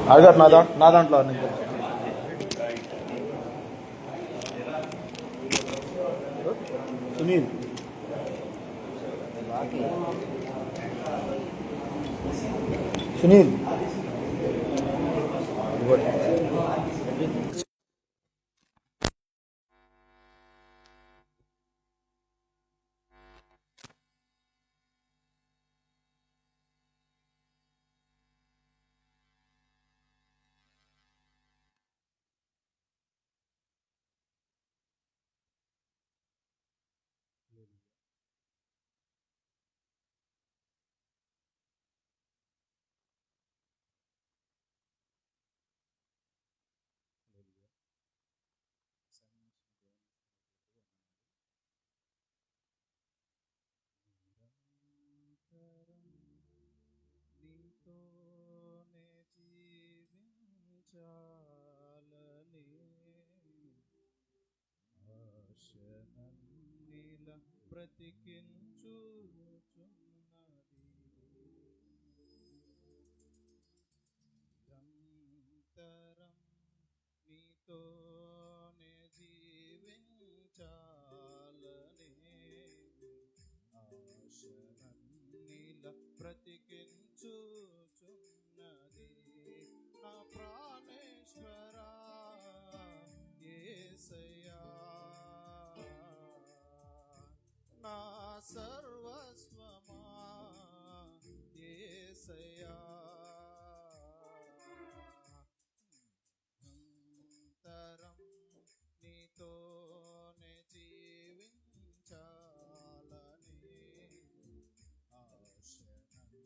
అడిగారు నా దాంట్లో సునీల్ సునీల్ బ్రతికించుచున్నది నిరంతరం నీతోనే జీవించాలని ఆశనన్నిల బ్రతికించుచున్నది నా ప్రాణేశ్వరా యేసయ్యా నా సర్వస్వమా యేసయ్యా నిరంతరం నీతోనే జీవించాలని ఆశనన్నిల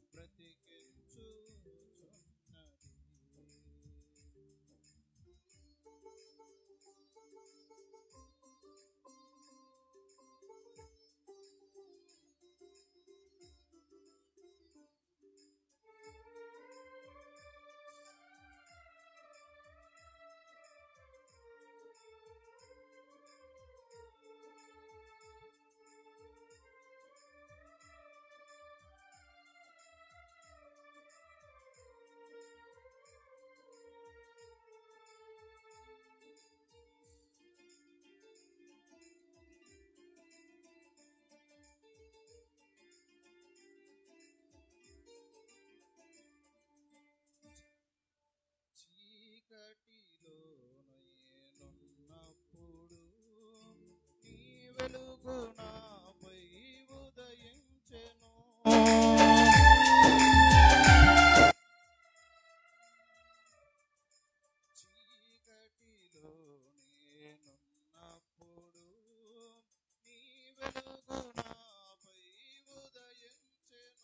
బ్రతికించుచున్నది చీకటిలో నేనున్నప్పుడు నీ వెలుగు నాపై ఉదయించెను చీకటిలో నేనున్నప్పుడు నీ వెలుగు నాపై ఉదయించెను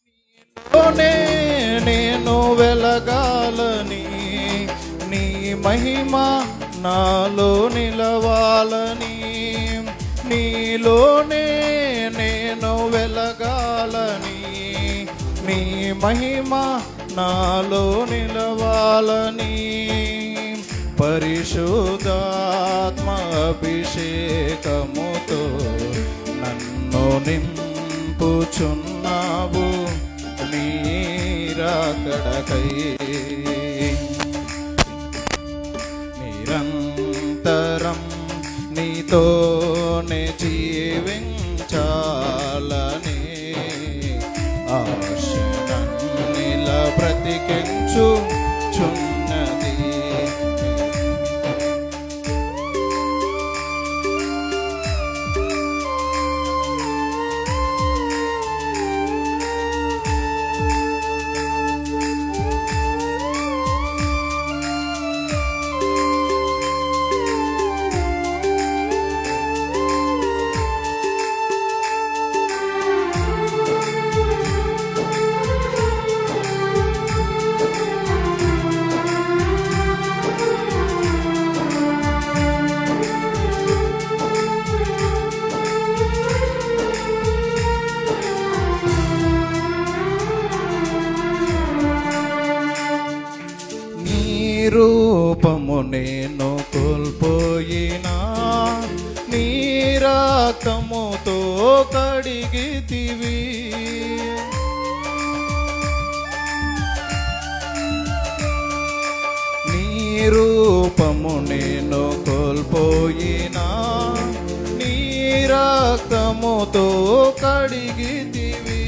నీలోనే నేను వెలగాలని నీ మహిమ నాలో నిలవాలని నీలోనే నేను వెలగాలని నీ మహిమ నాలో నిలవాలని పరిశుద్ధాత్మ అభిషేకముతో నన్ను నింపుచున్నావు నీరాకడకై నిరంతరం నీతోనే జీవించాలని ఆశనన్నిల బ్రతికించుచున్నది రూపము నేను కోల్పోయినా నీ రక్తముతో కడిగితివి రూపము నేను కోల్పోయినా నీ రక్తముతో కడిగితివి.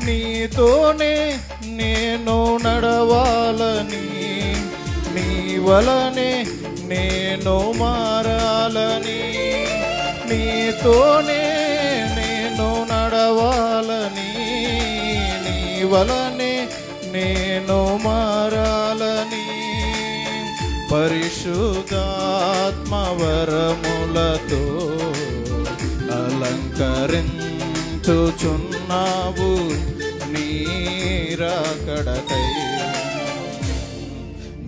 నీతోనే నేను నడవాలని, నీ వలనే నేను మారాలని, నీతోనే నేను నడవాలని, నీ వలనే నేను మారాలని. పరిశుద్ధాత్మ వరములతో అలంకరించుచున్నావు నీ రాకడకై.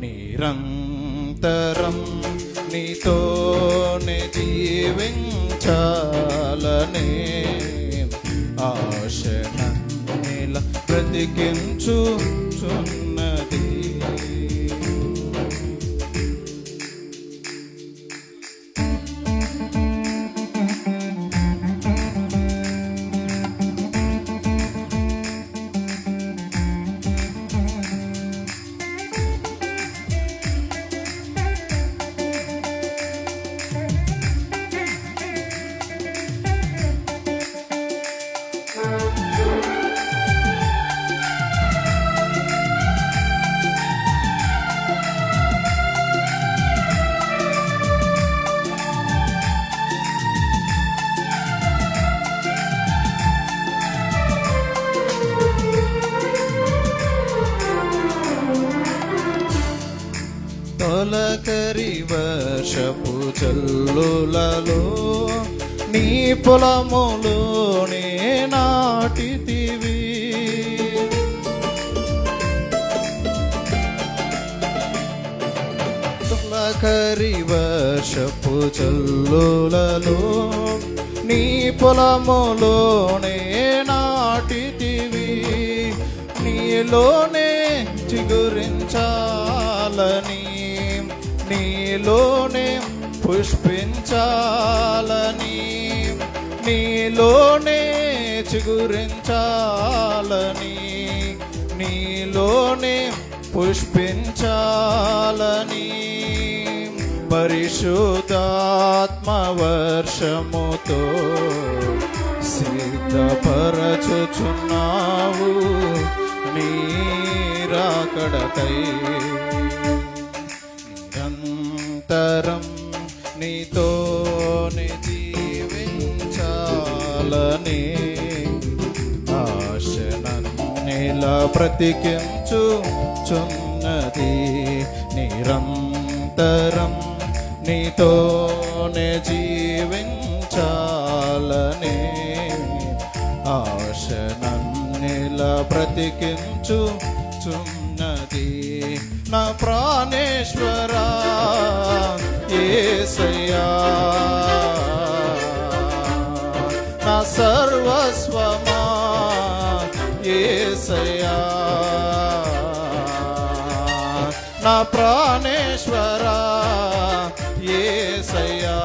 నిరంతరం నీతోనే జీవించాలనే ఆశ నన్నిల బ్రతికించుచున్నది. తొలకరి వర్షపు జల్లులలో నీ పొలములోనే నాటితివి. తొలకరి వర్షపు జల్లులలో నీ పొలములోనే నాటితివి. నీలోనే చిగురించాలని, నీలోనే పుష్పించాలని, నీలోనే చిగురించాలని, నీలోనే పుష్పించాలని. పరిశుద్ధాత్మ వర్షముతో సిద్ధపరచుచున్నావు నీ రాకడకై. నిరంతరం నీతోనే జీవించాలని ఆశ నన్నిలా బ్రతికించుచున్నది. నిరంతరం నీతోనే జీవించాలని ఆశ నన్నిలా బ్రతికించుచున్నది. నా ప్రాణేశ్వరా యేసయ్యా, నా సర్వస్వమా యేసయ్యా, నా ప్రాణేశ్వరా యేసయ్యా,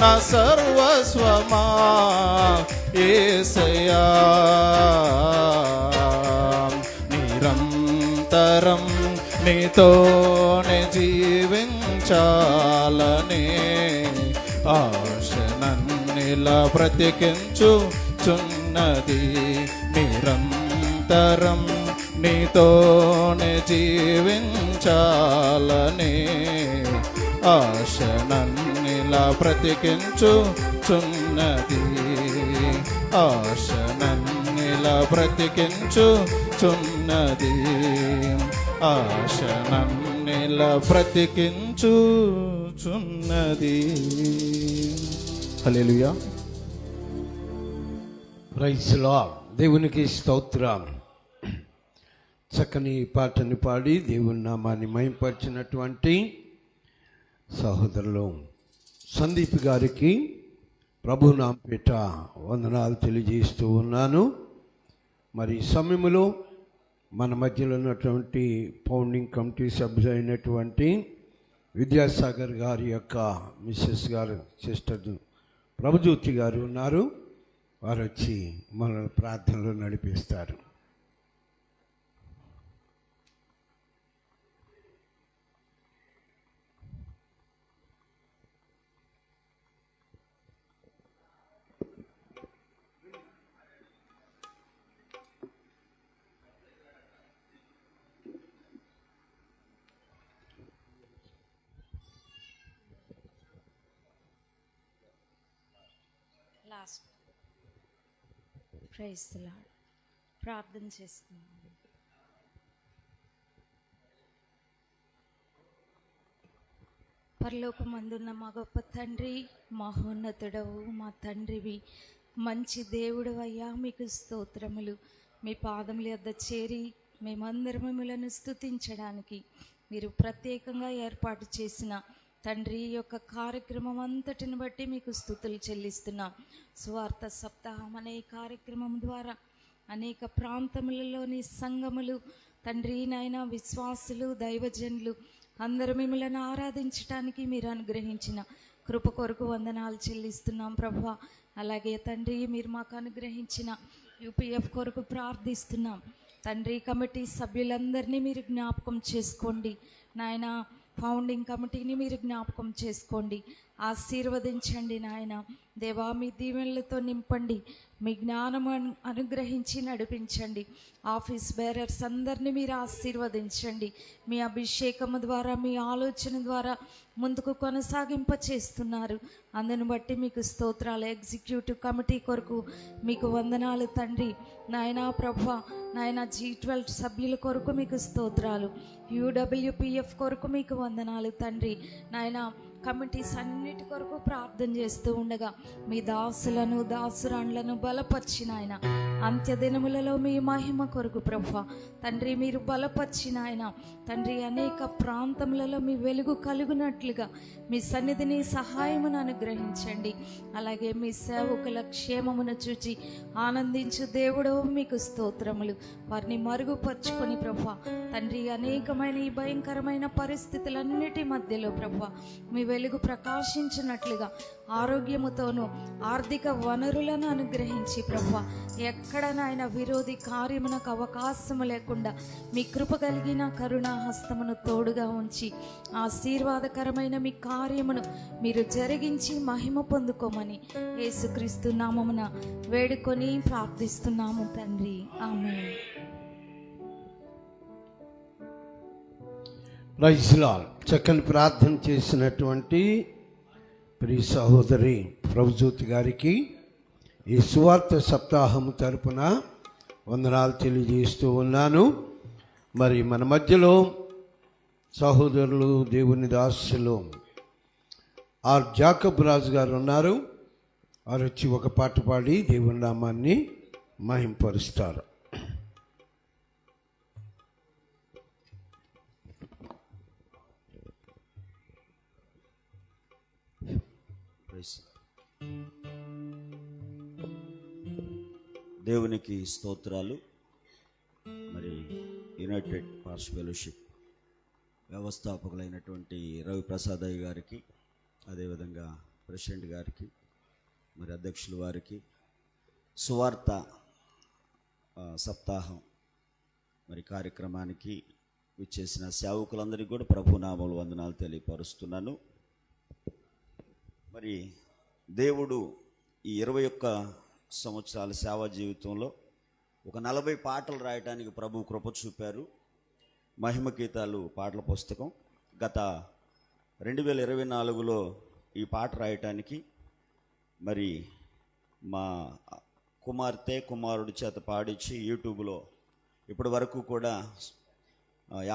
నా సర్వస్వమా యేసయ్యా. నిరంతరం నీతోనే జీవించాలనే ఆశ నన్నిలా బ్రతికించుచున్నది. నిరంతరం నీతోనే జీవించాలనే ఆశ నన్నిలా బ్రతికించుచున్నది. ఆశ నన్నిలా బ్రతికించుచున్నది. ఆశ నన్నిలా బ్రతికించుచున్నది. హల్లెలూయా. Praise lord. దేవునికి స్తోత్రం. చక్కని పాటని పాడి దేవుని నామాన్ని మహింపరిచినటువంటి సహోదరులు సందీప్ గారికి ప్రభు నామపేట వందనాలు తెలియజేస్తూ ఉన్నాను. మరి సమయంలో మన మధ్యలో ఉన్నటువంటి ఫౌండింగ్ కమిటీ సభ్యులైనటువంటి విద్యాసాగర్ గారి యొక్క మిస్సెస్ గారు సిస్టర్ ప్రభుజ్యోతి గారు ఉన్నారు. వారు వచ్చి మన ప్రార్థనలో నడిపిస్తారు. Praise the Lord. ప్రార్థన చేసుకుందాం. పరలోకమందున్న మా గొప్ప తండ్రి, మహోన్నతుడవు, మా తండ్రివి, మంచి దేవుడు అయ్యా, మీకు స్తోత్రములు. మీ పాదముల యొద్ద చేరి మేమందరం మిమ్మల్ని స్తుతించడానికి మీరు ప్రత్యేకంగా ఏర్పాటు చేసిన తండ్రి యొక్క కార్యక్రమం అంతటిని బట్టి మీకు స్తుతులు చెల్లిస్తున్నాం. సువార్త సప్తాహం అనే కార్యక్రమం ద్వారా అనేక ప్రాంతములలోని సంఘములు తండ్రి నాయన విశ్వాసులు దైవజనులు అందరూ మిమ్మల్ని ఆరాధించడానికి మీరు అనుగ్రహించిన కృప కొరకు వందనాలు చెల్లిస్తున్నాం ప్రభువా. అలాగే తండ్రి మీరు మాకు అనుగ్రహించిన యూపీఎఫ్ కొరకు ప్రార్థిస్తున్నాం తండ్రి. కమిటీ సభ్యులందరినీ మీరు జ్ఞాపకం చేసుకోండి నాయన. ఫౌండింగ్ కమిటీని మీరు జ్ఞాపకం చేసుకోండి, ఆశీర్వదించండి నాయన. దేవా మీ దీవెనలతో నింపండి, మీ జ్ఞానం అనుగ్రహించి నడిపించండి. ఆఫీస్ బేరర్స్ అందరినీ మీరు ఆశీర్వదించండి. మీ అభిషేకము ద్వారా మీ ఆలోచన ద్వారా ముందుకు కొనసాగింప చేస్తున్నారు, అందును బట్టి మీకు స్తోత్రాలు. ఎగ్జిక్యూటివ్ కమిటీ కొరకు మీకు వందనాలు తండ్రి నాయనా. ప్రభువా నాయన G12 సభ్యుల కొరకు మీకు స్తోత్రాలు. UWPF కొరకు మీకు వందనాలు తండ్రి నాయన. కమిటీస్ అన్నిటి కొరకు ప్రార్థన చేస్తూ ఉండగా మీ దాసులను దాసురాండ్లను బలపరిచిన ఆయన అంత్యదినములలో మీ మహిమ కొరకు ప్రభువా తండ్రి మీరు బలపరిచిన ఆయన తండ్రి. అనేక ప్రాంతములలో మీ వెలుగు కలుగునట్లుగా మీ సన్నిధిని సహాయమును అనుగ్రహించండి. అలాగే మీ సేవకుల క్షేమమును చూచి ఆనందించు దేవుడు మీకు స్తోత్రములు. వారిని మరుగుపరుచుకొని ప్రభువా తండ్రి అనేకమైన ఈ భయంకరమైన పరిస్థితులన్నిటి మధ్యలో ప్రభువా మీ వెలుగు ప్రకాశించినట్లుగా ఆరోగ్యముతోనూ ఆర్థిక వనరులను అనుగ్రహించి ప్రభువా ఎక్కడ నాయన విరోధి కార్యమునకు అవకాశము లేకుండా మీ కృప కలిగిన కరుణా హస్తమును తోడుగా ఉంచి ఆశీర్వాదకరమైన మీ కార్యమును మీరు జరిగించి మహిమ పొందుకోమని యేసుక్రీస్తు నామమున వేడుకొని ప్రార్థిస్తున్నాము తండ్రి, ఆమేన్. Praise Lord. చక్కని ప్రార్థన చేసినటువంటి ప్రియ సహోదరి ప్రభుజ్యోతి గారికి ఈ సువార్త సప్తాహము తరపున వందనాలు తెలియజేస్తూ ఉన్నాను. మరి మన మధ్యలో సహోదరులు దేవుని దాసులు ఆర్ జాకబ్ రాజు గారు ఉన్నారు. వారు వచ్చి ఒక పాట పాడి దేవుని నామాన్ని మహింపరుస్తారు. దేవునికి స్తోత్రాలు. మరి యునైటెడ్ పార్స్ ఫెలోషిప్ వ్యవస్థాపకులైనటువంటి రవి ప్రసాద్ అయ్య గారికి, అదేవిధంగా ప్రెసిడెంట్ గారికి, మరి అధ్యక్షుల వారికి, సువార్త సప్తాహం మరి కార్యక్రమానికి విచ్చేసిన సేవకులందరికీ కూడా ప్రభునామములు వందనాలు తెలియపరుస్తున్నాను. మరి దేవుడు ఈ 21 సంవత్సరాల సేవా జీవితంలో ఒక 40 పాటలు రాయటానికి ప్రభు కృప చూపారు. మహిమ గీతాలు పాటల పుస్తకం గత 2024లో ఈ పాట రాయటానికి మరి మా కుమారుడి చేత పాడించి యూట్యూబ్లో ఇప్పటి వరకు కూడా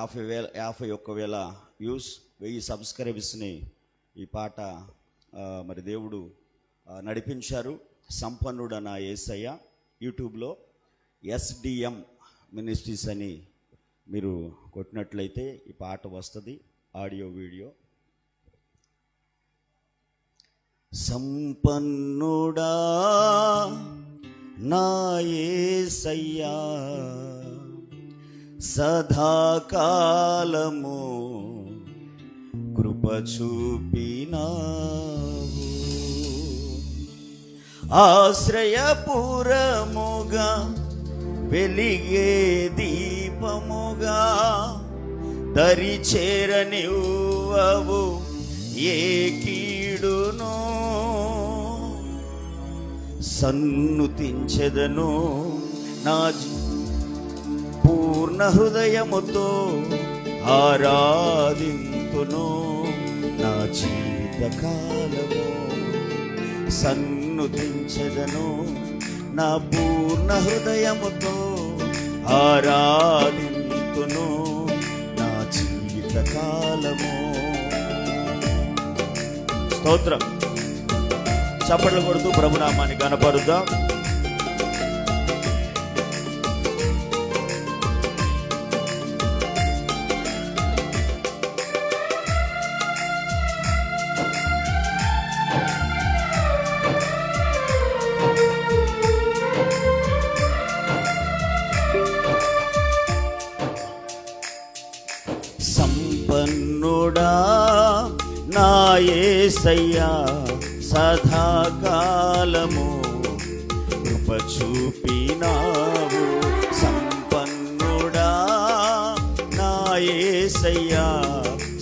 51,000 వ్యూస్, 1000 సబ్స్క్రైబర్స్ని ఈ పాట మరి దేవుడు నడిపించారు. సంపన్నుడు నా యేసయ్య యూట్యూబ్లో SDM మినిస్ట్రీస్ అని మీరు కొట్టినట్లయితే ఈ పాట వస్తుంది, ఆడియో వీడియో. సంపన్నుడా నా యేసయ్యా సదాకాలము కృప చూపినావు, ఆశ్రయపురముగా వెలిగే దీపముగా దరి చేరనివ్వవు ఏ కీడును, సన్నుతించెదను నా పూర్ణ హృదయముతో ఆరాధింతును నా జీవితకాలము, సన్నుతించెదను నా పూర్ణ హృదయముతో ఆరాధింతును నా జీవిత కాలము. స్తోత్రం. చప్పట్లు కొడుతూ ప్రభునామాన్ని కనపరుద్దాం. సంపన్నుడా నా యేసయ్యా సదాకాలము కృప చూపినావు. సంపన్నుడా నా యేసయ్యా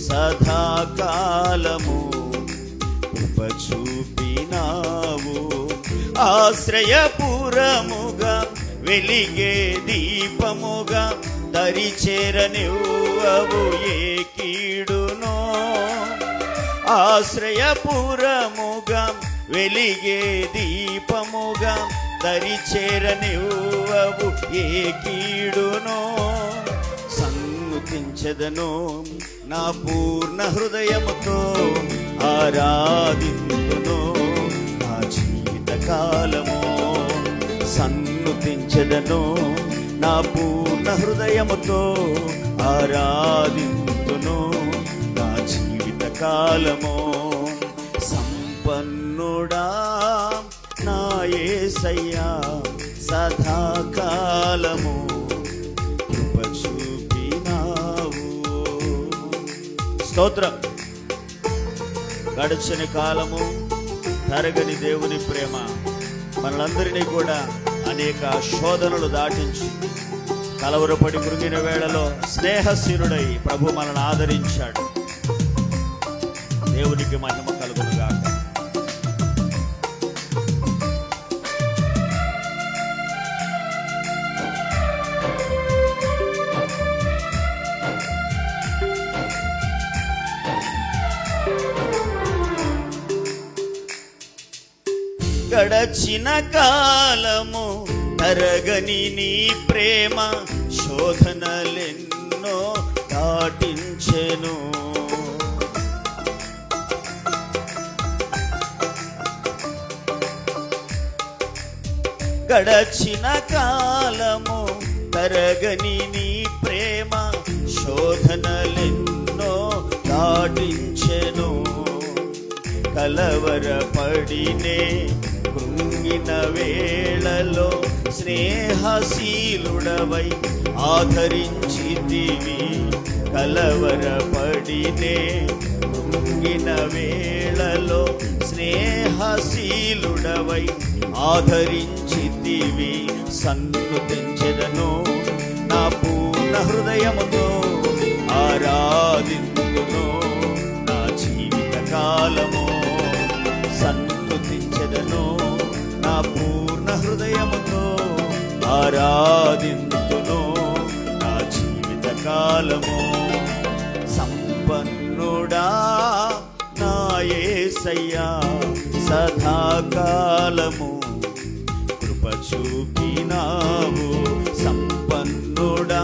సదాకాలము కృప చూపినావు. ఆశ్రయపురముగా వెలిగే దీపముగా దరిచేరనివ్వవు ఏ కీడునో. ఆశ్రయపురముగా వెలిగే దీపముగా దరిచేరనివ్వవు ఏ కీడునో. సన్నుతించెదను నా పూర్ణ హృదయముతో ఆరాధింతును నా జీవిత కాలము. సన్నుతించెదను నా పూర్ణ హృదయముతో ఆరాధింతును నా జీవిత కాలము. సంపన్నుడా నా యేసయ్యా సదాకాలము కృప చూపినావు. స్తోత్రం. గడిచిన కాలము తరగని దేవుని ప్రేమ మనలందరినీ కూడా అనేక శోధనలు దాటించి కలవరపడి కృంగిన వేళలో స్నేహశీలుడై ప్రభు మనల్ని ఆదరించాడు. దేవునికి మహిమ కలుగునుగాక. గడచిన కాలము తరగని నీ ప్రేమ శోధనలెన్నో దాటించెను. గడచిన కాలము తరగని నీ ప్రేమ శోధనలెన్నో దాటించెను. కలవరపడినే కృంగిన వేళలో స్నేహశీలుడవై ఆదరించితివి. కలవరపడినే కృంగిన వేళలో స్నేహశీలుడవై ఆదరించితివి. సన్నుతించెదను నా పూర్ణ హృదయముతో ఆరాధింతును నా జీవిత కాలము. సన్నుతించెదను నా పూర్ణ హృదయముతో ఆరాధింతును నా జీవిత కాలము. సంపన్నుడా నా యేసయ్యా సదాకాలము కృప చూపినావు. సంపన్నుడా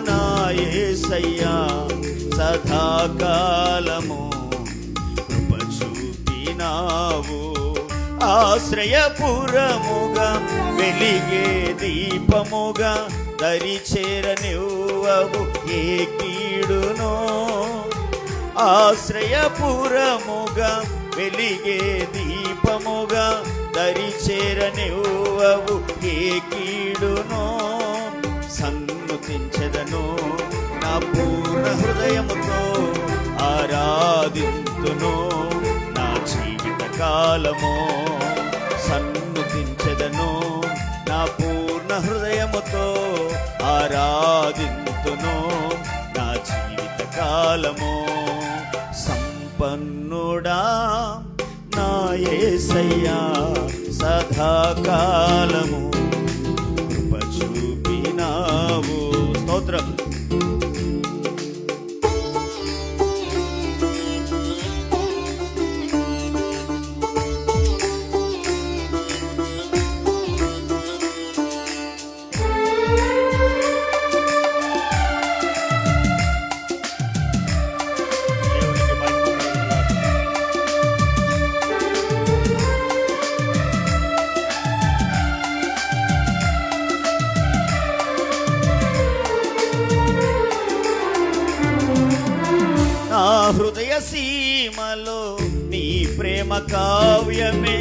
నా యేసయ్యా సదాకాలము కృప చూపినావు. ఆశ్రయపురముగా వెలిగే దీపముగా దరిచేరనివ్వవు ఏ కీడునో. ఆశ్రయపురముగా వెలిగే దీపముగా దరిచేరనివ్వవు ఏ కీడునో. సన్నుతించెదను నా పూర్ణ హృదయముతో ఆరాధింతును నా జీవిత కాలము. సన్నుతించెదను నా పూర్ణ హృదయముతో ఆరాధింతును నా జీవిత కాలము. సంపన్నుడా నా యేసయ్యా సదాకాలము కృప చూపినావు. స్తోత్రం. హృదయ సీమలో నీ ప్రేమ కావ్యమే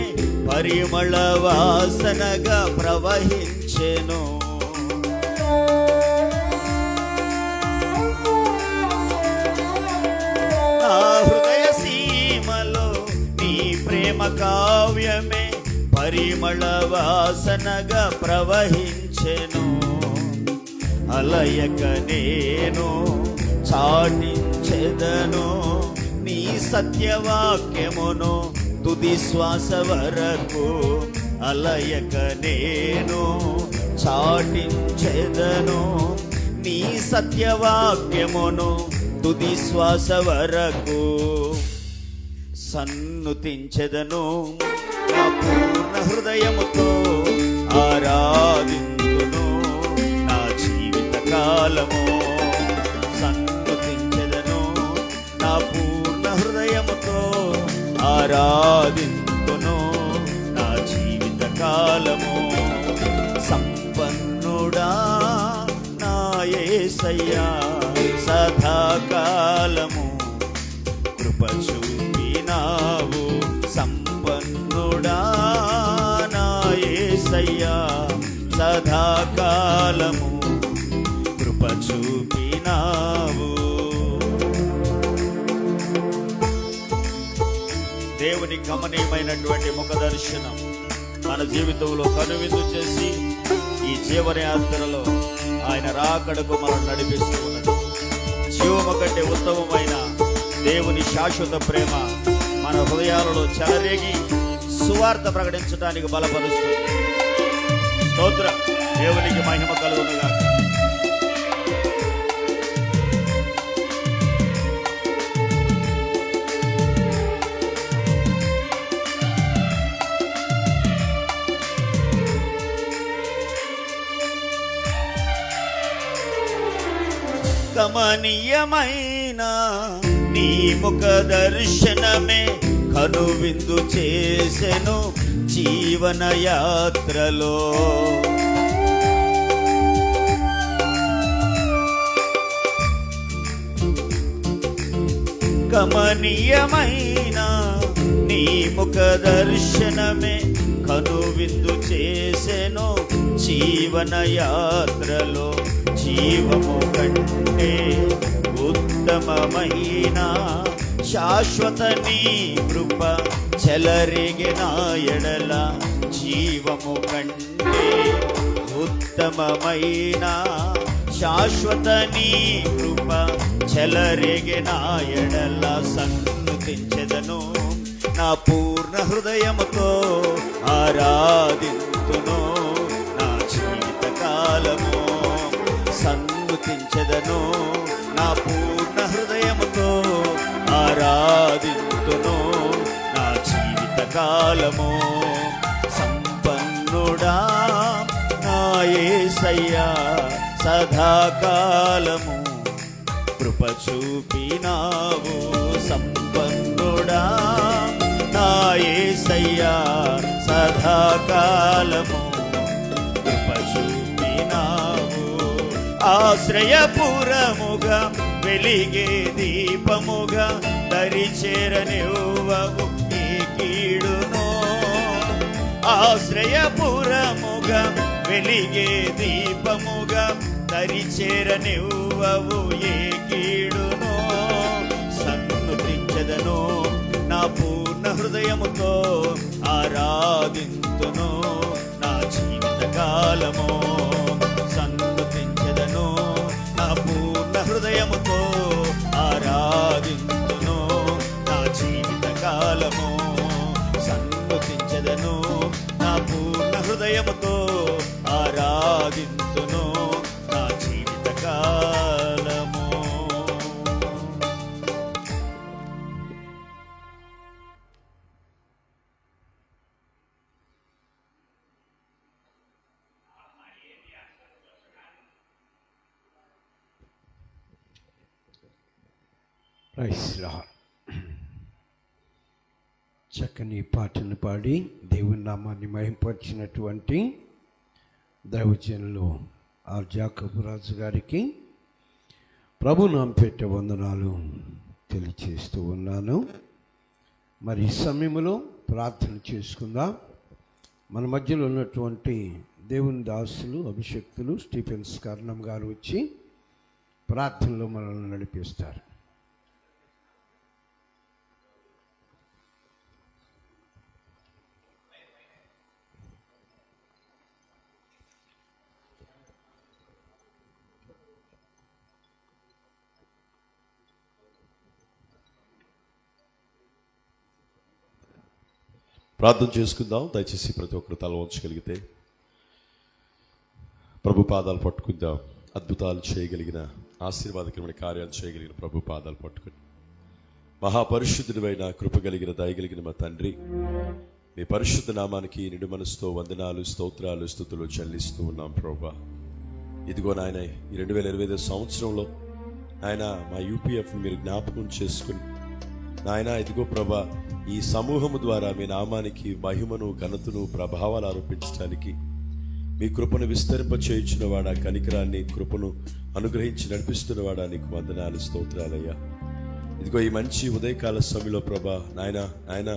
పరిమళ వాసనగా ప్రవహించెను. నా హృదయ సీమలో నీ ప్రేమ కావ్యమే పరిమళ వాసనగా ప్రవహించెను. అలయక నేను చాటించెదను నీ సత్యవాక్యమును తుది శ్వాస వరకు. అలయక నేను చాటించెదను నీ సత్యవాక్యమును తుది శ్వాస వరకు. సన్నుతించెదను నా పూర్ణ హృదయముతో ఆరాధింతును నా జీవిత కాలము. సన్నుతించెదను నా పూర్ణ హృదయముతో ఆరాధింతును నా జీవిత కాలము. సంపన్నుడా నా యేసయ్యా సదాకాలము కృప చూపినావు. సంపన్నుడా నా యేసయ్యా సదాకాలము కృప చూపినావు. దేవుని గమనీయమైనటువంటి ముఖ దర్శనం మన జీవితంలో కనువిందు చేసి ఈ జీవనయాత్రలో ఆయన రాకడకు మనం నడిపిస్తూ ఉన్నది. జీవము కంటే ఉత్తమమైన దేవుని శాశ్వత ప్రేమ మన హృదయాలలో చెలరేగి సువార్త ప్రకటించడానికి బలపరుస్తుంది. స్తోత్రం, దేవునికి మహిమ కలుగునుగాక. గమనీయమైన నీ ముఖ దర్శనమే కనువిందు చేసెను జీవన యాత్రలో. గమనీయమైన నీ ముఖ దర్శనమే కనువిందు చేసెను జీవన యాత్రలో. జీవము కంటే ఉత్తమమైన శాశ్వత నీ కృప చెలరేగిన ఎడల. జీవము కంటే ఉత్తమమైన శాశ్వత నీ కృప చెలరేగిన ఎడల. సన్నుతించెదను నా పూర్ణ హృదయముతో ఆరాధింతును నా జీవిత కాలము. సన్నుతించెదను నా పూర్ణ హృదయముతో ఆరాధింతును నా జీవిత కాలము. సంపన్నుడా నా యేసయ్యా సదాకాలము కృప చూపినావు. సంపన్నుడా నా యేసయ్యా సదాకాలము కృప చూపినావు. ఆశ్రయపురముగా వెలిగే దీపముగా దరిచేరనివ్వవు ఈ కీడును. ఆశ్రయపురముగా వెలిగే దీపముగా దరిచేరనివ్వవు ఏ కీడును. సన్నుతించెదను నా పూర్ణ హృదయముతో ఆరాధింతును నా జీవిత కాలము. సన్నుతించెదను నా పూర్ణ హృదయముతో ఆరాధింతును నా జీవిత కాలము. సన్నుతించెదను నా పూర్ణ హృదయముతో ఆరాధింతును నా జీవిత కాలము. Praise Lord. చక్కని పాటను పాడి దేవుని నామాన్ని మహింపరిచినటువంటి దైవజనులు ఆర్ జాకబ్ రాజు గారికి ప్రభు నామపేట వందనాలు తెలియచేస్తూ ఉన్నాను. మరి ఈ సమయంలో ప్రార్థన చేసుకుందాం. మన మధ్యలో ఉన్నటువంటి దేవుని దాసులు, అభిషక్తులు స్టీఫెన్స్ కర్ణం గారు వచ్చి ప్రార్థనలో మనల్ని నడిపిస్తారు. ప్రార్థన చేసుకుందాం. దయచేసి ప్రతి ఒక్కరు తల వంచగలిగితే ప్రభు పాదాలు పట్టుకుందాం. అద్భుతాలు చేయగలిగిన, ఆశీర్వాదకరమైన కార్యాలు చేయగలిగిన ప్రభు పాదాలు పట్టుకుని, మహాపరిశుద్ధుడైన కృప కలిగిన దయగలిగిన మా తండ్రి, మీ పరిశుద్ధ నామానికి నిండు మనసుతో వందనాలు, స్తోత్రాలు, స్తుతులు చెల్లిస్తూ ఉన్నాం ప్రభా. ఇదిగో నాయన, ఈ 2025 సంవత్సరంలో ఆయన మా యూపీఎఫ్ మీరు జ్ఞాపకం చేసుకుని నాయన, ఇదిగో ప్రభా, ఈ సమూహము ద్వారా మీ నామానికి మహిమను, ఘనతను, ప్రభావాలు ఆరోపించడానికి మీ కృపను విస్తరింప చేయించినవాడా, కనికరాన్ని, కృపను అనుగ్రహించి నడిపిస్తున్నవాడా, నీకు వందనాలు, స్తోత్రాలయ్యా. ఇదిగో ఈ మంచి ఉదయకాల సమయంలో ప్రభా నాయన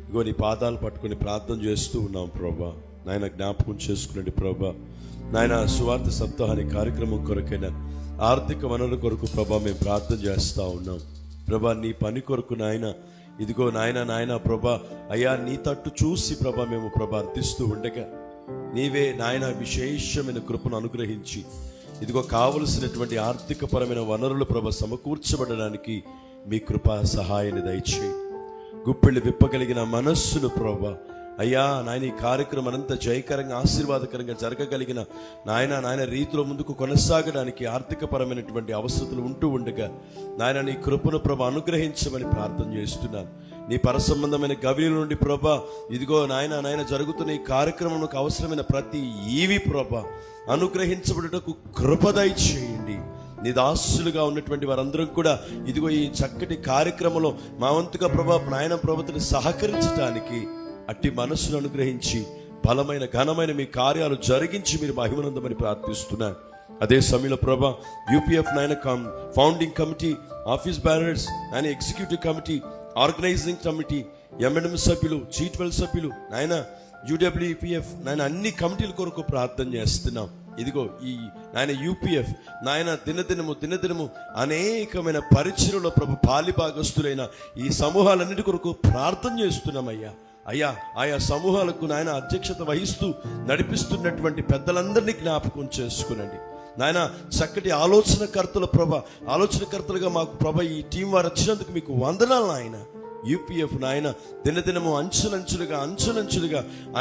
ఇదిగో నీ పాదాలు పట్టుకుని ప్రార్థన చేస్తూ ఉన్నాం ప్రభా. నాయన జ్ఞాపకం చేసుకునండి ప్రభా. నాయన సువార్త సప్తాహాన్ని కార్యక్రమం కొరకైన ఆర్థిక వనరుల కొరకు ప్రభా మేము ప్రార్థన చేస్తూ ఉన్నాం ప్రభా. నీ పని కొరకు నాయన, ఇదిగో నాయన ప్రభా, అయ్యా నీ తట్టు చూసి ప్రభా మేము ప్రభా అర్థిస్తూ ఉండగా నీవే నాయన విశేషమైన కృపను అనుగ్రహించి ఇదిగో కావలసినటువంటి ఆర్థికపరమైన వనరులు ప్రభా సమకూర్చబడడానికి మీ కృపా సహాయాన్ని దయచేయి. గుప్పిళ్ళు విప్పగలిగిన మనస్సును ప్రభా అయ్యా నాయన ఈ కార్యక్రమం అంతా జయకరంగా, ఆశీర్వాదకరంగా జరగగలిగిన నాయన రీతిలో ముందుకు కొనసాగడానికి ఆర్థికపరమైనటువంటి అవసరతలు ఉంటూ ఉండగా నాయన నీ కృపను ప్రభ అనుగ్రహించమని ప్రార్థన చేస్తున్నాను. నీ పరసంబంధమైన గవిల నుండి ప్రభా ఇదిగో నాయన జరుగుతున్న ఈ కార్యక్రమంకు అవసరమైన ప్రతి ఈవి ప్రభ అనుగ్రహించబడుటకు కృపదయ చేయండి. నీ దాసులుగా ఉన్నటువంటి వారందరం కూడా ఇదిగో ఈ చక్కటి కార్యక్రమంలో మా వంతుగా ప్రభా నాయన ప్రభుత్వాన్ని సహకరించడానికి అట్టి మనస్సును అనుగ్రహించి బలమైన ఘనమైన మీ కార్యాలు జరిగించి మీరు మహిమనందమని ప్రార్థిస్తున్నాను. అదే సమయంలో ప్రభా యూపీఎఫ్ నాయన ఫౌండింగ్ కమిటీ, ఆఫీస్ బ్యారర్స్ నాయన, executive committee, organising committee, MNM సభ్యులు, G12 సభ్యులు నాయన, UWPF నాయన అన్ని కమిటీల కొరకు ప్రార్థన చేస్తున్నాం. ఇదిగో ఈ నాయన యూపీఎఫ్ నాయన దినదినము అనేకమైన పరిచర్యలో ప్రభు పాలిభాగస్తులైన ఈ సమూహాలన్నిటి కొరకు ప్రార్థన చేస్తున్నామయ్యా. అయ్యా ఆయా సమూహాలకు నాయన అధ్యక్షత వహిస్తూ నడిపిస్తున్నటువంటి పెద్దలందరినీ జ్ఞాపకం చేసుకునండి నాయన. చక్కటి ఆలోచనకర్తలుగా మాకు ప్రభ ఈ టీం వారు వచ్చినందుకు మీకు వందనాలు నాయన. యూపీఎఫ్ నాయన దినదినము అంచులంచులుగా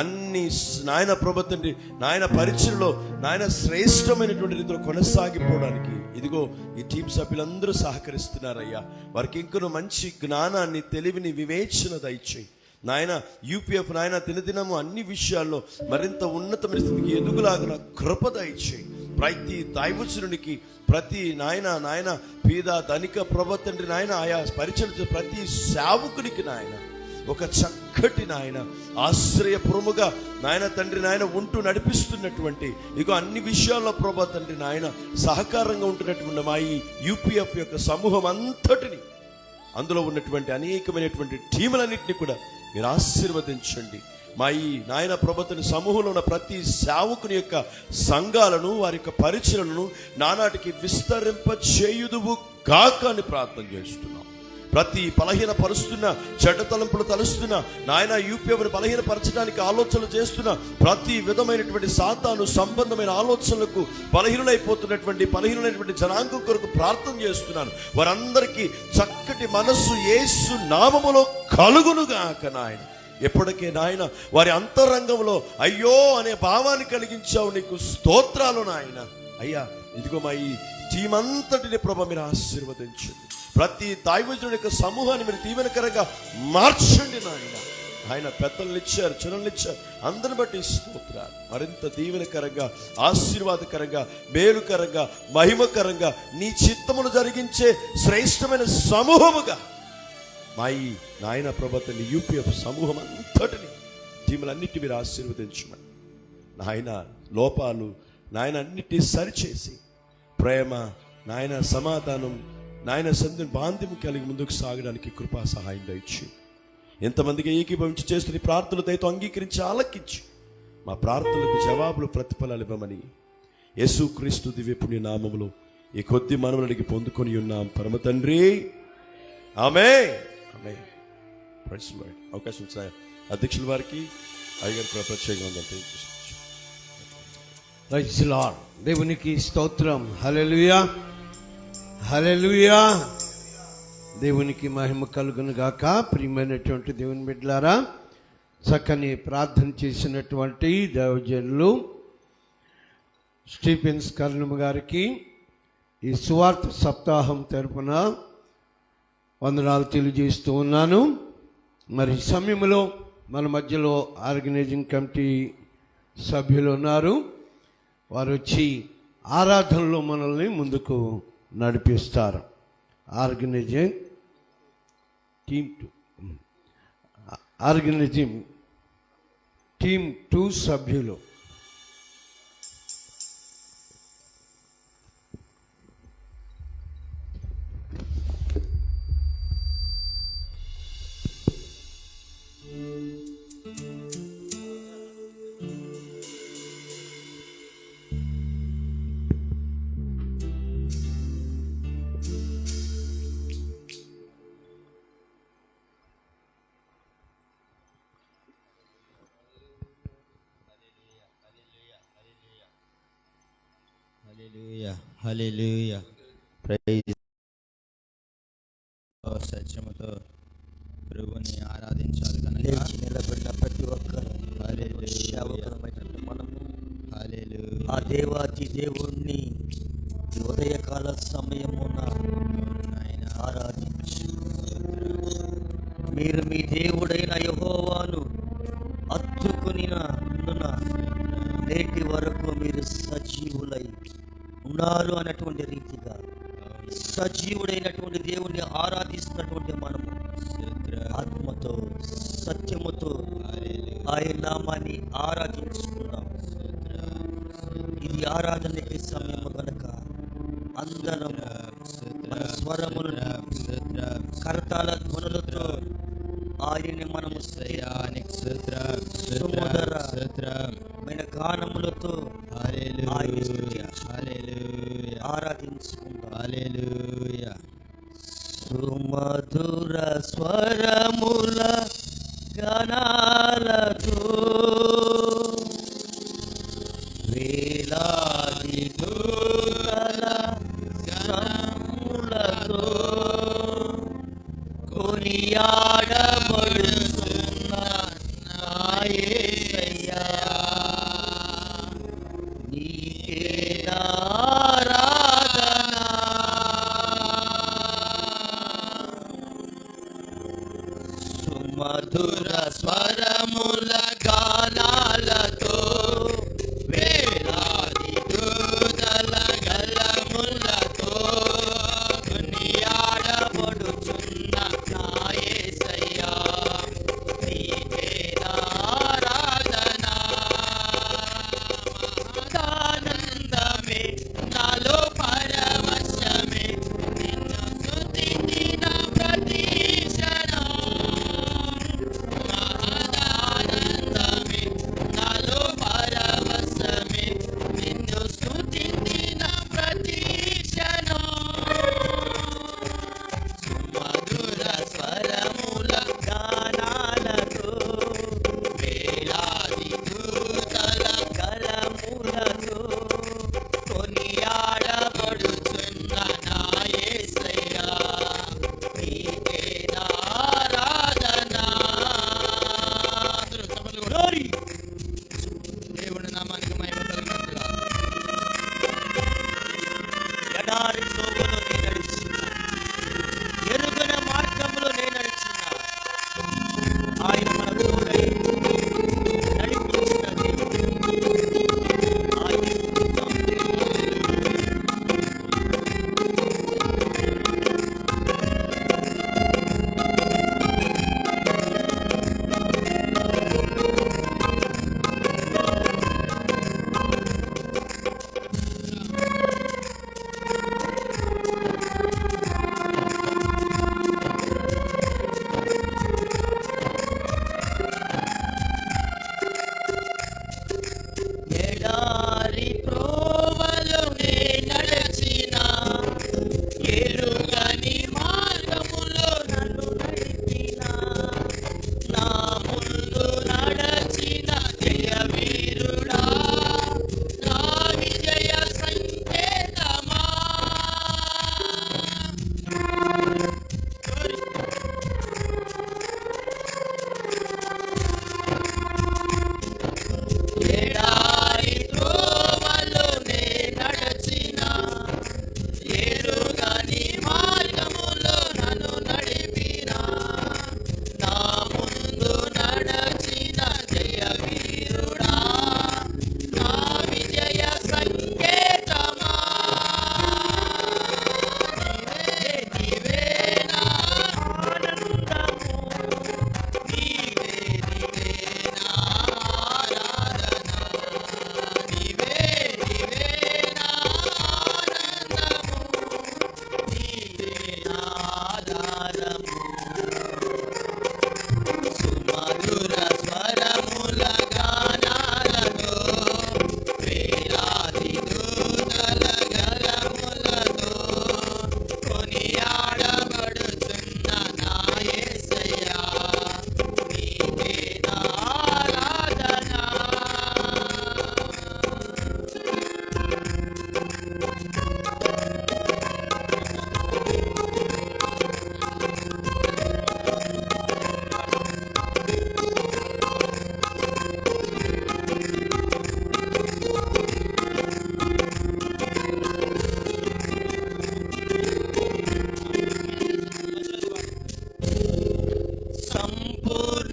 అన్ని నాయన ప్రభ తండ్రి నాయన పరిచయలో నాయన శ్రేష్టమైనటువంటి రీతిలో కొనసాగిపోవడానికి ఇదిగో ఈ టీం సభ్యులందరూ సహకరిస్తున్నారయ్యా. వారికి ఇంకొన మంచి జ్ఞానాన్ని, తెలివిని, వివేచన దయచేయి నాయన. యూపీఎఫ్ నాయన దినదినము అన్ని విషయాల్లో మరింత ఉన్నతమైన స్థితికి ఎదుగులాగిన కృప దయచేయి. ప్రతి దైవజనునికి, ప్రతి నాయన పేద ధనిక ప్రభ తండ్రి నాయన ఆయా పరిచయం ప్రతి సేవకునికి నాయన ఒక చక్కటి నాయన ఆశ్రయపురముగా నాయన తండ్రి నాయన ఉంటూ నడిపిస్తున్నటువంటి ఇగో అన్ని విషయాల్లో ప్రభ తండ్రి నాయన సహకారంగా ఉంటున్నటువంటి మా ఈ యూపీఎఫ్ యొక్క సమూహం అంతటిని, అందులో ఉన్నటువంటి అనేకమైనటువంటి టీములన్నింటినీ కూడా మీరు ఆశీర్వదించండి. మా ఈ నాయన ప్రభుత్వ సమూహంలో ఉన్న ప్రతి సేవకుని యొక్క సంఘాలను, వారి యొక్క పరిచయలను నానాటికి విస్తరింప చేయుదువు గాక అని ప్రార్థన చేస్తున్నాం. ప్రతి బలహీనపరుస్తున్న, చెడ్డ తలంపులు తలుస్తున్న నాయన యూపీఎఫ్ని బలహీనపరచడానికి ఆలోచనలు చేస్తున్న ప్రతి విధమైనటువంటి సాతాను సంబంధమైన ఆలోచనలకు బలహీనమైనటువంటి జనాంగం కొరకు ప్రార్థన చేస్తున్నాను. వారందరికీ చక్కటి మనస్సు యేసు నామములో కలుగునుగాక నాయన. ఎప్పటికే నాయన వారి అంతరంగంలో అయ్యో అనే భావాన్ని కలిగించావు, నీకు స్తోత్రాలు నాయన. అయ్యా ఇదిగో మా ఈ టీం అంతటిని ప్రభ మీరు ఆశీర్వదించండి. ప్రతి దైవజనుడి యొక్క సమూహాన్ని మీరు దీవెనకరంగా మార్చండి నాయన. ఆయన పెద్దలను ఇచ్చారు, చిన్నలు ఇచ్చారు, అందరిని బట్టి స్తోత్రాలు. మరింత దీవెనకరంగా, ఆశీర్వాదకరంగా, మేలుకరంగా, మహిమకరంగా నీ చిత్తమును జరిగించే శ్రేష్టమైన సమూహముగా మా ఈ నాయన ప్రభుత్వ యూపీఎఫ్ సమూహం అంతటిని, టీములన్నిటి మీరు ఆశీర్వదించమని నాయన. లోపాలు నాయన అన్నిటినీ సరిచేసి ప్రేమ నాయన, సమాధానం నాయన సంధిని బాంధ్యం కలిగి ముందుకు సాగడానికి కృపా సహాయం దయచి, ఎంతమందికి ఏకీభవించి చేస్తున్న ప్రార్థనలు దయతో అంగీకరించి ఆలకించి మా ప్రార్థనలకు జవాబులు ప్రతిఫలాలు ఇవ్వమని యేసుక్రీస్తు దివ్య పుణ్య నామములో ఈ కొద్ది మనవులకి పొందుకొని ఉన్నాం పరమ తండ్రి. Amen. Amen. Praise the lord. అవకాశం ఇచ్చిన అధ్యక్షుల వారికి అయ్యగారు ప్రత్యేకంగా ప్రైజ్ ది లార్డ్. దేవునికి స్తోత్రం. హల్లెలూయా, హల్లెలూయా. దేవునికి మహిమ కలుగును గాక. ప్రియమైనటువంటి దేవుని బిడ్డలారా, చక్కని ప్రార్థన చేసినటువంటి దైవజనులు స్టీఫెన్స్ కర్ణం గారికి ఈ సువార్త సప్తాహం తరపున వందనాలు తెలియజేస్తూ ఉన్నాను. మరి ఈ సమయంలో మన మధ్యలో ఆర్గనైజింగ్ కమిటీ సభ్యులు ఉన్నారు. వారు వచ్చి ఆరాధనలో మనల్ని ముందుకు నడిపిస్తారు. ఆర్గనైజింగ్ టీమ్ 2 సభ్యులు. హల్లెలూయా, హల్లెలూయా. ప్రైజ్. సత్యముతో ప్రభుని ఆరాధించాలి కనుక లేచి నిలబడిన ప్రతి ఒక్కరు హల్లెలూయా, మనము హల్లెలూయా. ఆ దేవాతి దేవుణ్ణి ఈ ఉదయకాల సమయమున నాయన ఆరాధించు. మీరు మీ దేవుడైన యెహోవాను అత్తుకుని నేటి వరకు మీరు సజీవులై ఉన్నారు అన్నటువంటి రీతిగా సజీవుడైనటువంటి దేవుణ్ణి ఆరాధిస్తున్నటువంటి మనము ఆత్మతో సత్యముతో ఆయన నామాన్ని ఆరాధించుకున్నాం. ఇది ఆరాధనకి సమయము కనుక అందరం మన స్వరములను కరతాళ ధ్వనులతో ఆయన్ని మనము సుమధురమైన గానములతో ఆరాధించుకుందాం. హల్లెలూయా. సుమధుర స్వరముల గానాలతో వేలాది దూతల సమ్ములతో కొనియాడబడుతున్న నా యేసయ్యా, నీకే నా ఆరాధన. సుమధుర స్వరముల గానాలతో వేలాది దూతల గళములతో కొనియాడబడుచున్న నా యేసయ్యా, నీకే నా ఆరాధన. ఆనందమే నాలో పరవశమే, నిన్ను స్తుతించిన ప్రతి క్షణం. ఆనందమే నాలో పరవశమే, నిన్ను స్తుతించిన ప్రతి క్షణం. సుమధుర స్వరముల గానాలతో వేలాది దూతల గళములతో కొనియాడబడుచున్న నా యేసయ్యా, నీకే నా ఆరాధన. Glory. దేవుని నామానికి మహిమ కలుగునుగాక. ఎడారి త్రోవలో నీ నడిచిన, ఎరుగన మార్గంలో నే నడిచిన, ఆయన మన తోడై నడిపించిన దేవుడు. ఆయన్ని స్తుతిద్దాం.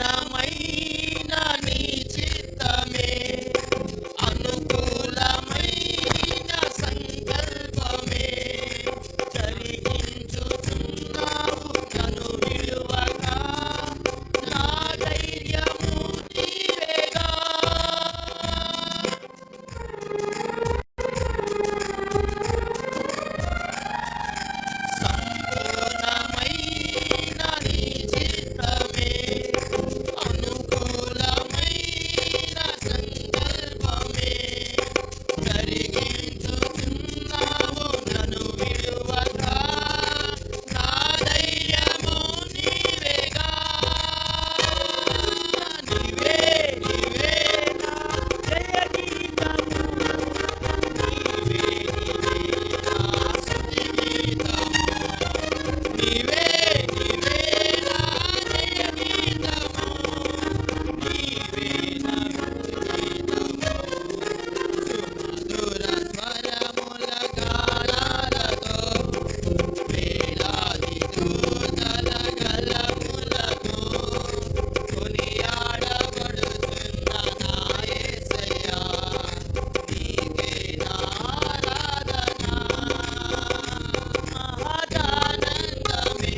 సంపూర్ణమైన నీ చిత్తమే అనుకూలమైన సంకల్పమే జరిగించుచున్నావు నన్ను విలువగా నా ధైర్యము నీవేగా సంపూర్ణమైన నీ చిత్తమే అనుకూలమైన సంకల్పమే జరిగించుచున్నావు నన్ను విలువగా నా ధైర్యము నీవేగా నీవే నీవే నా జయ గీతము నీవే నీవే నా స్తుతి గీతము నీవే నీవే నా జయ గీతము నీవే నా గీతము సుమధుర స్వరముల గానాలతో వేలాది దూతల గళములతో కొనియాడబడుతున్న నా యేసయ్యా నీకే నా ఆరాధన మహదానందమే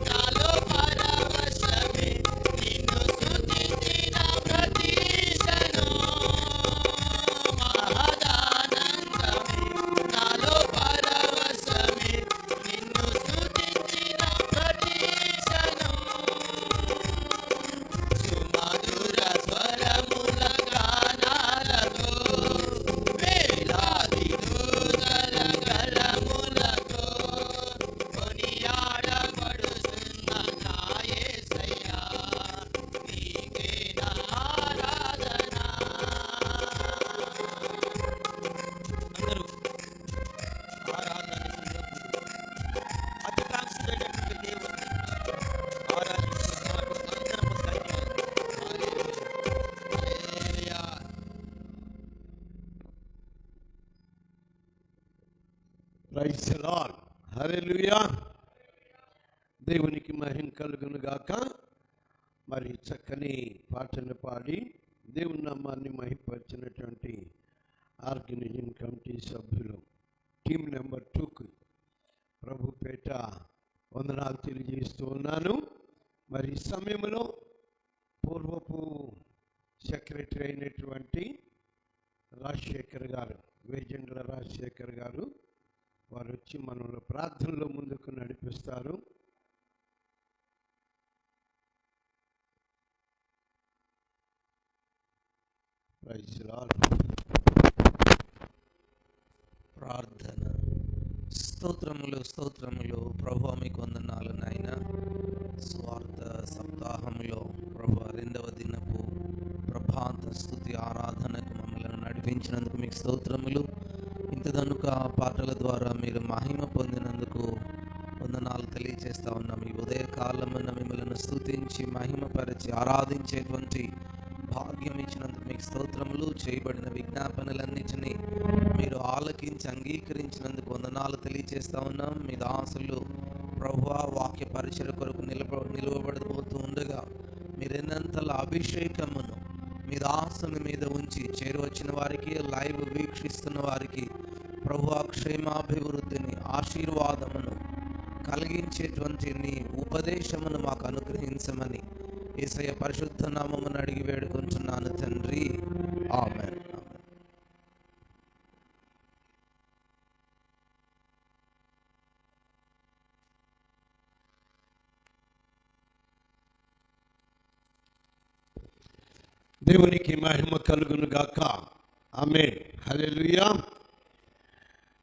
నాలో పరవశమే నిన్ను స్తుతించిన ప్రతి క్షణం మహదానందమే నాలో పరవశమే నిన్ను స్తుతించిన ప్రతి క్షణం సుమధుర స్వరముల గానాలతో వేలాది దూతల గళములతో కొనియాడబడుతున్న నా యేసయ్యా నీకే నా ఆరాధన అందరూ ఆరాధన అధికాంక్షుడైనటువంటి దేవుని ఆరాధించుకున్నాడు అందరము కలిగి హల్లెలూయా ప్రైజ్ ది లార్డ్. హల్లెలూయా. దేవునికి మహిమ కలుగును గాక. మరి చక్కని పాటలు పాడి దేవుని నామాన్ని మహిమపరిచినటువంటి ఆర్గనైజింగ్ కమిటీ సభ్యులు టీం నెంబర్ 2కు ప్రభు పేట వందనాలు తెలియజేస్తూ ఉన్నాను. మరి ఈ సమయంలో పూర్వపు సెక్రటరీ అయినటువంటి రాజశేఖర్ గారు, వేజెండ్ల రాజశేఖర్ గారు, వారు వచ్చి మనల్ని ప్రార్థనలో ముందుకు నడిపిస్తారు. Praise the Lord. ప్రార్థన. స్తోత్రములు స్తోత్రములు ప్రభువా మీకు వందనాలు నాయన. స్వార్థ సప్తాహంలో ప్రభు 2వ దినపు ప్రభాత స్తుతి ఆరాధనకు మమ్మల్ని నడిపించినందుకు మీకు స్తోత్రములు. ఇంతదనుక పాటల ద్వారా మీరు మహిమ పొందినందుకు వందనాలు తెలియజేస్తా ఉన్నాం. ఈ ఉదయకాలమున మిమ్మల్ని స్తుతించి మహిమపరిచి ఆరాధించేటువంటి భాగ్యం ఇచ్చినందుకు మీకు స్తోత్రములు. చేయబడిన విజ్ఞాపనలన్నిటినీ మీరు ఆలకించి అంగీకరించినందుకు వందనాలు తెలియజేస్తా ఉన్నాం. మీ దాసులు ప్రభువా వాక్య పరిచయ కొరకు నిలువబడిపోతూ ఉండగా మీరెన్నంతల అభిషేకమును మీ దాసుని మీద ఉంచి చేరువచ్చిన వారికి, లైవ్ వీక్షిస్తున్న వారికి ప్రభువా క్షేమాభివృద్ధిని, ఆశీర్వాదమును కలిగించేటువంటి నీ ఉపదేశమును మాకు అనుగ్రహించమని యేసయ్య పరిశుద్ధ నామమును అడిగి వేడుకుంటున్నాను తండ్రి. ఆమేన్. దేవునికి మహిమ కలుగును గాక. ఆమేన్. హల్లెలూయా.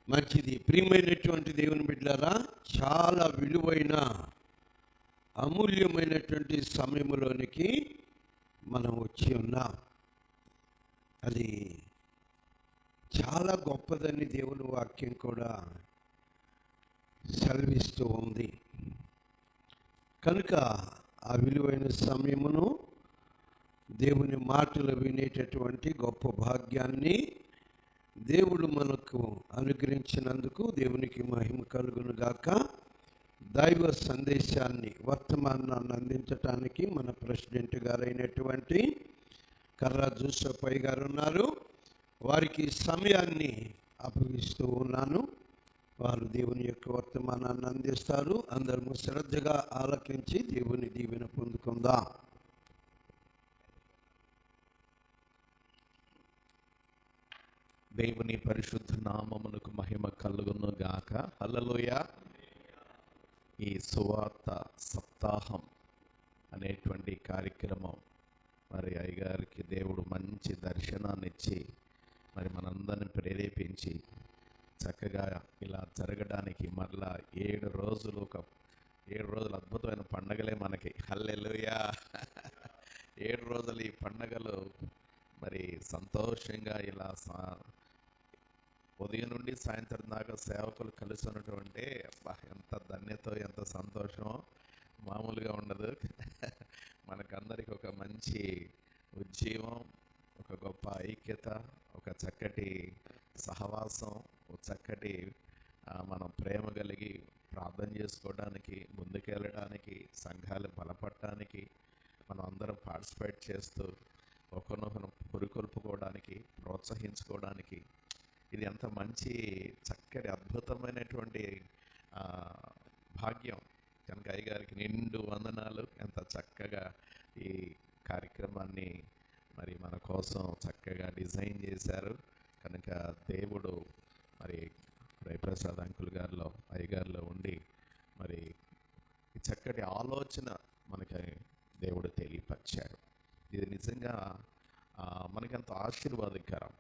మంచిది. ప్రియమైనటువంటి దేవుని బిడ్డలారా, చాలా విలువైన అమూల్యమైనటువంటి సమయంలోనికి మనం వచ్చి ఉన్నాం. అది చాలా గొప్పదని దేవుని వాక్యం కూడా సెలవిస్తూ ఉంది. కనుక ఆ విలువైన సమయమును దేవుని మాటలు వినేటటువంటి గొప్ప భాగ్యాన్ని దేవుడు మనకు అనుగ్రహించినందుకు దేవునికి మహిమ కలుగును గాక. దైవ సందేశాన్ని వర్తమానాన్ని అందించటానికి మన ప్రెసిడెంట్ గారైనటువంటి కర్రా జోసెఫ్ గారు ఉన్నారు. వారికి సమయాన్ని అప్పగిస్తూ ఉన్నాను. వారు దేవుని యొక్క వర్తమానాన్ని అందిస్తారు. అందరము శ్రద్ధగా ఆలకించి దేవుని దీవెన పొందుకుందాం. దేవుని పరిశుద్ధ నామమునకు మహిమ కలుగును గాక. హల్లెలూయా. ఈ సువార్త సప్తాహం అనేటువంటి కార్యక్రమం మరి అయ్యగారికి దేవుడు మంచి దర్శనాన్ని ఇచ్చి మరి మనందరిని ప్రేరేపించి చక్కగా ఇలా జరగడానికి మరలా 7 రోజులు అద్భుతమైన పండగలే మనకి. హల్లెలూయా. 7 రోజులు ఈ పండగలు మరి సంతోషంగా ఇలా ఉదయం నుండి సాయంత్రం దాకా సేవకులు కలిసి ఉండటం అంటే ఎంత ధన్యత, ఎంత సంతోషమో మామూలుగా ఉండదు. మనకందరికి ఒక మంచి ఉజ్జీవం, ఒక గొప్ప ఐక్యత, ఒక చక్కటి సహవాసం, ఒక చక్కటి మనం ప్రేమ కలిగి ప్రార్థన చేసుకోవడానికి, ముందుకెళ్ళడానికి, సంఘాలు బలపడటానికి మనం అందరం పార్టిసిపేట్ చేస్తూ ఒకరినొకరు పురికొల్పుకోవడానికి, ప్రోత్సహించుకోవడానికి ఇది ఎంత మంచి చక్కటి అద్భుతమైనటువంటి భాగ్యం. కనుక అయ్యగారికి నిండు వందనాలు. ఎంత చక్కగా ఈ కార్యక్రమాన్ని మరి మన కోసం చక్కగా డిజైన్ చేశారు. కనుక దేవుడు మరి రవిప్రసాద్ అంకుల్ గారిలో, అయ్యగారిలో ఉండి మరి ఈ చక్కటి ఆలోచన మనకి దేవుడు తెలియపరిచాడు. ఇది నిజంగా మనకెంత ఆశీర్వాదకరం.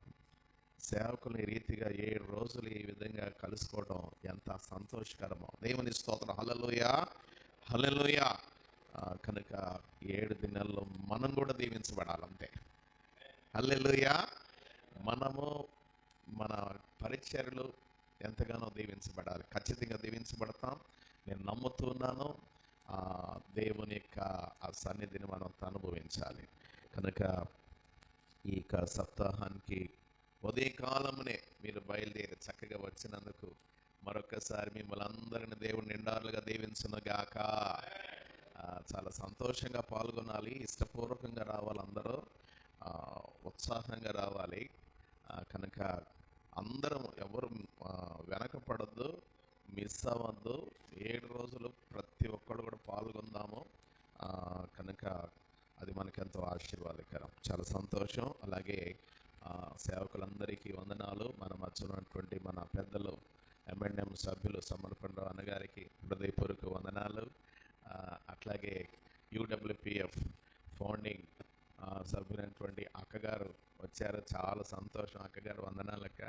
సేవకులు ఈ రీతిగా 7 రోజులు ఈ విధంగా కలుసుకోవడం ఎంత సంతోషకరమో. దేవుని స్తోత్రం. హల్లెలూయా, హల్లెలూయా. కనుక 7 దినాల్లో మనం కూడా దీవించబడాలంతే. హల్లెలూయా. మనము మన పరిచర్యలు ఎంతగానో దీవించబడాలి. ఖచ్చితంగా దీవించబడతాం. నేను నమ్ముతున్నాను. దేవుని యొక్క ఆ సన్నిధిని మనం అనుభవించాలి. కనుక ఈ సప్తాహానికి ఉదయకాలమునే మీరు బయలుదేరి చక్కగా వచ్చినందుకు మరొకసారి మిమ్మల్ని అందరిని దేవుడు నిండారులుగా దీవించునుగాక. చాలా సంతోషంగా పాల్గొనాలి. ఇష్టపూర్వకంగా రావాలి. అందరూ ఉత్సాహంగా రావాలి. కనుక అందరం ఎవరు వెనకపడద్దు, మిస్ అవ్వద్దు. 7 రోజులు ప్రతి ఒక్కరు కూడా పాల్గొందాము. కనుక అది మనకెంతో ఆశీర్వాదకరం. చాలా సంతోషం. అలాగే సేవకులందరికీ వందనాలు. మన మధ్య ఉన్నటువంటి మన పెద్దలు M&M సభ్యులు సమర్పణరావు అన్నగారికి హృదయపూర్వక వందనాలు. అట్లాగే UWPF ఫౌండింగ్ సభ్యులైనటువంటి అక్కగారు వచ్చారు. చాలా సంతోషం. అక్కగారు వందనాలక్క.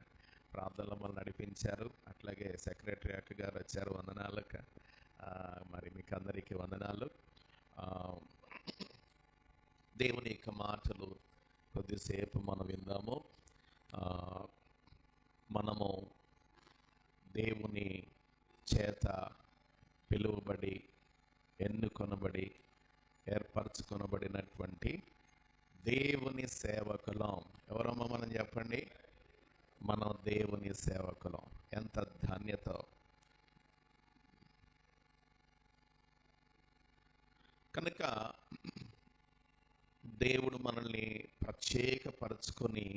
ప్రార్థనలో మనం నడిపించారు. అట్లాగే సెక్రటరీ అక్కగారు వచ్చారు. వందనాలక్క. మరి మీకు అందరికీ వందనాలు. దేవుని యొక్క మాటలు కొద్దిసేపు మనం విందాము. మనము దేవుని చేత పిలువబడి, ఎన్నుకొనబడి, ఏర్పరచుకొనబడినటువంటి దేవుని సేవకులం. ఎవరమ్మా మనం చెప్పండి? మనం దేవుని సేవకులం. ఎంత ధన్యత. కనుక దేవుడు మనల్ని ప్రత్యేకపరచుకొని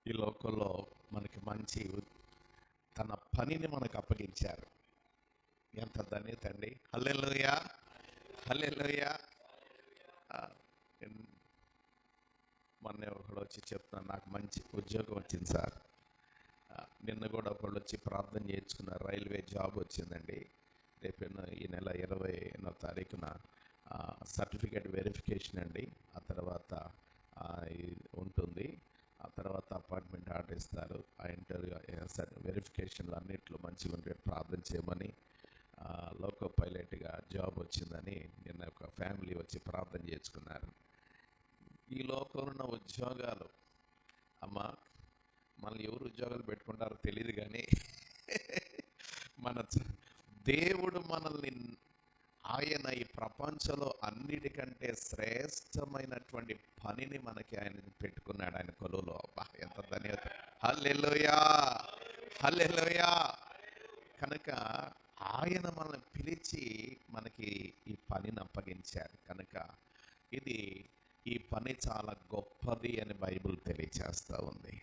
ఈ లోకంలో మనకి మంచి తన పనిని మనకు అప్పగించారు. ఎంత ధన్యత అండి. హల్లెలూయా, హల్లెలూయా. మొన్న ఒకడు వచ్చి చెప్తున్నాను, నాకు మంచి ఉద్యోగం వచ్చింది సార్. నిన్న కూడా ఒకళ్ళు వచ్చి ప్రార్థన చేయించుకున్నారు. రైల్వే జాబ్ వచ్చిందండి. రేపు ఈ నెల 20వ తారీఖున సర్టిఫికేట్ వెరిఫికేషన్ అండి. ఆ తర్వాత ఉంటుంది. ఆ తర్వాత అపాయింట్మెంట్ ఆర్డర్ ఇస్తారు. ఆ ఇంటర్వ్యూ వెరిఫికేషన్లు అన్నింటిలో మంచిగా ఉంటే ప్రార్థన చేయమని లోకో పైలట్గా జాబ్ వచ్చిందని నిన్న ఒక ఫ్యామిలీ వచ్చి ప్రార్థన చేసుకున్నారు. ఈ లోకంలో ఉన్న ఉద్యోగాలు అమ్మ మనల్ని ఎవరు ఉద్యోగాలు పెట్టుకుంటారో తెలియదు కానీ దేవుడు మనల్ని ఆయన ఈ ప్రపంచంలో అన్నిటికంటే శ్రేష్టమైనటువంటి పనిని మనకి ఆయన పెట్టుకున్నాడు ఆయన కొలువులో. అబ్బా ఎంత ధన్యత! హల్లెలూయా, హల్లెలూయా. కనుక ఆయన మనల్ని పిలిచి మనకి ఈ పనిని అప్పగించారు. కనుక ఈ పని చాలా గొప్పది అని బైబిల్ తెలియచేస్తూ ఉంది.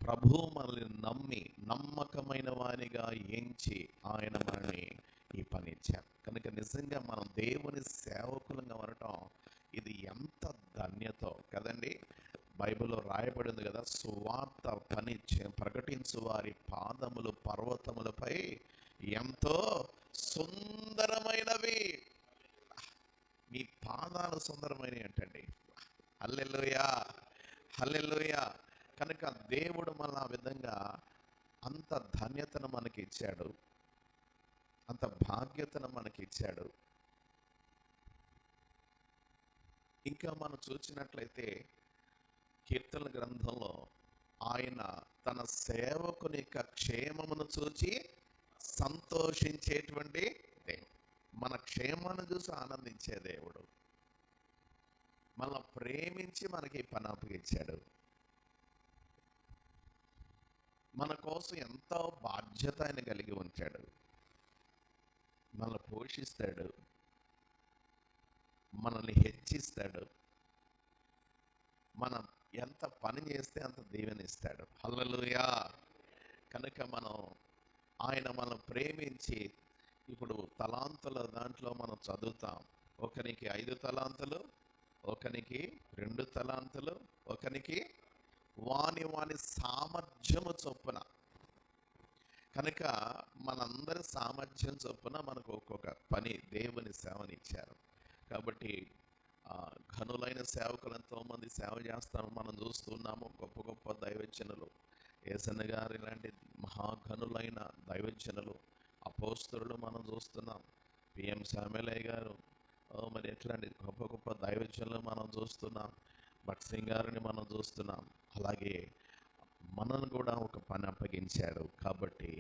ప్రభువు మనల్ని నమ్మి నమ్మకమైన వానిగా ఎంచి ఆయన మనల్ని ఈ పని ఇచ్చారు. కనుక నిజంగా మనం దేవుని సేవకులుగా ఉండటం ఇది ఎంత ధన్యతో కదండి. బైబిల్లో రాయబడింది కదా, సువార్త పని ప్రకటించు వారి పాదములు పర్వతములపై ఎంతో సుందరమైనవి. మీ పాదాలు సుందరమైనవి అంటండి. హల్లెలూయా, హల్లెలూయా. కనుక దేవుడు మన ఆ విధంగా అంత ధన్యతను మనకి ఇచ్చాడు, అంత భాగ్యతను మనకి ఇచ్చాడు. ఇంకా మనం చూసినట్లయితే కీర్తన గ్రంథంలో ఆయన తన సేవకుని యొక్క క్షేమమును చూచి సంతోషించేటువంటి దేవుడు, మన క్షేమాన్ని చూసి ఆనందించే దేవుడు, మన ప్రేమించి మనకి పని అప్పగించాడు. మన కోసం ఎంతో బాధ్యత ఆయన కలిగి ఉంచాడు. మనల్ని పోషిస్తాడు, మనల్ని హెచ్చిస్తాడు, మనం ఎంత పని చేస్తే అంత దీవెనిస్తాడు. హల్లెలూయా. కనుక ఆయన మనం ప్రేమించి, ఇప్పుడు తలాంతుల దాంట్లో మనం చదువుతాం, ఒకనికి 5 తలాంతులు, ఒకనికి 2 తలాంతులు, ఒకనికి వాని సామర్థ్యము చొప్పున. కనుక మనందరి సామర్థ్యం చొప్పున మనకు ఒక్కొక్క పని దేవుని సేవనిచ్చారు. కాబట్టి ఘనులైన సేవకులు ఎంతోమంది సేవ చేస్తాము, మనం చూస్తున్నాము. గొప్ప గొప్ప దైవజనులు, యేసన్న గారు ఇలాంటి మహాఘనులైన దైవజనులు, అపోస్తలులు మనం చూస్తున్నాం. పిఎం శామ్యులయ్య గారు, మరి ఎట్లాంటి గొప్ప గొప్ప దైవజనులు మనం చూస్తున్నాం. భట్ సింగ్ గారిని మనం చూస్తున్నాం. అలాగే మనను కూడా ఒక పని అప్పగించాడు. కాబట్టి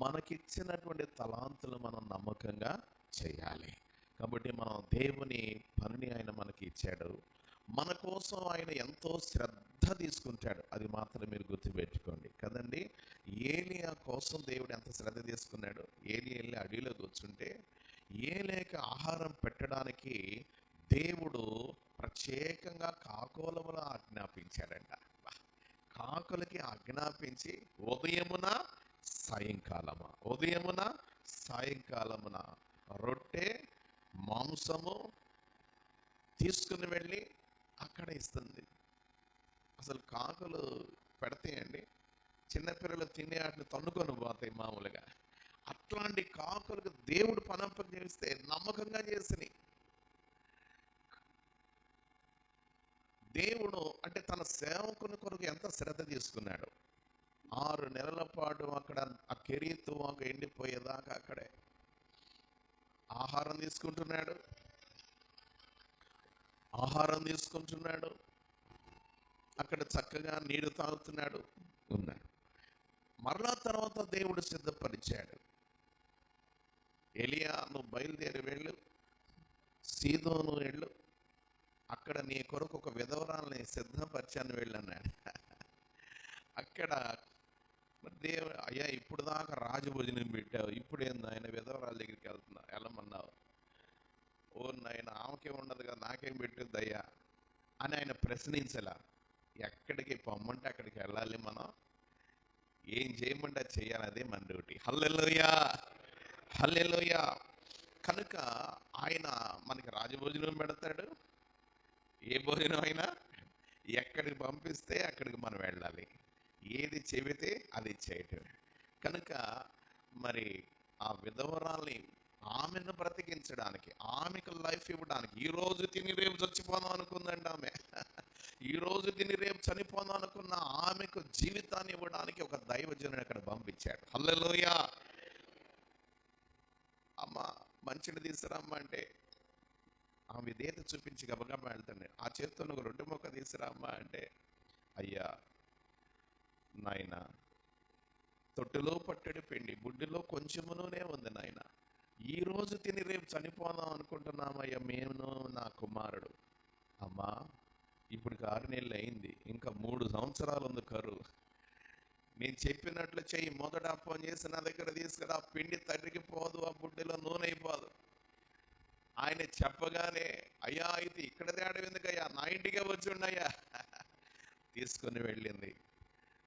మనకిచ్చినటువంటి తలాంతులు మనం నమ్మకంగా చేయాలి. కాబట్టి మనం దేవుని పనిని ఆయన మనకి ఇచ్చాడు. మన కోసం ఆయన ఎంతో శ్రద్ధ తీసుకుంటాడు. అది మాత్రం మీరు గుర్తుపెట్టుకోండి కదండి. ఏలియా కోసం దేవుడు ఎంత శ్రద్ధ తీసుకున్నాడు. వెళ్ళి అడవిలో కూర్చుంటే ఏలియాకి ఆహారం పెట్టడానికి దేవుడు ప్రత్యేకంగా కాకోలములా ఆజ్ఞాపించాడంట. కాకులకి ఆజ్ఞాపించి ఉదయమున సాయంకాలమున రొట్టె మాంసము తీసుకుని వెళ్ళి అక్కడ ఇస్తుంది. అసలు కాకులు పెడతాయండి, చిన్నపిల్లలు తినే వాటిని తన్నుకొని పోతాయి మామూలుగా. అట్లాంటి కాకులకు దేవుడు పనంపం చేస్తే నమ్మకంగా చేసిని. దేవుడు అంటే తన సేవకుని కొరకు ఎంత శ్రద్ధ తీసుకున్నాడు. 6 నెలల పాటు అక్కడ ఆ కెరీతు ఒక ఎండిపోయేదాకా అక్కడే ఆహారం తీసుకుంటున్నాడు. అక్కడ చక్కగా నీరు తాగుతున్నాడు. మరలా తర్వాత దేవుడు సిద్ధపరిచాడు. ఎలియా, నువ్వు బయలుదేరి వెళ్ళు, సీదోను వెళ్ళు, అక్కడ నీ కొరకు ఒక విధవరాల్ని సిద్ధపరిచాను వెళ్ళన్నాడు. అక్కడ దేవుడు, అయ్యా ఇప్పుడు దాకా రాజభోజనం పెట్టావు, ఇప్పుడు ఏంది ఆయన విధవరాల దగ్గరికి వెళ్ళమన్నావు? ఓ నాయన, ఆమెకేం ఉండదు కదా, నాకేం పెట్టుద్ది అయ్యా అని ఆయన ప్రశ్నించలా. ఎక్కడికి పొమ్మంటే అక్కడికి వెళ్ళాలి, మనం ఏం చేయమంటే అది చేయాలి, అదే మన డ్యూటీ. హల్లెలూయా, హల్లెలూయా. కనుక ఆయన మనకి రాజభోజనం పెడతాడు. ఏ భోజనం అయినా ఎక్కడికి పంపిస్తే అక్కడికి మనం వెళ్ళాలి, ఏది చెబితే అది చేయటం. కనుక మరి ఆ విధవరాల్ని ఆమెను బ్రతికించడానికి, ఆమెకు లైఫ్ ఇవ్వడానికి, ఈరోజు తిని రేపు చచ్చిపోదాం అనుకుందండి ఆమె. ఈరోజు తిని రేపు చనిపోదాం అనుకున్న ఆమెకు జీవితాన్ని ఇవ్వడానికి ఒక దైవజనుడు అక్కడ పంపించాడు. హల్లెలూయా. అమ్మ మంచిని తీసుకురమ్మ అంటే ఆ విధేయత చూపించి గబగబా వెళ్తాడు. ఆ చేతితో ఒక రొట్టె ముక్క తీసుకురామ్మా అంటే, అయ్యా నాయన తొట్టులో పట్టెడు పిండి బుడ్డిలో కొంచెము నూనె ఉంది నాయన, ఈ రోజు తిని రేపు చనిపోదాం అనుకుంటున్నామయ్యా మేము నా కుమారుడు. అమ్మా ఇప్పుడు 6 నెలలు అయింది, ఇంకా 3 సంవత్సరాలు ఉంది కరువు. నేను చెప్పినట్లు చెయ్యి, మొదట అప్పం చేసి నా దగ్గర తీసుకురా, పిండి తరిగిపోదు, ఆ బుడ్డిలో నూనె అయిపోదు. ఆయన చెప్పగానే అయ్యా అయితే ఇక్కడ తేడం ఎందుకయ్యా, నా ఇంటికే వచ్చి ఉండయ్యా తీసుకొని వెళ్ళింది.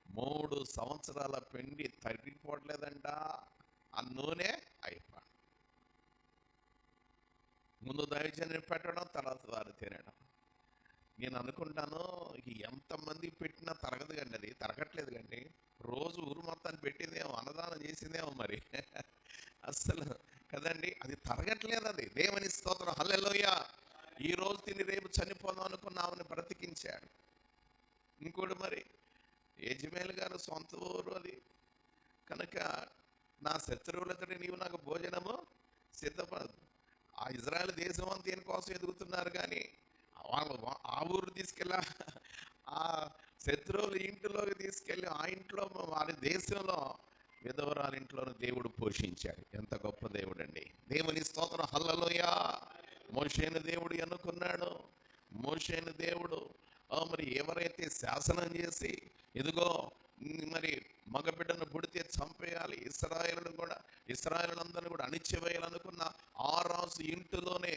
3 సంవత్సరాల పిండి తరిగిపోవట్లేదంట, ఆ నూనె అయిపో. ముందు దైవజన్ని పెట్టడం, తర్వాత వారు తినడం. నేను అనుకుంటాను ఎంతమంది పెట్టినా తరగదు కండి, అది తరగట్లేదు కండి. రోజు ఊరు మొత్తాన్ని పెట్టిందేమో, అన్నదానం చేసిందేమో మరి అస్సలు కదండి, అది తరగట్లేదు. అది దేవుని స్తోత్రం, హల్లెలూయా. ఈ రోజు తిని రేపు చనిపోదాం అనుకున్నామని బ్రతికించాడు. ఇంకోటి మరి యజమేల్ గారు సొంత ఊరు అది కనుక, నా శత్రువులతోటి నీవు నాకు భోజనము సిద్ధపడదు. ఆ ఇజ్రాయెల్ దేశం అంతా దీనికోసం ఎదుగుతున్నారు, కానీ వాళ్ళు ఆ ఊరు తీసుకెళ్ళా, ఆ శత్రువుల ఇంటిలోకి తీసుకెళ్ళి ఆ ఇంట్లో వారి దేశంలో విధవరాల ఇంట్లోనూ దేవుడు పోషించాడు. ఎంత గొప్ప దేవుడు అండి, దేవుని స్తోత్రం, హల్లెలూయా. మోషేను దేవుడు ఎన్నుకున్నాడు. మోషేను దేవుడు మరి ఎవరైతే శాసనం చేసి ఇదిగో మరి మగబిడ్డను పుడితే చంపేయాలి, ఇశ్రాయేలులందరినీ కూడా అణిచివేయాలనుకున్న ఆ రాజు ఇంటిలోనే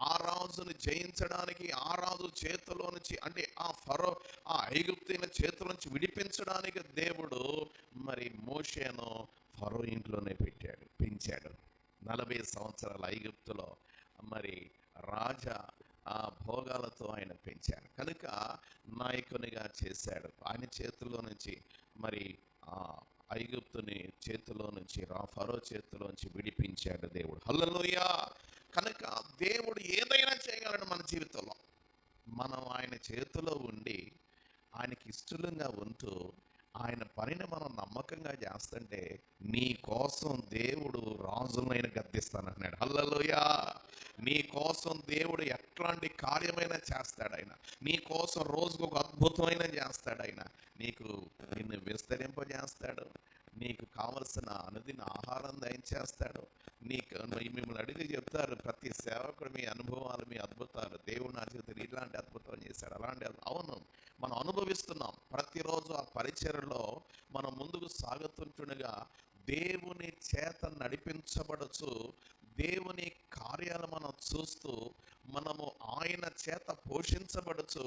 ఆ రాజును జయించడానికి, ఆ రాజు చేతిలో నుంచి అంటే ఆ ఫరో ఆ ఐగుప్తీయుల చేతుల నుంచి విడిపించడానికి దేవుడు మరి మోషేను ఫరో ఇంట్లోనే పెంచాడు. 40 సంవత్సరాల ఐగుప్తులో మరి రాజా ఆ భోగాలతో ఆయన పెంచాడు కనుక నాయకునిగా చేశాడు. ఆయన చేతుల్లో నుంచి మరి ఆ ఐగుప్తుని చేతిలో నుంచి ఫరో చేతిలో నుంచి విడిపించాడు దేవుడు, హల్లెలూయా. కనుక దేవుడు ఏదైనా చేయగలడు మన జీవితంలో. మనం ఆయన చేతిలో ఉండి ఆయనకి ఇష్టంగా ఉంటూ ఆయన పనిని మనం నమ్మకంగా చేస్తుంటే నీ కోసం దేవుడు రాజులైన గద్దిస్తానన్నాడు, హల్లెలూయా. నీ కోసం దేవుడు ఎట్లాంటి కార్యమైనా చేస్తాడు ఆయన. నీ కోసం రోజుకు ఒక అద్భుతమైన చేస్తాడు ఆయన. నిన్ను విస్తరింపజేస్తాడు, నీకు కావలసిన అనుదిన ఆహారం దయచేస్తాడు. మిమ్మల్ని అడిగి చెప్తారు ప్రతి సేవకుడు మీ అనుభవాలు, మీ అద్భుతాలు, దేవుడు నా చేతులు ఇలాంటి అద్భుతం చేశాడు, అలాంటి అవును మనం అనుభవిస్తున్నాం. ప్రతిరోజు ఆ పరిచర్యలో మనం ముందుకు సాగుతుంటుండగా దేవుని చేత నడిపించబడచ్చు, దేవుని కార్యాలు మనం చూస్తూ మనము ఆయన చేత పోషించబడచ్చు.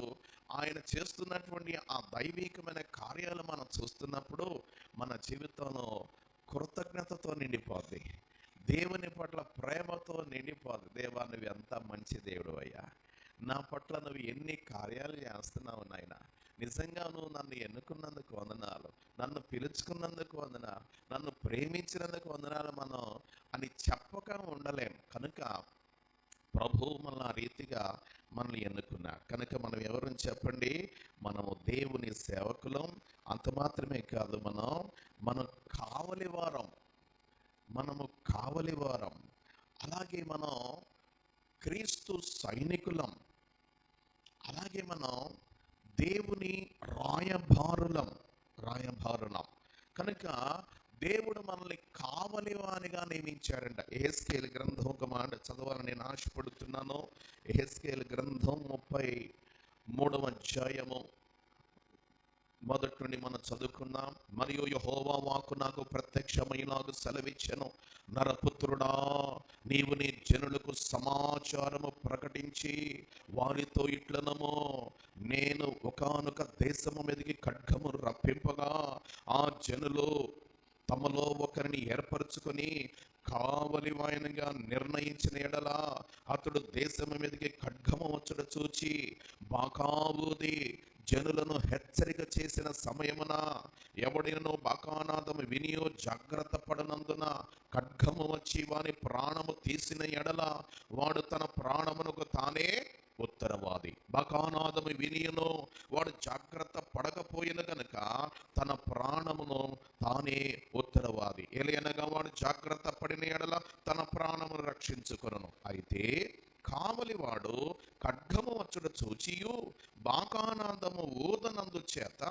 ఆయన చేస్తున్నటువంటి ఆ దైవికమైన కార్యాలు మనం చూస్తున్నప్పుడు మన జీవితంలో కృతజ్ఞతతో నిండిపోద్ది, దేవుని పట్ల ప్రేమతో నిండిపోద్ది. దేవా నువ్వు ఎంత మంచి దేవుడు అయ్యా, నా పట్ల నువ్వు ఎన్ని కార్యాలు చేస్తున్నావు నాయన, నిజంగా నువ్వు నన్ను ఎన్నుకున్నందుకు వందనాలు, నన్ను పిలుచుకున్నందుకు వందనాలు, నన్ను ప్రేమించినందుకు వందనాలు మనం అని చెప్పక ఉండలేం. కనుక ప్రభువు మనల్ని ఆ రీతిగా మనల్ని ఎన్నుకున్నాడు కనుక మనం ఎవరని చెప్పండి, మనము దేవుని సేవకులం. అంత మాత్రమే కాదు, మనం కావలివారం, అలాగే మనం క్రీస్తు సైనికులం, అలాగే మనం దేవుని రాయబారులం. కనుక దేవుడు మనల్ని కావలివానిగా నియమించాడంట. యెహెజ్కేలు గ్రంథం ఒక మాట చదవాలని నేను ఆశపడుతున్నాను. యెహెజ్కేలు గ్రంథం 33వ అధ్యాయము మొదటి నుండి మనం చదువుకున్నాం. మరియు యెహోవా వాక్కు నాకు ప్రత్యక్షమైనాగు సెలవిచ్చెను, నరపుత్రుడా, నీవు నీ జనులకు సమాచారము ప్రకటించి వారితో ఇట్లనము, నేను ఒకానొక దేశము మీదకి ఖడ్గము రప్పింపగా ఆ జనులు తమలో ఒకరిని ఏర్పరచుకొని కావలివాయనగా నిర్ణయించిన ఎడల అతడు దేశము మీదకి ఖడ్గము వచ్చుట చూచి బాకావూది జనులను హెచ్చరిక చేసిన సమయమున ఎవడినో బాకానాదము వినియో జాగ్రత్త పడనందున ఖడ్గము వచ్చి వాని ప్రాణము తీసిన ఎడల వాడు తన ప్రాణమునకు తానే ఉత్తరవాది. బకానాదము వినియను వాడు జాగ్రత్త పడకపోయిన గనుక తన ప్రాణమును తానే ఉత్తరవాది. ఎలయనగా వాడు జాగ్రత్త పడిన ఎడల తన ప్రాణమును రక్షించుకొనును. అయితే కావలివాడు ఖడ్గము వచ్చుట చూచియు బాకానాదము ఊదనందు చేత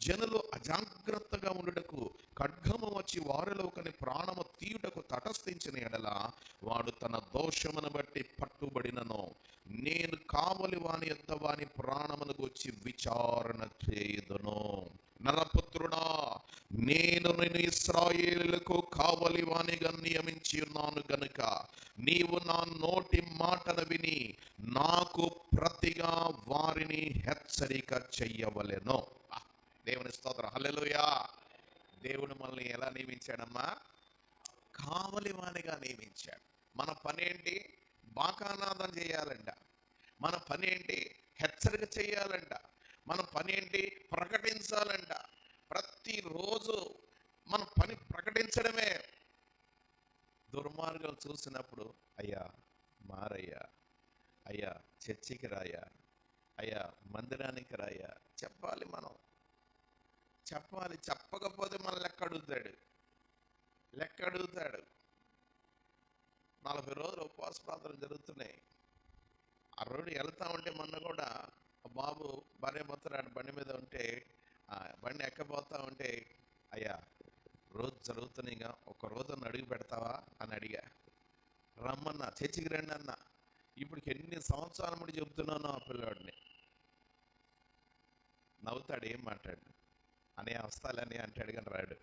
జనులు అజాగ్రత్తగా ఉండుటకు ఖడ్గము వచ్చి వారిలో ఒకని ప్రాణము తీయుటకు తటస్థించిన ఎడల వాడు తన దోషమును బట్టి పట్టుబడినను నేను కావలి వాని యొద్ద వాని ప్రాణమును గురించి విచారణ చేయుదును. నరపుత్రుడా, నేను ఇశ్రాయేలులకు కావలి వానిగా నియమించి ఉన్నాను గనుక నీవు నా నోటి మాటను విని నాకు ప్రతిగా వారిని హెచ్చరిక చెయ్యవలెను. దేవుని స్తోత్రం, హల్లెలూయా. దేవుడు మనల్ని ఎలా నియమించాడమ్మా? కావలి వానిగా నియమించాడు. మన పని ఏంటి? బాకానాదం చేయాలంట. మన పని ఏంటి? హెచ్చరిక చేయాలంట. మన పని ఏంటి? ప్రకటించాలంట. ప్రతిరోజు మన పని ప్రకటించడమే. దుర్మార్గాలు చూసినప్పుడు అయ్యా మారయ్యా, అయ్యా చర్చికి రాయా, అయ్యా మందిరానికి రాయా చెప్పాలి. మనం చెప్పాలి. చెప్పకపోతే మన లెక్క అడుగుతాడు. 40 రోజులు ఉపవాస ప్రార్థనలు జరుగుతున్నాయి. ఆ రోడ్డు వెళ్తా ఉంటే మొన్న కూడా బాబు భార్య పోతున్నాడు, బండి మీద ఉంటే బండి ఎక్కబోతా ఉంటే అయ్యా రోజు జరుగుతున్నాయిగా, ఒక రోజు అడుగు పెడతావా అని అడిగా. రమ్మన్నా, చర్చికి రండి అన్న. ఇప్పటికి ఎన్ని సంవత్సరాల ముందు చెబుతున్నాను ఆ పిల్లాడిని. నవ్వుతాడు, ఏం మాట్లాడు అనే వస్తాలని అంటాడు కానీ రాడు.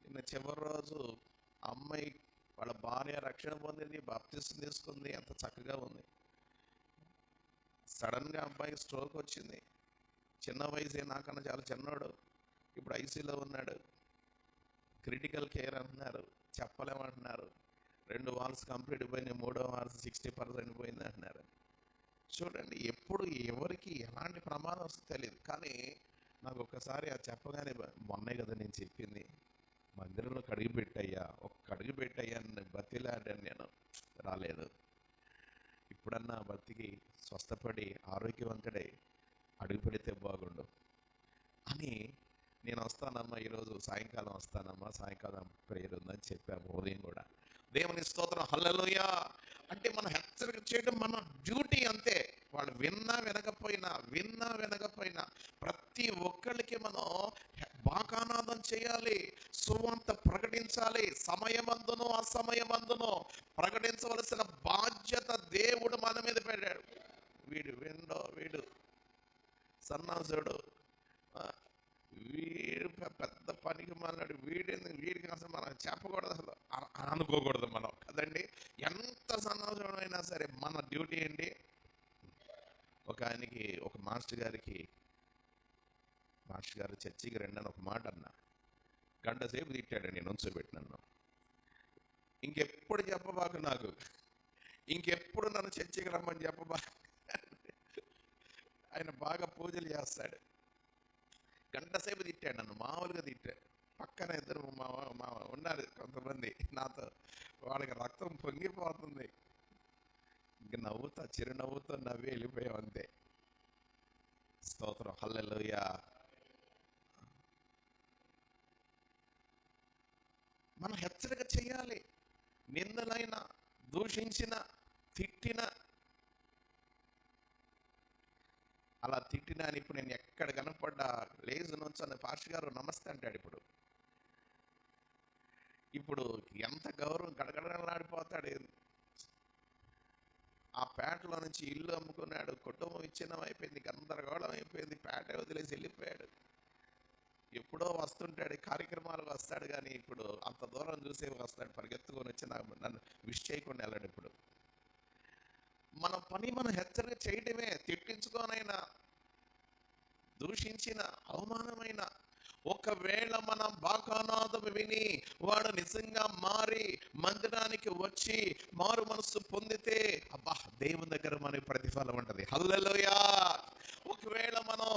నిన్న చివరి రోజు అమ్మాయి వాళ్ళ భార్య రక్షణ పొందింది, బాప్తిసం తీసుకుంది, అంత చక్కగా ఉంది. సడన్గా అబ్బాయికి స్ట్రోక్ వచ్చింది. చిన్న వయసే, నాకన్నా చాలా చిన్నోడు. ఇప్పుడు ఐసీలో ఉన్నాడు. క్రిటికల్ కేర్ అంటున్నారు, చెప్పలేమంటున్నారు. 2 వాల్స్ కంప్లీట్ అయిపోయినాయి, 3వ వాల్స్ 60% పోయింది అంటున్నారు. చూడండి, ఎప్పుడు ఎవరికి ఎలాంటి ప్రమాదం వస్తుందో తెలియదు. కానీ నాకు ఒక్కసారి అది చెప్పగానే, మొన్నే కదా నేను చెప్పింది, మందిరంలో కడిగి పెట్టయ్యా, అడుగు పెట్టయ్యా అని బతిలాడాను. నేను రాలేదు. ఇప్పుడన్నా బతికి స్వస్థపడి ఆరోగ్యవంతుడై అడుగు పెడితే బాగుండు అని నేను వస్తానమ్మా, ఈరోజు సాయంకాలం వస్తానమ్మా, సాయంకాలం ప్రేయర్ ఉందని చెప్పాము. ఉదయం కూడా. దేవుని స్తోత్రం, హల్లెలూయా. అంటే మనం హెచ్చరిక చేయడం మన డ్యూటీ అంతే. వాళ్ళు విన్నా వినకపోయినా ప్రతి ఒక్కరికి మనం బాకానాదం చేయాలి, సువార్త ప్రకటించాలి. సమయమందును అసమయమందును ప్రకటించవలసిన బాధ్యత దేవుడు మన మీద పెట్టాడు. వీడు సన్నాసుడు, వీడు పెద్ద పనికి మన్నాడు, వీడికి అసలు మనం చెప్పకూడదు, అసలు అనుకోకూడదు మనం కదండి. ఎంత సన్నాసుడు అయినా సరే మన డ్యూటీ ఏంటి? ఒక మాస్టర్ గారు చర్చికి రండి అని ఒక మాట అన్నా. 1 గంట సేపు తిట్టాడు, నేను ఉంచోబెట్టినాను. ఇంకెప్పుడు చెప్పబాకు, నాకు ఇంకెప్పుడు నన్ను చర్చికి రమ్మని చెప్పబాకు. ఆయన బాగా పూజలు చేస్తాడు. 1 గంట సేపు తిట్టాడు నన్ను, మామూలుగా తిట్టాడు. పక్కన 2 ఉన్నారు కొంతమంది నాతో, వాళ్ళకి రక్తం పొంగిపోతుంది. ఇంక చిరునవ్వుతో నవ్వి వెళ్ళిపోయాం అంతే. స్తోత్రం, హల్లెలూయా. మనం హెచ్చరిక చేయాలి. నిందలైన, దూషించిన, తిట్టిన, అలా తిట్టినా అని ఇప్పుడు నేను ఎక్కడ కనపడ్డా లేజు నుంచని పాస్టర్ గారు నమస్తే అంటాడు. ఇప్పుడు ఎంత గౌరవం, గడగడలాడిపోతాడు. ఆ పేటలో నుంచి ఇల్లు అమ్ముకున్నాడు, కుటుంబం విచ్ఛిన్నం అయిపోయింది, గందరగోళం అయిపోయింది, పేట వదిలేసి వెళ్ళిపోయాడు. ఎప్పుడో వస్తుంటాడు, కార్యక్రమాలకు వస్తాడు, కానీ ఇప్పుడు అంత దూరం చూసే వస్తాడు, పరిగెత్తుకొని వచ్చి నన్ను విష్ చేయకుండా వెళ్ళాడు. ఇప్పుడు మన పని మనం హెచ్చరిక చేయడమే. తిట్టించుకోనైనా, దూషించిన, అవమానమైన, ఒకవేళ మనం బాకానాదం విని వాడు నిజంగా మారి మందిరానికి వచ్చి మారు మనసు పొందితే, అబ్బా, దేవుని దగ్గర మనకి ప్రతిఫలం ఉంటుంది. హల్లెలూయా. ఒకవేళ మనం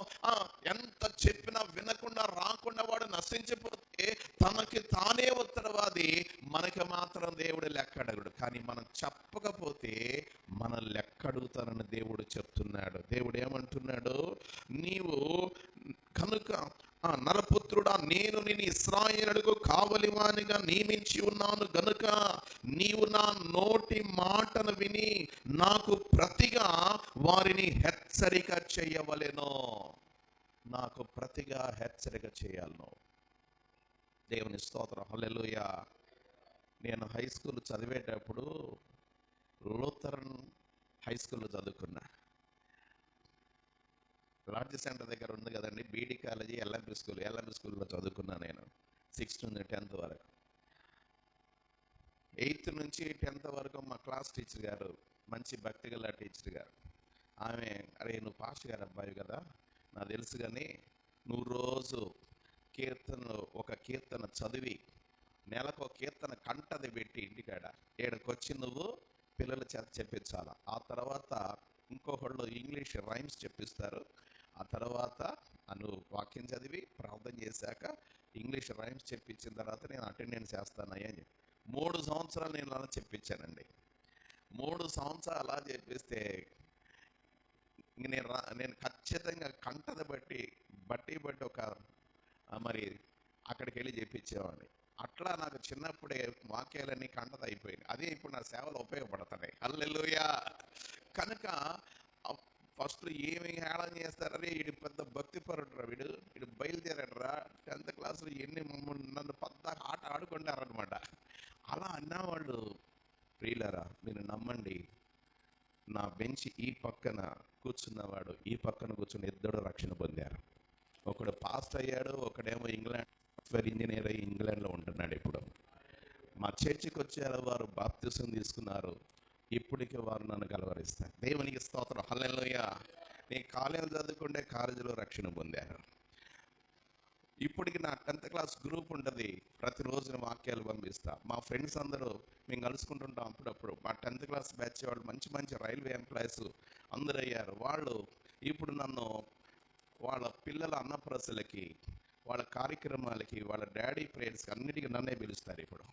ఎంత చెప్పినా వినకుండా రాకుండా వాడు నశించిపోతే తనకి తానే ఉత్తరవాది, మనకి మాత్రం దేవుడు లెక్క అడగడు. కానీ మనం చెప్పకపోతే మన లెక్క అడుగుతానని దేవుడు చెప్తున్నాడు. దేవుడు ఏమంటున్నాడు? నీవు కనుక నరపుత్రుడా, నేను నిన్ను ఇశ్రాయేలుకు కావలివానిగా నియమించి ఉన్నాను గనుక నీవు నా నోటి మాటను విని నాకు ప్రతిగా వారిని హెచ్చరిక చేయవలెను. నాకు ప్రతిగా హెచ్చరిక చేయాలి నువ్వు. దేవుని స్తోత్రం, హల్లెలూయా. నేను హై స్కూల్ చదివేటప్పుడు లూథరన్ హై స్కూల్లో చదువుకున్నా. లాడ్జ్ సెంటర్ దగ్గర ఉంది కదండి బీడీ కాలేజీ, ఎల్ఎంపి స్కూల్లో చదువుకున్నా నేను 6th నుంచి 10th వరకు. 8th నుంచి 10th వరకు మా క్లాస్ టీచర్ గారు, మంచి భక్తి గల టీచర్ గారు, ఆమె, అరే నువ్వు పాస్టర్ గారు అబ్బాయి కదా, నాకు తెలుసు కానీ నువ్వు రోజు ఒక కీర్తన చదివి నెలకు ఒక కీర్తన కంటది పెట్టి ఇంటికాడ ఏడకొచ్చి నువ్వు పిల్లల చేత చెప్పించాలి. ఆ తర్వాత ఇంకొకళ్ళు ఇంగ్లీష్ రైమ్స్ చెప్పిస్తారు. ఆ తర్వాత నువ్వు వాక్యం చదివి ప్రార్థన చేశాక ఇంగ్లీష్ రైమ్స్ చెప్పించిన తర్వాత నేను అటెండెన్స్ చేస్తానయ్యా అని చెప్పి 3 సంవత్సరాలు నేను అలా చెప్పించానండి. 3 సంవత్సరాలు అలా చెప్పిస్తే నేను ఖచ్చితంగా కంటద బట్టి ఒక మరి అక్కడికి వెళ్ళి చెప్పించేవాడిని. అట్లా నాకు చిన్నప్పుడే వాక్యాలన్నీ కంటద అయిపోయింది. అదే ఇప్పుడు నా సేవలు ఉపయోగపడతాయి. హల్లెలూయా. కనుక ఫస్ట్ ఏమి హేళన చేస్తారని వీడు పెద్ద భక్తి పరుడురా, వీడు బయలుదేరాడరా, 10th క్లాస్లో నన్ను పెద్ద ఆట ఆడుకుంటారనమాట. అలా అన్నవాళ్ళు ప్రియులారా, మీరు నమ్మండి, నా బెంచ్ ఈ పక్కన కూర్చున్నవాడు ఈ పక్కన కూర్చుని ఇద్దరు రక్షణ పొందారు. ఒకడు పాస్ట్ అయ్యాడు, ఒకడేమో ఇంగ్లాండ్ సాఫ్ట్వేర్ ఇంజనీర్ అయ్యి ఇంగ్లాండ్లో ఉంటున్నాడు. ఇప్పుడు మా చర్చికి వచ్చారు, వారు బాప్తిసం తీసుకున్నారు. ఇప్పటికీ వారు నన్ను కలవరిస్తారు. దేవునికి స్తోత్రం, హల్లెలూయా. నేను కాలేజీ చదువుకుంటే కాలేజీలో రక్షణ పొందారు. ఇప్పటికి నా 10th క్లాస్ గ్రూప్ ఉంటుంది, ప్రతిరోజు వాక్యాలు పంపిస్తా. మా ఫ్రెండ్స్ అందరూ మేము కలుసుకుంటుంటాం అప్పుడప్పుడు. మా 10th క్లాస్ బ్యాచ్ వాళ్ళు మంచి రైల్వే ఎంప్లాయీస్ అందరూ అయ్యారు. వాళ్ళు ఇప్పుడు నన్ను వాళ్ళ పిల్లల అన్నప్రసలకి, వాళ్ళ కార్యక్రమాలకి, వాళ్ళ డాడీ ప్రేయర్స్కి అన్నిటికీ నన్నే పిలుస్తారు ఇప్పుడు.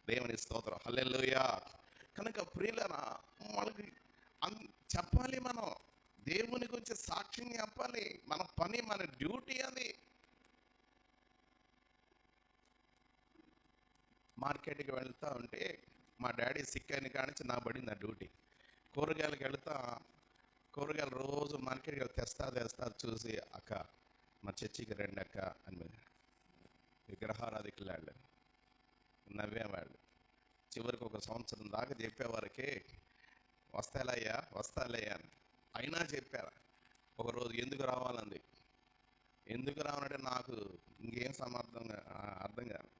దేవుని స్తోత్రం, హల్లెలూయా. కనుక ప్రియులరా, వాళ్ళకి చెప్పాలి, మనం దేవుని గురించి సాక్ష్యం చెప్పాలి. మన పని, మన డ్యూటీ అది. మార్కెట్కి వెళ్తా ఉంటే మా డాడీ సిక్ అయిన కానించి నా పడింది నా డ్యూటీ. కూరగాయలకు వెళ్తా, కూరగాయలు రోజు మార్కెట్కి తెస్తా చూసి, అక్క మా చర్చికి రండి అక్క అని విగ్రహారాధికులు వాళ్ళు నవ్వేవాళ్ళు. చివరికి 1 సంవత్సరం దాకా చెప్పేవారికి వస్తాలయ్యా అని అయినా చెప్పారు. ఒకరోజు ఎందుకు రావాలంది. ఎందుకు రావాలంటే నాకు ఇంకేం అర్థం కాదు.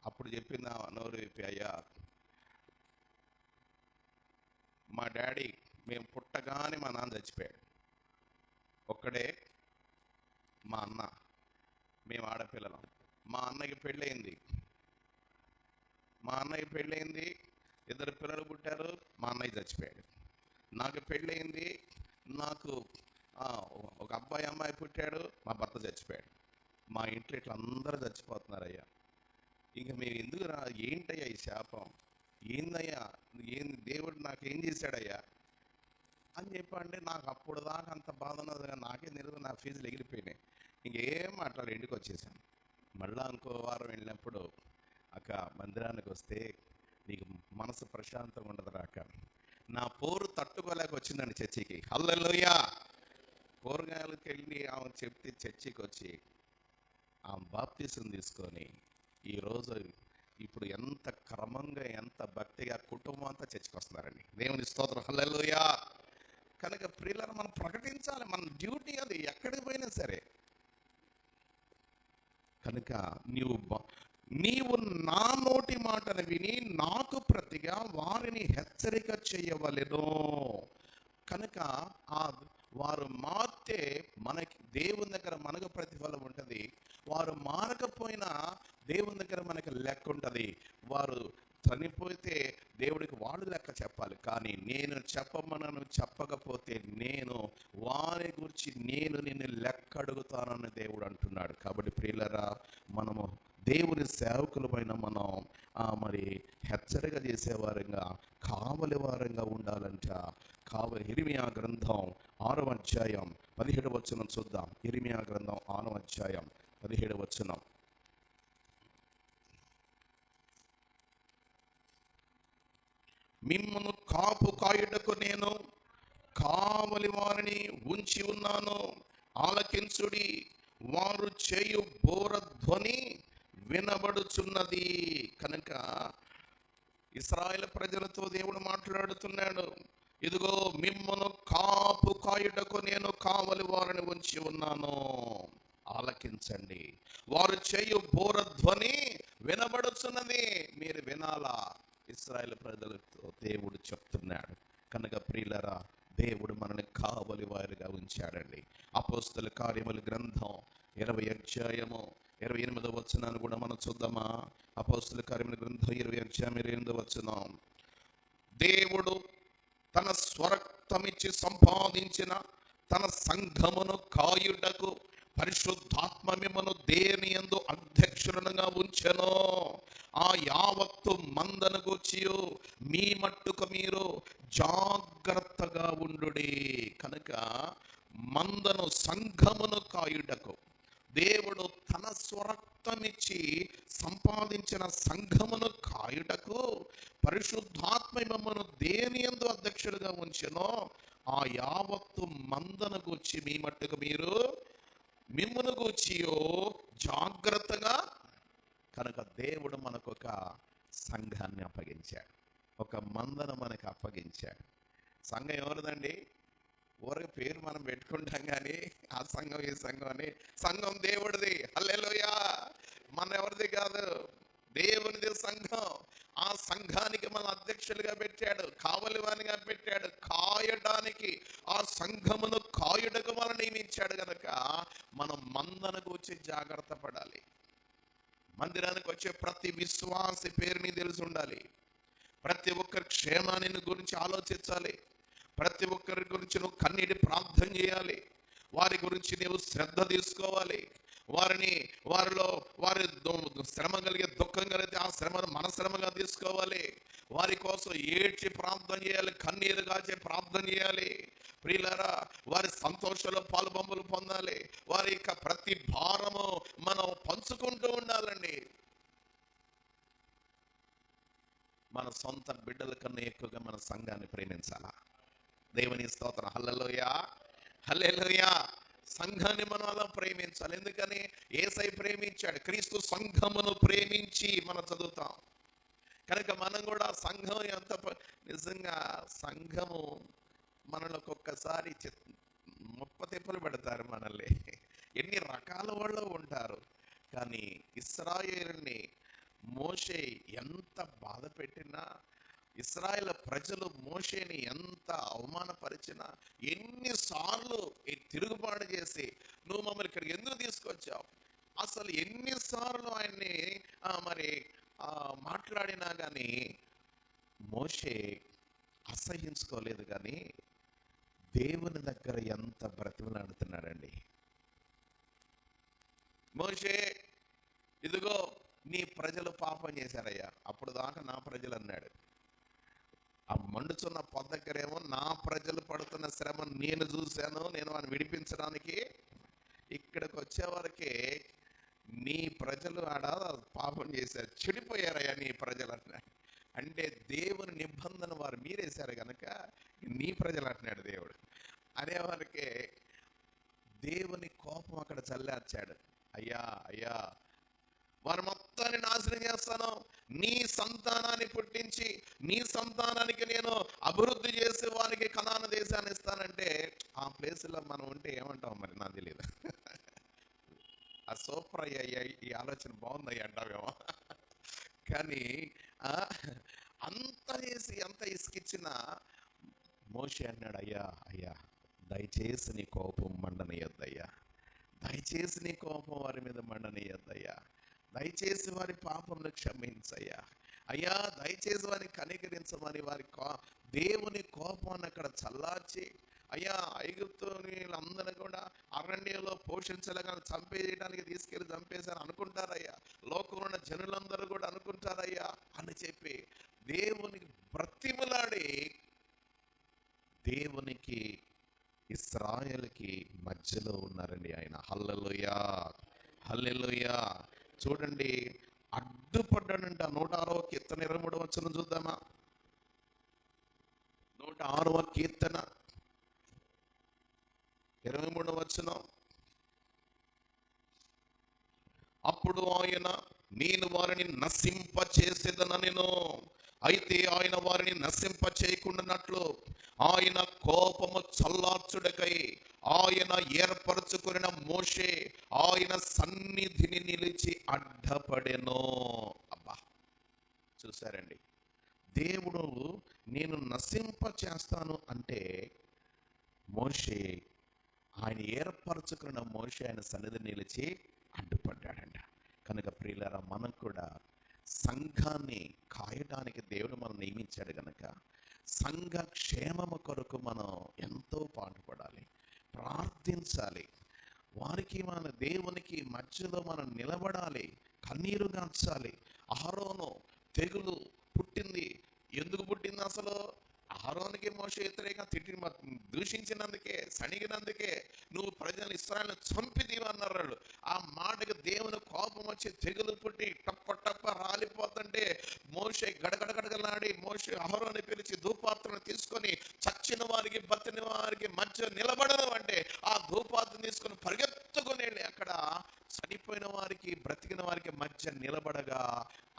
అప్పుడు చెప్పింది నోరు విప్పి, అయ్యా మా డాడీ, మేము పుట్టగానే మా నాన్న చచ్చిపోయాడు. ఒక్కడే మా అన్న, మేము ఆడపిల్లలం. మా అన్నకి పెళ్ళయింది, 2 పిల్లలు పుట్టారు. మా అన్నయ్య చచ్చిపోయాడు. నాకు పెళ్ళయింది, నాకు ఒక అబ్బాయి అమ్మాయి పుట్టాడు, మా భర్త చచ్చిపోయాడు. మా ఇంట్లో ఇట్లా అందరూ చచ్చిపోతున్నారయ్యా. ఇంక మేము ఎందుకు ఏంటయ్యా ఈ శాపం, ఏందయ్యా, దేవుడు నాకు ఏం చేశాడయ్యా అని చెప్పండి. నాకు అప్పుడు దాకా అంత బాధ ఉన్నది, నాకే తెలియదు, నా ఫీజులు ఎగిరిపోయినాయి. ఇంకేం మాట్లాడి ఇంటికి వచ్చేసాను. మళ్ళీ ఇంకో వారం వెళ్ళినప్పుడు, అక్క మందిరానికి వస్తే నీకు మనసు ప్రశాంతంగా ఉండదు రాక. నా పోరు తట్టుకోలేక వచ్చిందండి చర్చికి. హల్లెలూయా. కూరగాయలకు వెళ్ళి ఆమె చెప్తే చర్చికి వచ్చి ఆమె బాప్తిసం తీసుకొని ఈరోజు ఇప్పుడు ఎంత క్రమంగా, ఎంత భక్తిగా కుటుంబం అంతా చర్చికి వస్తున్నారండి. దేవుని స్తోత్రం, హల్లెలూయా. కనుక ప్రియులను మనం ప్రకటించాలి, మన డ్యూటీ అది, ఎక్కడికి పోయినా సరే. కనుక నీవు నా నోటి మాటను విని నాకు ప్రతిగా వారిని హెచ్చరిక చేయవలెను. కనుక వారు మారితే మనకి దేవుని దగ్గర మనకు ప్రతిఫలం ఉంటుంది. వారు మారకపోయినా దేవుని దగ్గర మనకి లెక్క ఉంటుంది. వారు చనిపోతే దేవుడికి వాళ్ళు లెక్క చెప్పాలి. కానీ నేను చెప్పకపోతే నేను వారి గురించి నిన్ను లెక్క అడుగుతానని దేవుడు అంటున్నాడు. కాబట్టి ప్రియులరా, మనము దేవుని సేవకులమైన మనం మరి హెచ్చరిక చేసేవారంగా, కావలి వారంగా ఉండాలంట. ఇర్మియా గ్రంథం 6వ అధ్యాయం 17వ వచనం చూద్దాం. ఇర్మియా గ్రంథం 6వ అధ్యాయం 17వ వచనం. మిమ్మును కాపు కాయుటకు నేను కావలి వారిని ఉంచి ఉన్నాను. ఆలకించుడి, వారు చేయు బోర ధ్వని వినబడుచున్నది. కనుక ఇశ్రాయేలు ప్రజలతో దేవుడు మాట్లాడుతున్నాడు, ఇదిగో మిమ్మను కాపు కాయుటకు నేను కావలి వారిని ఉంచి ఉన్నాను, ఆలకించండి. వారు చేయు బోర ధ్వని వినబడుచున్నది, మీరు వినాలా. ఇశ్రాయేలు ప్రజలతో దేవుడు చెప్తున్నాడు. కనుక ప్రియులరా, దేవుడు మనల్ని కావలి వారిగా ఉంచాడండి. అపోస్తల కార్యముల గ్రంథం 20 అధ్యాయము 28వ వచనాన్ని కూడా మనం చూద్దామా? అపోస్తల కార్యముల గ్రంథం 20 అధ్యాయం 28వ వచనం. దేవుడు తన స్వరక్తమిచ్చి సంపాదించిన తన సంఘమును కాయుటకు పరిశుద్ధాత్మ మిమ్మను దేని యందు అధ్యక్షులుగా ఉంచెను. ఆ యావత్తు మందను గూర్చియు మీ మట్టుకు మీరు జాగ్రత్తగా ఉండుడి. కనుక మందను, సంఘమును కాయుటకు దేవుడు తన స్వరక్తమిచ్చి సంపాదించిన సంఘమును కాయుటకు పరిశుద్ధాత్మ మిమ్మను దేని యందు అధ్యక్షులుగా ఉంచెనో ఆ యావత్తు మందను గూర్చి మీ మట్టుకు మీరు మిమ్మను గూర్చియో జాగ్రత్తగా. కనుక దేవుడు మనకు ఒక సంఘాన్ని అప్పగించాడు, ఒక మందను మనకు అప్పగించాడు. సంఘం ఎవరిదండి? ఊరికి పేరు మనం పెట్టుకుంటాం కానీ ఆ సంఘం ఈ సంఘం అని. సంఘం దేవుడిది. హల్లెలూయా. మన ఎవరిది కాదు, దేవునిది సంఘం. ఆ సంఘానికి మన అధ్యక్షులుగా పెట్టాడు, కావలివానిగా పెట్టాడు, కాయడానికి, ఆ సంఘమును కాయుటకు మనం నియమించాడు. కనుక మనం మందను గూర్చి జాగ్రత్త పడాలి. మందిరానికి వచ్చే ప్రతి విశ్వాసి పేరుని తెలిసి ఉండాలి. ప్రతి ఒక్కరి క్షేమాన్ని గురించి ఆలోచించాలి. ప్రతి ఒక్కరి గురించి నువ్వు కన్నీటి ప్రార్థన చేయాలి. వారి గురించి నీవు శ్రద్ధ తీసుకోవాలి. వారి శ్రమ కలిగే, దుఃఖం కలిగితే ఆ శ్రమను మన శ్రమగా తీసుకోవాలి. వారి కోసం ఏడ్చి ప్రార్థన చేయాలి, కన్నీరు కాచే ప్రార్థన చేయాలి. ప్రియులారా, వారి సంతోషంలో పాలుబొమ్మలు పొందాలి. వారి యొక్క ప్రతి భారము మనం పంచుకుంటూ ఉండాలండి. మన సొంత బిడ్డల కన్నా ఎక్కువగా మన సంఘాన్ని ప్రేమించాలా. దేవుని స్తోత్రం. హల్లెలూయా, హల్లెలూయా. సంఘాన్ని మనం అలా ప్రేమించాలి. ఎందుకని? యేసయ్య ప్రేమించాడు. క్రీస్తు సంఘమును ప్రేమించి మనం చదువుతాం. కనుక మనం కూడా సంఘం ఎంత నిజంగా సంఘము మనల్ని ఒక్కొక్కసారి ముప్పతిప్పలు పెడతారు మనల్ని. ఎన్ని రకాల వాళ్ళు ఉంటారు. కానీ ఇశ్రాయేలుని మోషే ఎంత బాధ పెట్టినా, ఇశ్రాయేలు ప్రజలు మోషేని ఎంత అవమానపరిచినా, ఎన్నిసార్లు తిరుగుబాటు చేసి నువ్వు మమ్మల్ని ఇక్కడికి ఎందుకు తీసుకొచ్చావు, అసలు ఎన్నిసార్లు ఆయన్ని మాట్లాడినా కానీ మోషే అసహ్యించుకోలేదు. కానీ దేవుని దగ్గర ఎంత బ్రతిమలాడుతున్నాడండి. మోషే, ఇదిగో నీ ప్రజలు పాపం చేశారయ్యా. అప్పుడు దాకా నా ప్రజలు అన్నాడు. ఆ మండుచున్న పొద దగ్గరేమో నా ప్రజలు పడుతున్న శ్రమ నేను చూశాను, నేను వాడిని విడిపించడానికి. ఇక్కడికి వచ్చేవారికి నీ ప్రజలు ఆడ పాపం చేశారు, చెడిపోయారయ్యా నీ ప్రజలు అంటున్నాడు. అంటే దేవుని నిబంధన వారు మీరేశారు కనుక నీ ప్రజలు అంటున్నాడు దేవుడు. అనేవారికి దేవుని కోపం అక్కడ చల్లార్చాడు. అయ్యా అయ్యా, వారు మొత్తాన్ని నాశనం చేస్తాను, నీ సంతానాన్ని పుట్టించి నీ సంతానానికి నేను అభివృద్ధి చేసి వారికి కనాను దేశాన్ని ఇస్తానంటే ఆ ప్లేస్లో మనం ఉంటే ఏమంటాం మరి నాకు తెలియదు. ఆ సూపర్ అయ్యా, ఈ ఆలోచన బాగుందయ్యా అంటావేమో. కానీ అంత చేసి అంత ఇసుకిచ్చిన మోషే అన్నాడు, అయ్యా అయ్యా దయచేసి నీ కోపం మండనీయద్దయ్యా, దయచేసి నీ కోపం వారి మీద మండనీయద్దయ్యా, దయచేసి వారి పాపంను క్షమించయ్యా, అయ్యా దయచేసి వారిని కనికరించమని వారి దేవుని కోపాన్ని అక్కడ చల్లార్చి, అయ్యా ఐగుప్తులందరూ కూడా అరణ్యంలో పోషించలేక చంపేయడానికి తీసుకెళ్ళి చంపేశారు అనుకుంటారయ్యా, లోకంలో ఉన్న జనులందరూ కూడా అనుకుంటారయ్యా అని చెప్పి దేవునికి బ్రతిమలాడి దేవునికి ఇశ్రాయేలుకి మధ్యలో ఉన్నారండి ఆయన. హల్లెలూయా, హల్లెలూయా. చూడండి, అడ్డుపడ్డాడంట. 106వ కీర్తన 23వ వచనం చూద్దామా? 106వ కీర్తన 23వ వచనం. అప్పుడు ఆయన, నేను వారిని నశింప చేసేదనెను. అయితే ఆయన వారిని నశింప చేయకుండానట్లు ఆయన కోపము చల్లార్చుడకై ఆయన ఏర్పరచుకున్న మోషే ఆయన సన్నిధిని నిలిచి అడ్డపడెను. అబ్బా, చూసారండి, దేవుడు నేను నశింప చేస్తాను అంటే మోషే, ఆయన ఏర్పరచుకున్న మోషే ఆయన సన్నిధిని నిలిచి అడ్డుపడ్డాడంట. కనుక ప్రియులారా, మనం కూడా సంఘాన్ని కాయడానికి దేవుడు మనం నియమించాడు కనుక సంఘ క్షేమము కొరకు మనం ఎంతో పాటుపడాలి, ప్రార్థించాలి. వారికి మన దేవునికి మధ్యలో మనం నిలబడాలి, కన్నీరు గార్చాలి. అహరోను తెగులు పుట్టింది, ఎందుకు పుట్టింది? అసలు అహరోనుకి మోషే వ్యతిరేకంగా దూషించినందుకే, సణిగినందుకే నువ్వు ప్రజలు ఇశ్రాయేలును చంపిదీవి అన్నారు. ఆ మాటకు దేవుని కోపం వచ్చి తెగులు పుట్టి టప్ప టప్ప రాలిపోతుంటే మోషే గడగడగడగలాడి మోషే అహరోను పిలిచి ధూపాత్రను తీసుకొని చచ్చిన వారికి బతిని వారికి మధ్య నిలబడను అంటే ఆ ధూపాత్రను తీసుకొని పరిగెత్తుకుని వెళ్ళి అక్కడ చనిపోయిన వారికి బ్రతికిన వారికి మధ్య నిలబడగా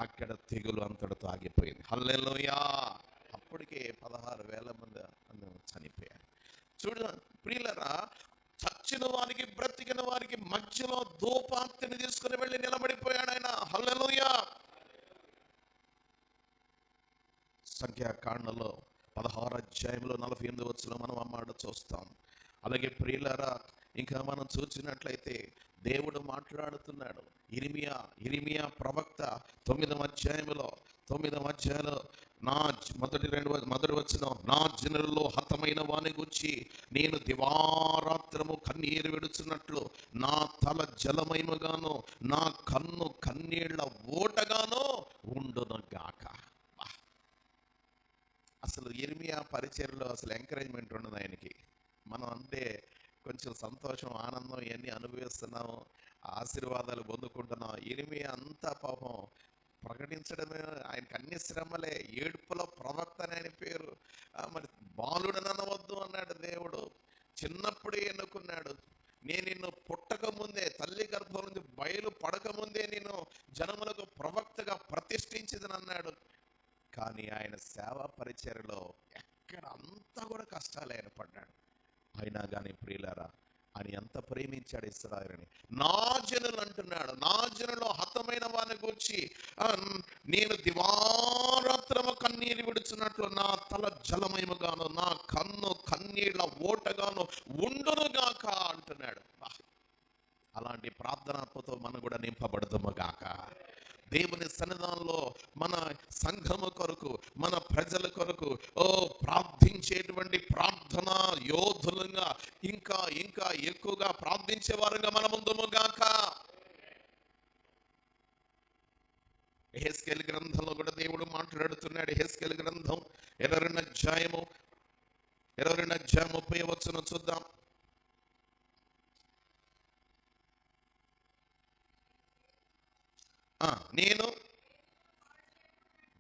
అక్కడ తెగులు అంతటితో ఆగిపోయింది. హల్లెలూయా. అప్పటికే 16,000 మంది చనిపోయారు. చూడ ప్రియులరా, చచ్చిన వారికి బ్రతికిన వారికి మధ్యలో ధూపార్తిని తీసుకుని వెళ్ళి నిలబడిపోయాడు ఆయన. హల్లెలూయా. సంఖ్యాకాండలో 16వ అధ్యాయంలో 48వ వచనం మనం ఆ మాట చూస్తాం. అలాగే ప్రియులరా, ఇంకా మనం చూసినట్లయితే దేవుడు మాట్లాడుతున్నాడు. ఇర్మియా ప్రవక్త 9వ అధ్యాయంలో నా మొదటి వచనం, నా జనులలో హతమైన వాని గురించి నేను దివారాత్రము కన్నీరు విడుచున్నట్లు నా తల జలమయముగాను నా కన్ను కన్నీళ్ల ఓటగాను ఉండును గాక. అసలు ఇర్మియా పరిచర్లో అసలు ఎంకరేజ్మెంట్ ఉండదు ఆయనకి. మనం అంటే కొంచెం సంతోషం, ఆనందం ఇవన్నీ అనుభవిస్తున్నాము, ఆశీర్వాదాలు పొందుకుంటున్నాం. ఇర్మియా అంతా పాపం ప్రకటించడమే, ఆయనకు అన్ని శ్రమలే. ఏడుపుల ప్రవక్త అని ఆయన పేరు. మరి బాలుడని అనవద్దు అన్నాడు దేవుడు. చిన్నప్పుడే ఎన్నుకున్నాడు. నేను నిన్ను పుట్టక ముందే, తల్లి గర్భం నుంచి బయలు పడక ముందే నేను జనములకు ప్రవక్తగా ప్రతిష్ఠించదని అన్నాడు. కానీ ఆయన సేవా పరిచర్యలో ఎక్కడ అంతా కూడా కష్టాలు ఏర్పడ్డాడు. అయినా కానీ ప్రియులారా, ఆయన ఎంత ప్రేమించాడు ఇశ్రాయేలుని. నా జనులు అంటున్నాడు, నా జనులో హతమైన వారిని గురించి నేను దివారాత్రము కన్నీరు విడుచున్నట్లు నా తల జలమయముగాను నా కన్ను కన్నీళ్ల ఓటగాను ఉండునుగాక అంటున్నాడు. అలాంటి ప్రార్థనతో మనం కూడా నింపబడదుము గాక. దేవుని సన్నిధానంలో మన సంఘము కొరకు, మన ప్రజల కొరకు ప్రార్థించేటువంటి ప్రార్థన యోధులుగా ఇంకా ఇంకా ఎక్కువగా ప్రార్థించే వారుగా మన ముందుము గాక. యెహెజ్కేలు గ్రంథంలో కూడా దేవుడు మాట్లాడుతున్నాడు. యెహెజ్కేలు గ్రంథం 22వ అధ్యాయము 30వ వచనం చూద్దాం. నేను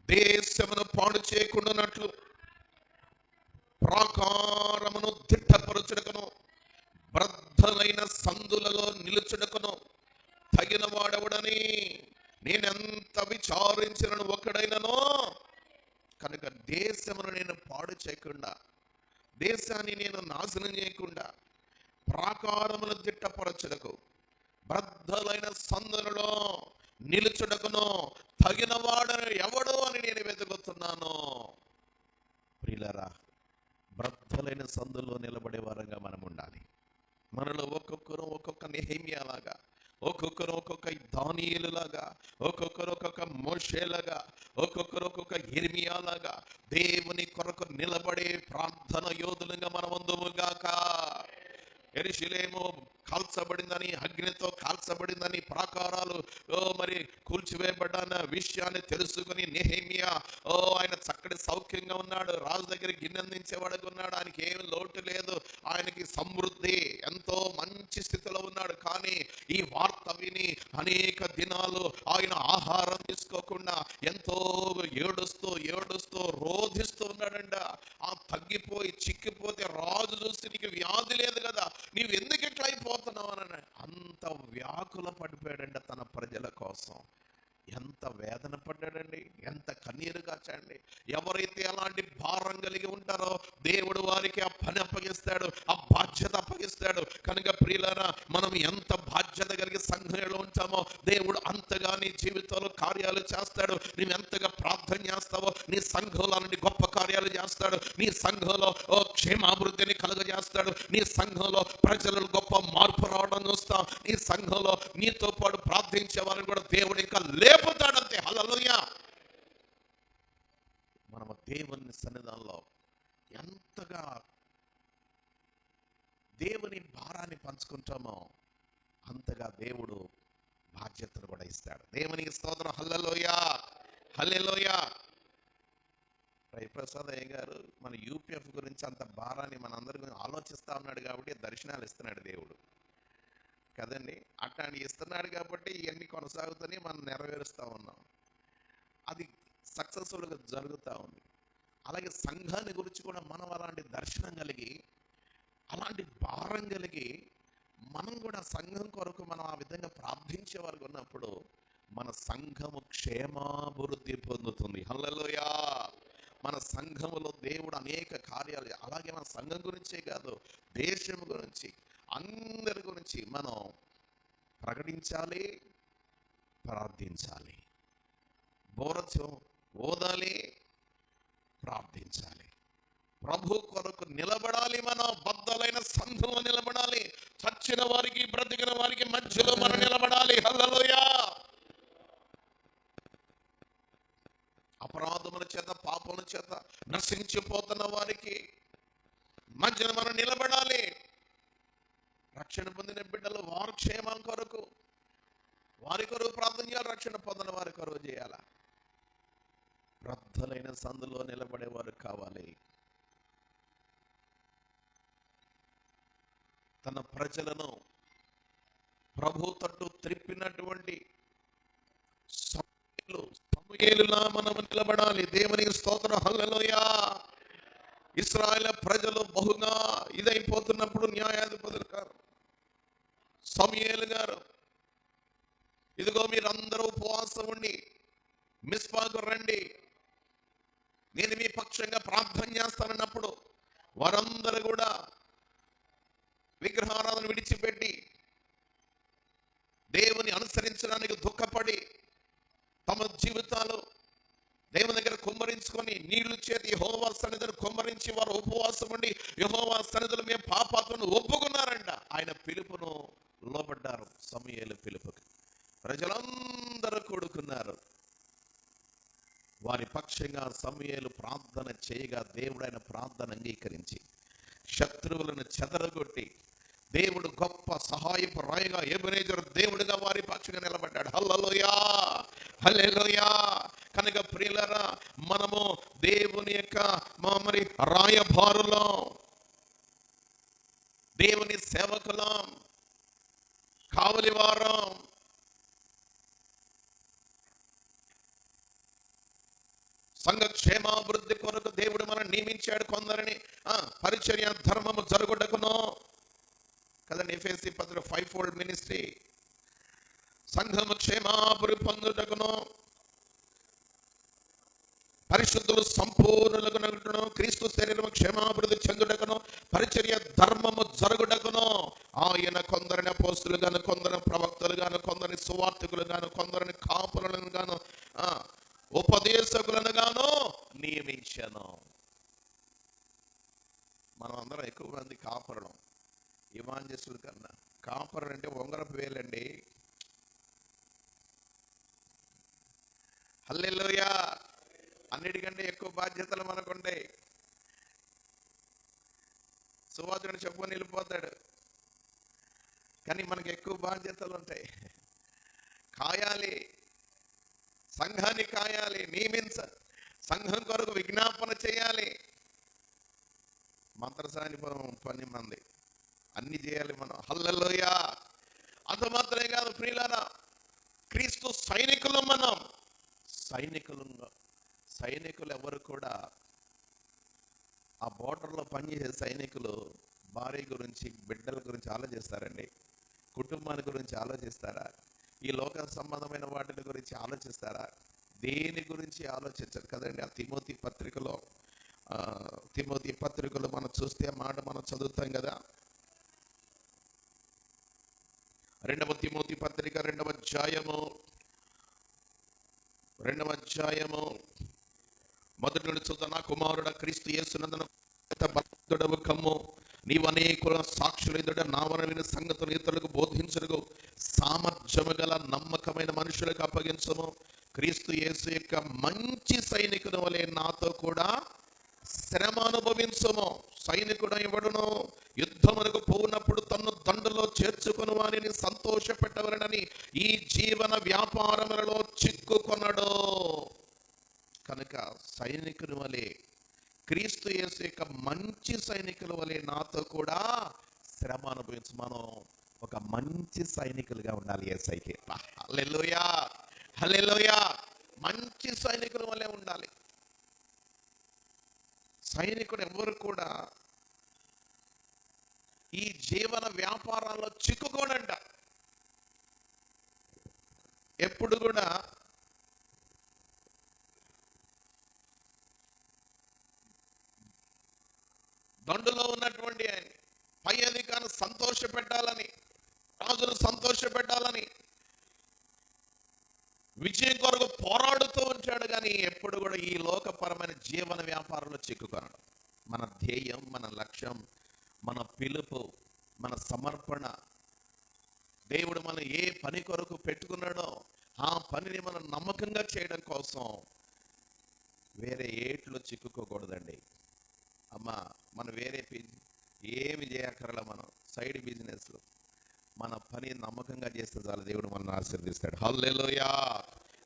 దేశమును పాడు చేయకుండానట్లు ప్రాకారమును దిట్టపరచుటకును బద్ధలైన సందులలో నిలుచుటకును తగిన వాడవడని నేనెంత విచారించినను ఒకడైనను. కనుక దేశమును నేను పాడు చేయకుండా, దేశాన్ని నేను నాశనం చేయకుండా ప్రాకారమును దిట్టపరచుటకు బద్ధలైన సందులలో నిలుచుటకును తగిన వాడను ఎవడు అని నేను వెతుకుతున్నాను. ప్రియులారా, బద్ధలైన సందులో నిలబడే వారంగా మనం ఉండాలి. మనలో ఒక్కొక్కరు ఒక్కొక్క నెహెమ్యాలాగా, ఒక్కొక్కరు ఒక్కొక్క దానియేలులాగా, ఒక్కొక్కరు ఒక్కొక్క మోషేలాగా, ఒక్కొక్కరు ఒక్కొక్క ఇర్మియాలాగా దేవుని కొరకు నిలబడే ప్రార్థన యోధులుగా మనం ఉందుముగాక. యెరూషలేము కాల్చబడిందని, అగ్నితో కాల్చబడిందని, ప్రాకారాలు మరి కూల్చివేయబడ్డాన విషయాన్ని తెలుసుకుని నెహెమ్యా ఆయన చక్కటి సౌఖ్యంగా ఉన్నాడు, రాజు దగ్గర గిన్నెందించేవాడుగా ఉన్నాడు, ఆయనకి ఏమి లోటు లేదు, ఆయనకి సమృద్ధి, ఎంతో మంచి స్థితిలో ఉన్నాడు. కానీ ఈ వార్త విని అనేక దినాలు ఆయన ఆహారం తీసుకోకుండా ఎంతో ఏడుస్తూ రోధిస్తూ ఉన్నాడంట. ఆ తగ్గిపోయి చిక్కిపోతే రాజు చూసి నీకు వ్యాధి లేదు కదా, నీవు ఎందుకు ఇట్లా అయిపో నష్టపోతున్నాం అని అంత వ్యాకుల పడిపోయాడండి తన ప్రజల కోసం. ఎంత వేదన పడ్డాడండి, ఎంత కన్నీరు కాచండి. ఎవరైతే అలాంటి భారం కలిగి ఉంటారో దేవుడు వారికి ఆ పని అప్పగిస్తాడు, ఆ బాధ్యత అప్పగిస్తాడు. కనుక ప్రియులారా, మనం ఎంత బాధ్యత కలిగి సంఘంలో ఉంటామో దేవుడు అంతగా నీ జీవితంలో కార్యాలు చేస్తాడు. నువ్వు ఎంతగా ప్రార్థన చేస్తావో నీ సంఘంలో అలాంటి గొప్ప కార్యాలు చేస్తాడు. నీ సంఘంలో క్షేమాభివృద్ధిని కలుగజేస్తాడు. నీ సంఘంలో ప్రజలు గొప్ప మార్పు రావడం చూస్తాం. నీ సంఘంలో నీతో పాటు ప్రార్థించే వారిని కూడా దేవుడు ఇంకా లేపుతాడంతే. హల్లెలూయా. మనము దేవుని సన్నిధానంలో ఎంతగా దేవుని భారాన్ని పంచుకుంటామో అంతగా దేవుడు బాధ్యతను కూడా ఇస్తాడు. దేవునికి స్తోత్రం. హల్లెలూయా, హల్లెలూయా. ప్రసాద్ అయ్య గారు మన యూపీఎఫ్ గురించి అంత భారాన్ని మనందరి ఆలోచిస్తా ఉన్నాడు కాబట్టి దర్శనాలు ఇస్తున్నాడు దేవుడు కదండి. అట్లాంటి ఇస్తున్నాడు కాబట్టి ఇవన్నీ కొనసాగుతూనే మనం నెరవేరుస్తూ ఉన్నాం. అది సక్సెస్ఫుల్గా జరుగుతూ ఉంది. అలాగే సంఘాన్ని గురించి కూడా మనం అలాంటి దర్శనం కలిగి అలాంటి భారం కలిగి మనం కూడా సంఘం కొరకు మనం ఆ విధంగా ప్రార్థించే వారికి ఉన్నప్పుడు మన సంఘము క్షేమాభివృద్ధి పొందుతుంది. హల్లెలూయా. మన సంఘములో దేవుడు అనేక కార్యాలు, అలాగే మన సంఘం గురించే కాదు దేశం గురించి అందరి గురించి మనం ప్రకటించాలి, ప్రార్థించాలి. బోరచం ఓదాలి, ప్రార్థించాలి. ప్రభు కొరకు నిలబడాలి. మనం బద్దలైన సంఘంలో నిలబడాలి. చచ్చిన వారికి బ్రతికిన వారికి మధ్యలో మనం నిలబడాలి. హల్లెలూయా. అపరాధముల చేత పాపముల చేత నశించిపోతున్న వారికి మధ్యన మనం నిలబడాలి. రక్షణ పొందిన బిడ్డలు వారి క్షేమం కొరకు వారి కొరకు ప్రార్థన చేయాలి. రక్షణ పొందిన వారి కొరకు చేయాల. రద్దలైన సందులో నిలబడేవారు కావాలి. తన ప్రజలను ప్రభు తట్టు త్రిప్పినటువంటి సమూయేలులా మనం నిలబడాలి. దేవుని స్తోత్రం. హల్లెలూయా. ఇశ్రాయేలు ప్రజలు బహుగా ఇదైపోతున్నప్పుడు న్యాయాధిపతులు గారు సమూయేలు గారు, ఇదిగో మీరందరూ ఉపవాసం ఉండి మిస్పాకు రండి, నేను మీ పక్షంగా ప్రార్థన చేస్తానన్నప్పుడు వారందరూ కూడా విగ్రహారాధన విడిచిపెట్టి దేవుని అనుసరించడానికి దుఃఖపడి తమ జీవితాలు దేవుని దగ్గర కుమ్మరించుకొని నీళ్లు చేతి యెహోవా సన్నిధిని కుమ్మరించి వారు ఉపవాసం ఉండి యెహోవా సన్నిధిలో మేము పాపాత్మను ఒప్పుకున్నారంట. ఆయన పిలుపును లోబడ్డారు. సమూయేలు పిలుపుకి ప్రజలందరూ కూడుకున్నారు. వారి పక్షంగా సమూయేలు ప్రార్థన చేయగా దేవుడు ఆయన ప్రార్థన అంగీకరించి శత్రువులను చెదరగొట్టి దేవుడు గొప్ప సహాయపు రాయిగా ఎబెనేజర్ దేవుడిగా వారి పక్షంగా నిలబడ్డాడు. హల్లెలూయా, హల్లెలూయా. కనుక ప్రియులారా, మనము దేవుని యొక్క మరి రాయబారులం, దేవుని సేవకులం, కావలివారం. సంఘ క్షేమాభివృద్ధి కొరకు దేవుడు మనం నియమించాడు కొందరిని. పరిచర్య ధర్మము జరుగుటకును కదండి. ఎఫెసీ 5-fold మినిస్ట్రీ. సంఘము క్షేమాభివృద్ధి పొందుటకును, పరిశుద్ధులు సంపూర్ణులగునటకును, క్రీస్తు శరీరము క్షేమాభివృద్ధి చెందుటకును, పరిచర్య ధర్మము జరుగుటకును ఆయన కొందరిని అపోస్తులు గాను, కొందరు ప్రవక్తలు గాను, కొందరిని సువార్తికులు గాను, కొందరిని కాపులను గాను, ఉపదేశకులను గాను నియమించను. మనం అందరం ఎక్కువ మంది కాపురం, ఇవాంజలిస్టుల కన్నా కాపర్ అంటే ఉంగరపు వేలండి. హల్లెలూయా. అన్నిటికంటే ఎక్కువ బాధ్యతలు మనకుండే. సువార్తను చెప్పుకొని వెళ్ళిపోతాడు, కానీ మనకి ఎక్కువ బాధ్యతలు ఉంటాయి. కాయాలి, సంఘాన్ని కాయాలి, సంఘం కొరకు విజ్ఞాపన చేయాలి. మంత్రసాని 10 మంది అన్ని చేయాలి మనం. హల్లెలూయా. అంత మాత్రమే కాదు ప్రియులారా, క్రీస్తు సైనికులు మనం. సైనికులు ఎవరు కూడా ఆ బోర్డర్లో పనిచేసే సైనికులు భార్య గురించి, బిడ్డల గురించి ఆలోచిస్తారండి? కుటుంబాన్ని గురించి ఆలోచిస్తారా? ఈ లోక సంబంధమైన వాటి గురించి ఆలోచిస్తారా? దేని గురించి ఆలోచించరు కదండి. ఆ తిమోతి పత్రికలో మనం చూస్తే ఆ మాట మనం చదువుతాం కదా. 2 తిమోతి పత్రిక 2వ అధ్యాయము మొదటి నుండి చూద్దాం. నా కుమారుడ, క్రీస్తు యేసునందున భక్తుడవు కమ్ము. నీవు అనేకుల సాక్షుల ఎదుట నా వలన సంగతులు ఇతరులకు బోధించడుగు. సామర్థ్యము గల నమ్మకమైన మనుషులకు అప్పగించము. క్రీస్తు యేసు యొక్క మంచి సైనికుని వలె నాతో కూడా శ్రమ అనుభవించము. సైనికుడు ఎవడునో యుద్ధమునకు పోవునప్పుడు తన్ను దండులో చేర్చుకుని వారిని సంతోష పెట్టవలనని ఈ జీవన వ్యాపారములలో చిక్కుకొనడు. కనుక సైనికుని వలె, క్రీస్తు యేసు యొక్క మంచి సైనికుల వలె నాతో కూడా శ్రమ అనుభవించు. మనం ఒక మంచి సైనికులుగా ఉండాలి. యేసయ్యకి హల్లెలూయా, హల్లెలూయా. మంచి సైనికుల వలె ఉండాలి. సైనికుడు ఎవరు కూడా ఈ జీవన వ్యాపారాల్లో చిక్కుకోడంట. ఎప్పుడు కూడా దండులో ఉన్నటువంటి ఆయన పై అధికారిని సంతోష పెట్టాలని, రాజును సంతోష పెట్టాలని విజయం కొరకు పోరాడుతూ ఉంటాడు. కానీ ఎప్పుడు కూడా ఈ లోకపరమైన జీవన వ్యాపారంలో చిక్కుకొనడు. మన ధ్యేయం, మన లక్ష్యం, మన పిలుపు, మన సమర్పణ, దేవుడు మనం ఏ పని కొరకు పెట్టుకున్నాడో ఆ పనిని మనం నమ్మకంగా చేయడం కోసం వేరే ఏట్లో చిక్కుకోకూడదండి. అమ్మా, మనం వేరే ఏమి చేయక్కర్లా. మనం సైడ్ బిజినెస్లో మన పని నమ్మకంగా చేస్తే చాలు, దేవుడు మనల్ని ఆశీర్వదిస్తాడు. హల్లెలూయా,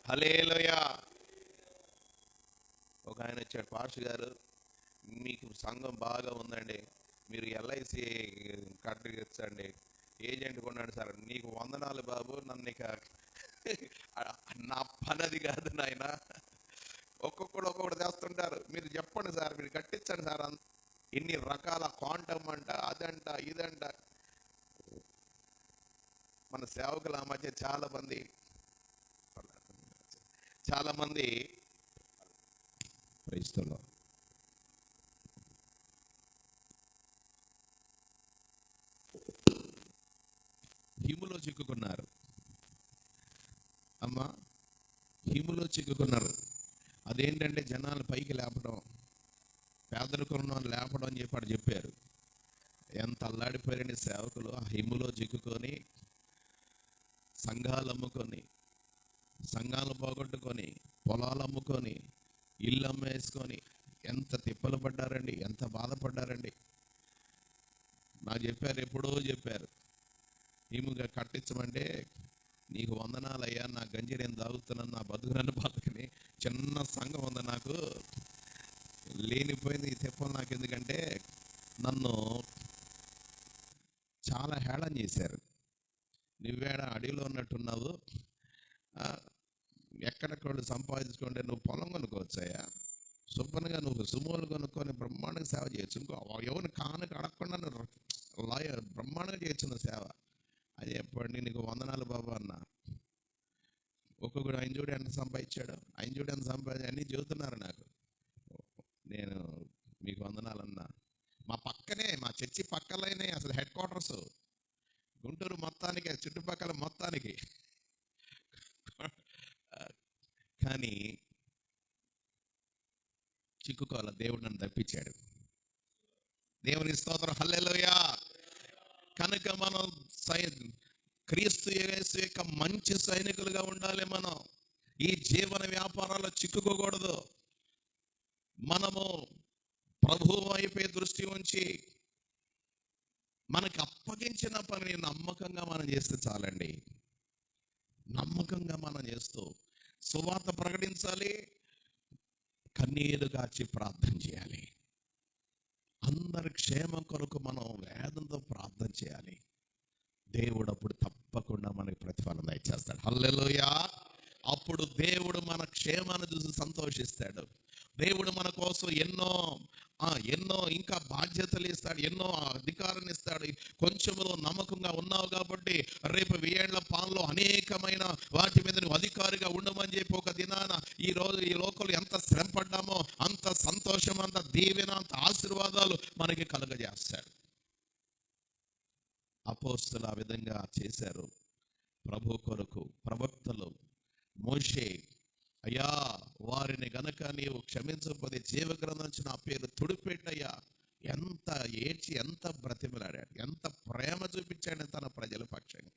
హల్లెలూయా. ఒక ఆయన వచ్చాడు, పాస్టర్ గారు మీకు సంఘం బాగా ఉందండి, మీరు ఎల్ఐసి కట్టండి, ఏజెంట్ కొన్నాడు సార్. నీకు వందనాలు బాబు, నన్ను ఇక నా పని అది కాదు నాయన. ఒక్కొక్కటి చేస్తుంటారు. మీరు చెప్పండి సార్, మీరు కట్టించండి సార్. ఇన్ని రకాల క్వాంటమ్ అంట, అదంట, ఇదంట. మన సేవకుల మధ్య చాలా మంది క్రైస్తవులు హిములో చిక్కుకున్నారు. అమ్మా, హిములో చిక్కుకున్నారు. అదేంటంటే జనాలు పైకి లేపడం, పేదరికం లేపడం అని చెప్పారు. ఎంత అల్లాడిపోయారండి సేవకులు. ఆ హిములో చిక్కుకొని సంఘాలు అమ్ముకొని, సంఘాలు పోగొట్టుకొని, పొలాలు అమ్ముకొని, ఇల్లు అమ్మేసుకొని ఎంత తిప్పలు పడ్డారండి, ఎంత బాధపడ్డారండి. నాకు చెప్పారు, ఎప్పుడో చెప్పారు, హిముగా కట్టించమంటే నీకు వందనాలయ్యా, నా గంజి నేను తాగుతున్నాను, నా బతుకునన్ను బతుకుని చిన్న సంఘం ఉంది నాకు, లేనిపోయింది ఈ తిప్పలు నాకు. ఎందుకంటే నన్ను చాలా హేళన చేశారు. నువ్వేడ అడవిలో ఉన్నట్టున్నావు, ఎక్కడెక్కడ సంపాదించుకుంటే నువ్వు పొలం కొనుక్కోవచ్చాయా, శుభ్రంగా నువ్వు సుమోలు కొనుక్కొని బ్రహ్మాండంగా సేవ చేయొచ్చు, ఇంకో ఎవరిని కానుక అడగకుండా బ్రహ్మాండంగా చేయొచ్చు సేవ అని చెప్పండి. నీకు వందనాలు బాబా అన్న. ఒక్కొక్కడు ఆయన చూడు ఎంత సంపాదించాడు, ఆయన చూడు ఎంత సంపాదించాడు అన్నీ చెబుతున్నారు నాకు. నేను మీకు వందనాలు అన్నా. మా పక్కనే, మా చర్చి పక్కలైనే అసలు హెడ్ క్వార్టర్స్, గుంటూరు మొత్తానికి, చుట్టుపక్కల మొత్తానికి. కానీ చిక్కుకోవాల, దేవుడు నన్ను తప్పించాడు. దేవుని స్తోత్రం, హల్లెలూయా. కనుక మనం క్రీస్తు యేసు యొక్క మంచి సైనికులుగా ఉండాలి. మనం ఈ జీవన వ్యాపారాల్లో చిక్కుకోకూడదు. మనము ప్రభువు వైపే దృష్టి ఉంచి మనకి అప్పగించిన పని నమ్మకంగా మనం చేస్తే చాలండి. నమ్మకంగా మనం చేస్తూ సువార్త ప్రకటించాలి, కన్నీరు గార్చి ప్రార్థన చేయాలి. అందరి క్షేమం కొరకు మనం వేదంతో ప్రార్థన చేయాలి. దేవుడు అప్పుడు తప్పకుండా మనకి ప్రతిఫలం దయచేస్తాడు. హల్లెలూయా. అప్పుడు దేవుడు మన క్షేమాన్ని చూసి సంతోషిస్తాడు. దేవుడు మన కోసం ఎన్నో ఎన్నో ఇంకా బాధ్యతలు ఇస్తాడు, ఎన్నో అధికారాన్ని ఇస్తాడు. కొంచెంలో నమ్మకంగా ఉన్నావు కాబట్టి రేపు 1000 పాలలో అనేకమైన వాటి మీద నువ్వు అధికారిగా ఉండమని చెప్పి ఒక దినాన ఈ రోజు ఈ లోకంలో ఎంత శ్రమ పడ్డామో అంత సంతోషం, అంత దీవెన, అంత ఆశీర్వాదాలు మనకి కలుగజేస్తాడు. అపోస్తలు ఆ విధంగా చేశారు. ప్రభు కొరకు ప్రవక్తలు మోషే, అయ్యా వారిని గనక నీవు క్షమించకపోతే జీవగ్రంథం నుంచి నా పేరు తుడిపెట్టయ్యా, ఎంత ఏడ్చి ఎంత బ్రతిమలాడాడు, ఎంత ప్రేమ చూపించాడు తన ప్రజల పక్షంగా.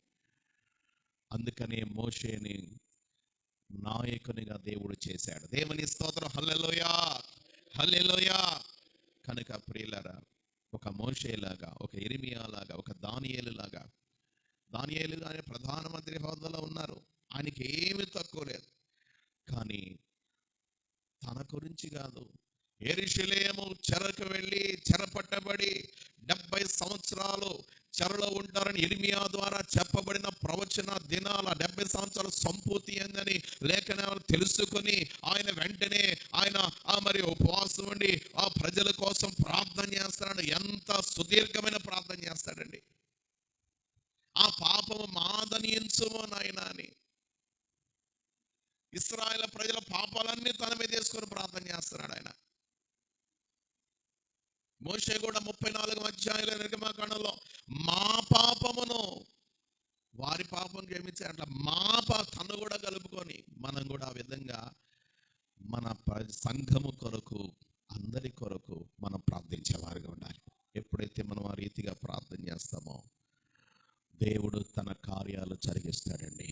అందుకనే మోషేని నాయకునిగా దేవుడు చేశాడు. దేవుని స్తోత్రం, హల్లెలూయా, హల్లెలూయా. కనుక ప్రియులారా, ఒక మోషేలాగా, ఒక ఇర్మియా లాగా, ఒక దానియేలు లాగా, దానియేలు అనే ప్రధానమంత్రి హోదాలో ఉన్నారు, ఆయనకి ఏమీ తక్కువ లేదు. కానీ తన గురించి కాదు, యెరూషలేము చెరకు వెళ్ళి చెరపట్టబడి 70 సంవత్సరాలు చెరలో ఉంటారని ఇర్మియా ద్వారా చెప్పబడిన ప్రవచన దినాల 70 సంవత్సరాలు సంపూర్తి అయిందని లేఖనాలు తెలుసుకొని ఆయన వెంటనే ఆయన మరి ఉపవాసం ఉండి ఆ ప్రజల కోసం ప్రార్థన చేస్తాడు. ఎంత సుదీర్ఘమైన ప్రార్థన చేస్తాడండి. ఆ పాపము మాదనించుమో నాయనా అని ఇశ్రాయేలు ప్రజల పాపాలన్నీ తన మీద వేసుకొని ప్రార్థన చేస్తున్నాడు ఆయన. మోషే కూడా 34 అధ్యాయుల నిర్గమకాండంలో మా పాపమును వారి పాపం క్షమించే అట్లా తను కూడా కలుపుకొని మనం కూడా ఆ విధంగా మన సంఘము కొరకు, అందరి కొరకు మనం ప్రార్థించేవారుగా ఉండాలి. ఎప్పుడైతే మనం ఆ రీతిగా ప్రార్థన చేస్తామో దేవుడు తన కార్యాలు జరిగిస్తాడండి.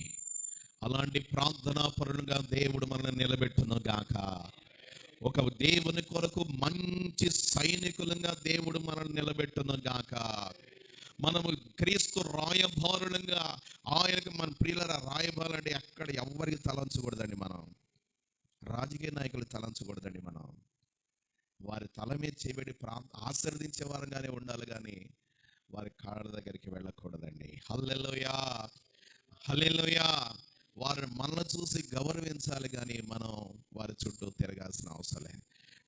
అలాంటి ప్రార్థనా పరులుగా దేవుడు మనల్ని నిలబెట్టును గాక. ఒక దేవుని కొరకు మంచి సైనికులుగా దేవుడు మనల్ని నిలబెట్టును గాక. మనము క్రీస్తు రాయబారులుగా ఆయనకు మన ప్రియుల రాయబారులంటే అక్కడ ఎవరికి తలంచకూడదండి. మనం రాజకీయ నాయకులు తలంచకూడదండి. మనం వారి తల మీద చేయబడి ఆశీర్వదించే వారంగానే ఉండాలి, కానీ వారి కాళ్ళ దగ్గరికి వెళ్ళకూడదండి. హల్లెలూయా, హల్లెలూయా. వారు మనల్ని చూసి గౌరవించాలి, కానీ మనం వారి చుట్టూ తిరగాల్సిన అవసరం లేదు.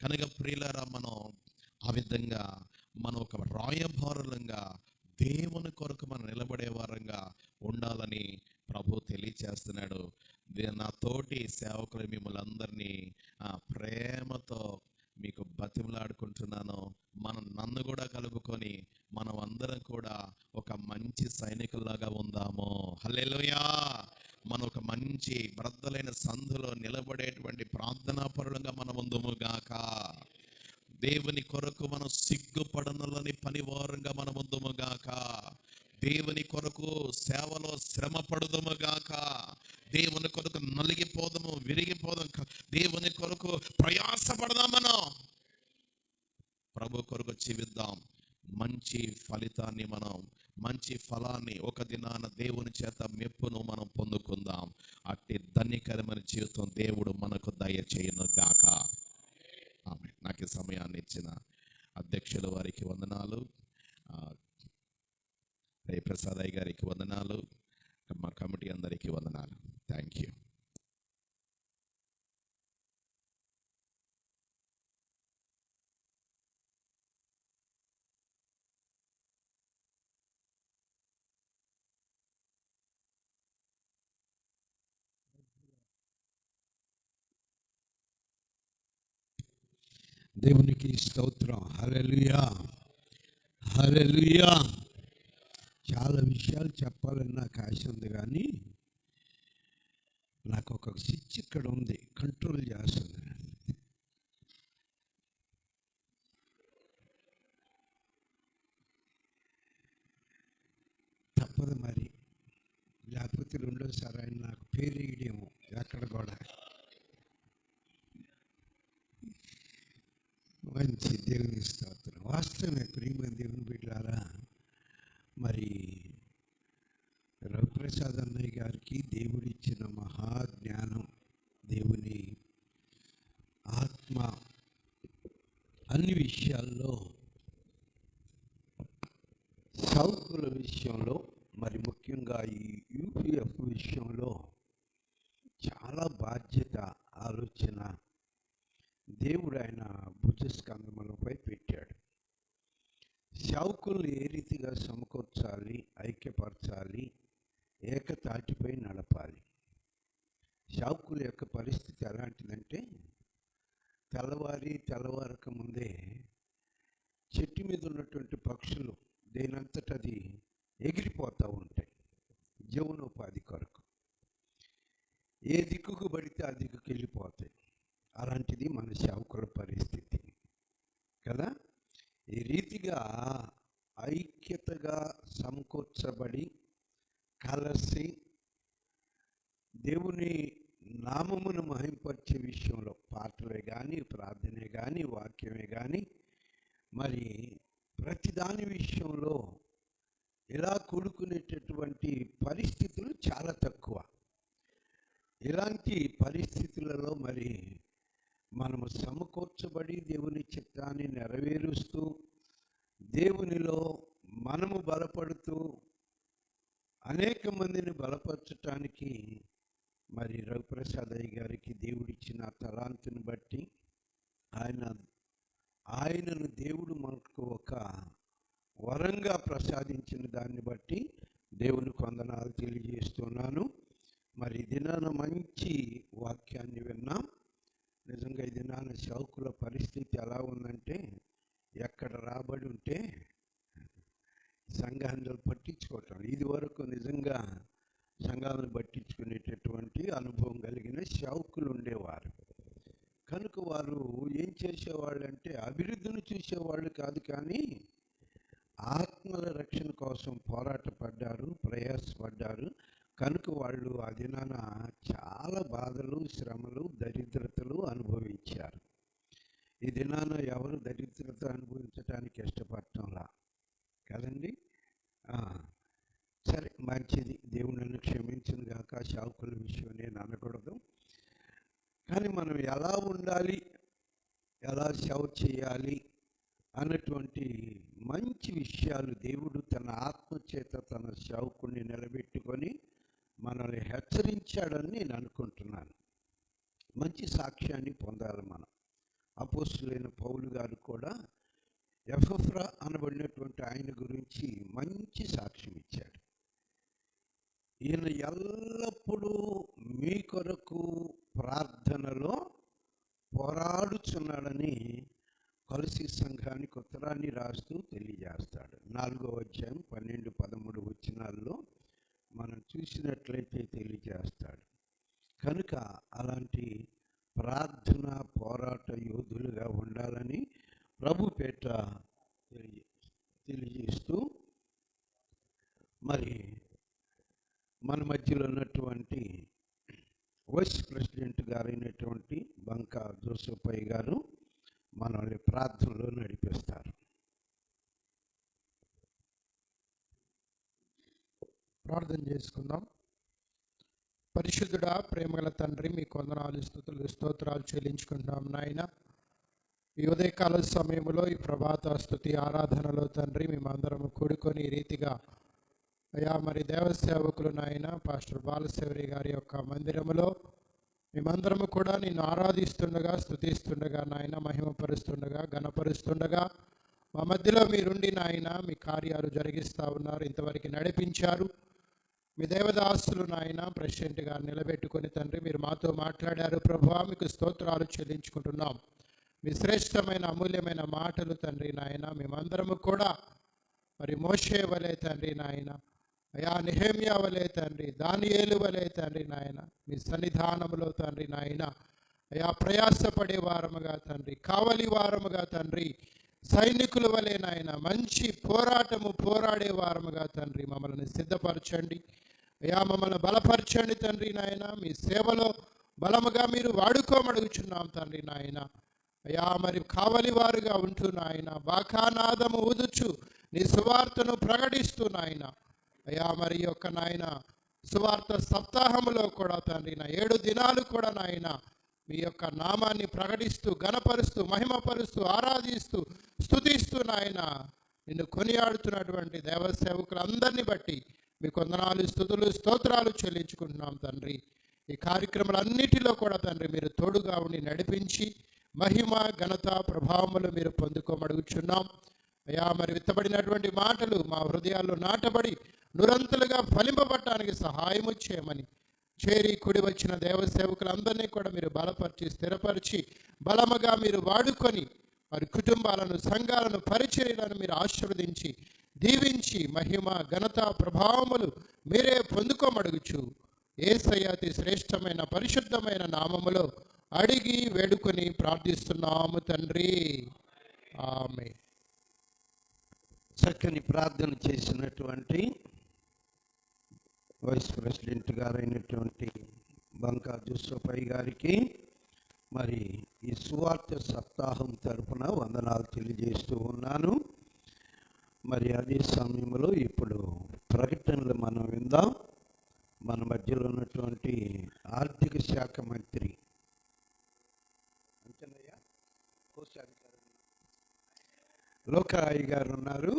కనుక ప్రియులారా, మనం ఆ విధంగా మనం ఒక రాయబారులంగా దేవుని కొరకు మనం నిలబడే వారంగా ఉండాలని ప్రభు తెలియచేస్తున్నాడు. నా తోటి సేవకులు మిమ్మల్ని అందరినీ ప్రేమతో మీకు బతిమలాడుకుంటున్నాను. నన్ను కూడా కలుపుకొని మనం అందరం కూడా ఒక మంచి సైనికుల్లాగా ఉందాము. హల్లెలూయా. మనం ఒక మంచి బ్రద్దలైన సందులో నిలబడేటువంటి ప్రార్థనా పరులంగా మనం ఉందుము గాక. దేవుని కొరకు మనం సిగ్గుపడనులని పనివారంగా మనం ఉందుము గాక. దేవుని కొరకు సేవలో శ్రమ పడుదుము గాక. దేవుని కొరకు నలిగిపోదము, విరిగిపోదాం. దేవుని కొరకు ప్రయాసపడదాం. మనం ప్రభు కొరకు జీవిద్దాం. మంచి ఫలితాన్ని, మనం మంచి ఫలాన్ని ఒక దినాన దేవుని చేత మెప్పును మనం పొందుకుందాం. అట్టి ధన్యకరమైన జీవితం దేవుడు మనకు దయచేయును గాక. ఆమేన్. నాకు ఈ సమయాన్ని ఇచ్చిన అధ్యక్షుల వారికి వందనాలు, ప్రసాద్ అయ్య గారికి వందనాలు, మా కమిటీ అందరికీ వందనాలు. Thank you. దేవునికి స్తోత్రం. హల్లెలూయా, హల్లెలూయా. చాలా విషయాలు చెప్పాలని నాకు ఆశ ఉంది, కానీ నాకు ఒక స్విచ్ ఇక్కడ ఉంది, కంట్రోల్ చేస్తుంది. తప్పదు మరి, లేకపోతే రెండోసారి ఆయన నాకు పేరు వేయడేమో ఎక్కడ కూడా. మంచి దేవుని స్తోత్రం. వాస్తవమే ప్రియమైన దేవుని బిడ్డలారా, మరి రవిప్రసాద్ అన్నయ్య గారికి దేవుడిచ్చిన మహాజ్ఞానం, దేవుని ఆత్మ అన్ని విషయాల్లో, సౌకుల విషయంలో, మరి ముఖ్యంగా ఈ యూపీఎఫ్ విషయంలో చాలా బాధ్యత, ఆలోచన దేవుడు ఆయన భుజస్కంధములపై పెట్టాడు. సేవకులను ఏ రీతిగా సమకూర్చాలి, ఐక్యపరచాలి, ఏకతాటిపై నడపాలి. సేవకుల యొక్క పరిస్థితి ఎలాంటిదంటే, తెల్లవారక ముందే చెట్టు మీద ఉన్నటువంటి పక్షులు దేనంతటది ఎగిరిపోతూ ఉంటాయి జీవనోపాధి కొరకు. ఏ దిక్కుకు పడితే ఆ దిక్కుకు వెళ్ళిపోతాయి. అలాంటిది మన సేవకుల పరిస్థితి కదా. ఈ రీతిగా ఐక్యతగా సమకూర్చబడి కలిసి దేవుని నామమును మహింపరిచే విషయంలో పాటలే కానీ, ప్రార్థనే కానీ, వాక్యమే కానీ, మరి ప్రతిదాని విషయంలో ఇలా కూడుకునేటటువంటి పరిస్థితులు చాలా తక్కువ. ఇలాంటి పరిస్థితులలో మరి మనము సమకూర్చబడి దేవుని చిత్తాన్ని నెరవేరుస్తూ దేవునిలో మనము బలపడుతూ అనేక మందిని బలపరచటానికి మరి రఘుప్రసాద్ అయ్య గారికి దేవుడిచ్చిన తలాంతుని బట్టి ఆయనను దేవుడు మనకు ఒక వరంగా ప్రసాదించిన దాన్ని బట్టి దేవునికి వందనాలు తెలియజేస్తున్నాను. మరి ఈ దినాన మంచి వాక్యాన్ని విన్నాం. నిజంగా ఈ దినాన సేవకుల పరిస్థితి ఎలా ఉందంటే, ఎక్కడ రాబడి ఉంటే సంఘాన్ని పట్టించుకోవటం. ఇది వరకు నిజంగా సంఘాలను పట్టించుకునేటటువంటి అనుభవం కలిగిన సేవకులు ఉండేవారు. కనుక వారు ఏం చేసేవాళ్ళు అంటే, అభివృద్ధిని చూసేవాళ్ళు కాదు, కానీ ఆత్మల రక్షణ కోసం పోరాటపడ్డారు, ప్రయాసపడ్డారు. కనుక వాళ్ళు ఆ దినాన చాలా బాధలు, శ్రమలు, దరిద్రతలు అనుభవించారు. ఈ దినాన ఎవరు దరిద్రత అనుభవించడానికి ఇష్టపడటంలా కదండి. సరే, మంచిది, దేవుడు నన్ను క్షమించింది కాక సేవకుల విషయం నేను అనకూడదు. కానీ మనం ఎలా ఉండాలి, ఎలా సేవ చేయాలి అన్నటువంటి మంచి విషయాలు దేవుడు తన ఆత్మచేత తన సేవకుడిని నిలబెట్టుకొని మనల్ని హెచ్చరించాడని నేను అనుకుంటున్నాను. మంచి సాక్ష్యాన్ని పొందాలి మనం. అపోస్తులైన పౌలు గారు కూడా ఎపఫ్రా అనబడినటువంటి ఆయన గురించి మంచి సాక్ష్యం ఇచ్చాడు. ఈయన ఎల్లప్పుడూ మీ కొరకు ప్రార్థనలో పోరాడుచున్నాడని కొలసీ సంఘానికి ఉత్తరాన్ని రాస్తూ తెలియజేస్తాడు. 4వ అధ్యాయం 12-13 వచనాల్లో మనం చూసినట్లయితే తెలియజేస్తాడు. కనుక అలాంటి ప్రార్థన పోరాట యోధులుగా ఉండాలని ప్రభు పేట తెలియజేస్తూ, మరి మన మధ్యలో ఉన్నటువంటి వైస్ ప్రెసిడెంట్ గారైనటువంటి బంకా జోసఫయ్య గారు మనల్ని ప్రార్థనలో నడిపిస్తారు. ప్రార్థన చేసుకుందాం. పరిశుద్ధుడా, ప్రేమగల తండ్రి, మీకు వందనాలు, స్తుతులు, స్తోత్రాలు చెల్లించుకుంటున్నాం నాయన. ఈ ఉదయకాల సమయంలో ఈ ప్రభాత స్తుతి ఆరాధనలో తండ్రి మేమందరము కూడుకొని ఈ రీతిగా అయా మరి దేవసేవకులు నాయన పాస్టర్ బాలశౌరి గారి యొక్క మందిరములో మేమందరము కూడా నిన్ను ఆరాధిస్తుండగా, స్తుతిస్తుండగా నాయన, మహిమపరుస్తుండగా, ఘనపరుస్తుండగా మా మధ్యలో మీరుండి నాయన మీ కార్యాలు జరిగిస్తూ ఉన్నారు. ఇంతవరకు నడిపించారు. మీ దేవదాసులు నాయన ప్రెసిడెంట్గా నిలబెట్టుకొని తండ్రి మీరు మాతో మాట్లాడారు. ప్రభువా, మీకు స్తోత్రాలు చెల్లించుకుంటున్నాం. మీ శ్రేష్టమైన అమూల్యమైన మాటలు తండ్రి నాయన మేమందరము కూడా మరి మోషే వలే తండ్రి నాయన, అయా నెహెమ్యా వలే తండ్రి, దానియేలు వలే తండ్రి నాయన మీ సన్నిధానములో తండ్రి నాయన అయా ప్రయాసపడే వారముగా తండ్రి, కావలి వారముగా తండ్రి, సైనికుల వలె నాయన మంచి పోరాడే వారముగా తండ్రి మమ్మల్ని సిద్ధపరచండి. అయా మమ్మల్ని బలపరచండి తండ్రి నాయన. మీ సేవలో బలముగా మీరు వాడుకోమడుగుచున్నాం తండ్రి నాయన. అయా మరి కావలి వారుగా ఉంటూ నాయన బాకానాదము ఊదుచు నీ సువార్తను ప్రకటిస్తూ నాయన, అయా మరి యొక్క నాయన సువార్త సప్తాహములో కూడా తండ్రి నా 7 దినాలు కూడా నాయన మీ యొక్క నామాన్ని ప్రకటిస్తూ, ఘనపరుస్తూ, మహిమపరుస్తూ, ఆరాధిస్తూ, స్తుతిస్తూ నాయన నిన్ను కొనియాడుతున్నటువంటి దేవసేవకులందరినీ బట్టి మీకు వందనాలు, స్తుతులు, స్తోత్రాలు చెల్లించుకుంటున్నాం తండ్రి. ఈ కార్యక్రమాలన్నిటిలో కూడా తండ్రి మీరు తోడుగా ఉండి నడిపించి మహిమ ఘనత ప్రభావములు మీరు పొందుకోమడుగుచున్నాం. అయ్యా, మరి విత్తబడినటువంటి మాటలు మా హృదయాల్లో నాటబడి నురంతలుగా ఫలింపబడటానికి సహాయము చేయమని చేరి కుడి వచ్చిన దేవ సేవకులందరినీ కూడా మీరు బలపరిచి స్థిరపరిచి బలముగా మీరు వాడుకొని వారి కుటుంబాలను, సంఘాలను, పరిచర్యలను మీరు ఆశీర్వదించి దీవించి మహిమ ఘనత ప్రభావములు మీరే పొందుకోమడుగుచు యేసయ్య అతి శ్రేష్టమైన పరిశుద్ధమైన నామములో అడిగి వేడుకొని ప్రార్థిస్తున్నాము తండ్రి, ఆమేన్. చక్కని ప్రార్థన చేసినటువంటి వైస్ ప్రెసిడెంట్ గారైనటువంటి బంకా జోసఫ్ గారికి మరి ఈ సువార్త సప్తాహం తరపున వందనాలు తెలియజేస్తూ ఉన్నాను. మరి అదే సమయంలో ఇప్పుడు ప్రకటనలు మనం విందాం. మన మధ్యలో ఉన్నటువంటి ఆర్థిక శాఖ మంత్రి లోకాయి గారు ఉన్నారు.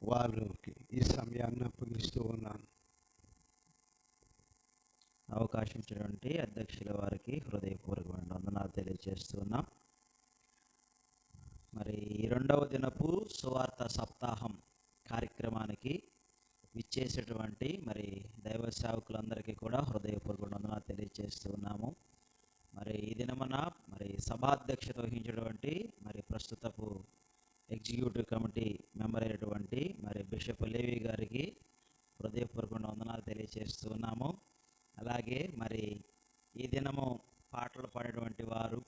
వారికి ఈ సమయాన్ని అప్పగిస్తూ ఉన్నాను. అవకాశం ఇచ్చినటువంటి అధ్యక్షుల వారికి హృదయపూర్వకమైన వందనాలు తెలియజేస్తున్నాం. మరి ఈ 2వ దినపు సువార్త సప్తాహం కార్యక్రమానికి విచ్చేసేటువంటి మరి దైవ సేవకులందరికీ కూడా హృదయపూర్వక వందనాలు తెలియజేస్తున్నాము. మరి ఈ దినమున మరి సభాధ్యక్షత వహించినటువంటి మరి ప్రస్తుతపు ఎగ్జిక్యూటివ్ కమిటీ మెంబర్ అయినటువంటి మరి బిషప్ లేవి గారికి హృదయపూర్వక వందనాలు తెలియజేస్తున్నాము. అలాగే మరి ఈ దినము పాటలు పాడేటువంటి వారు,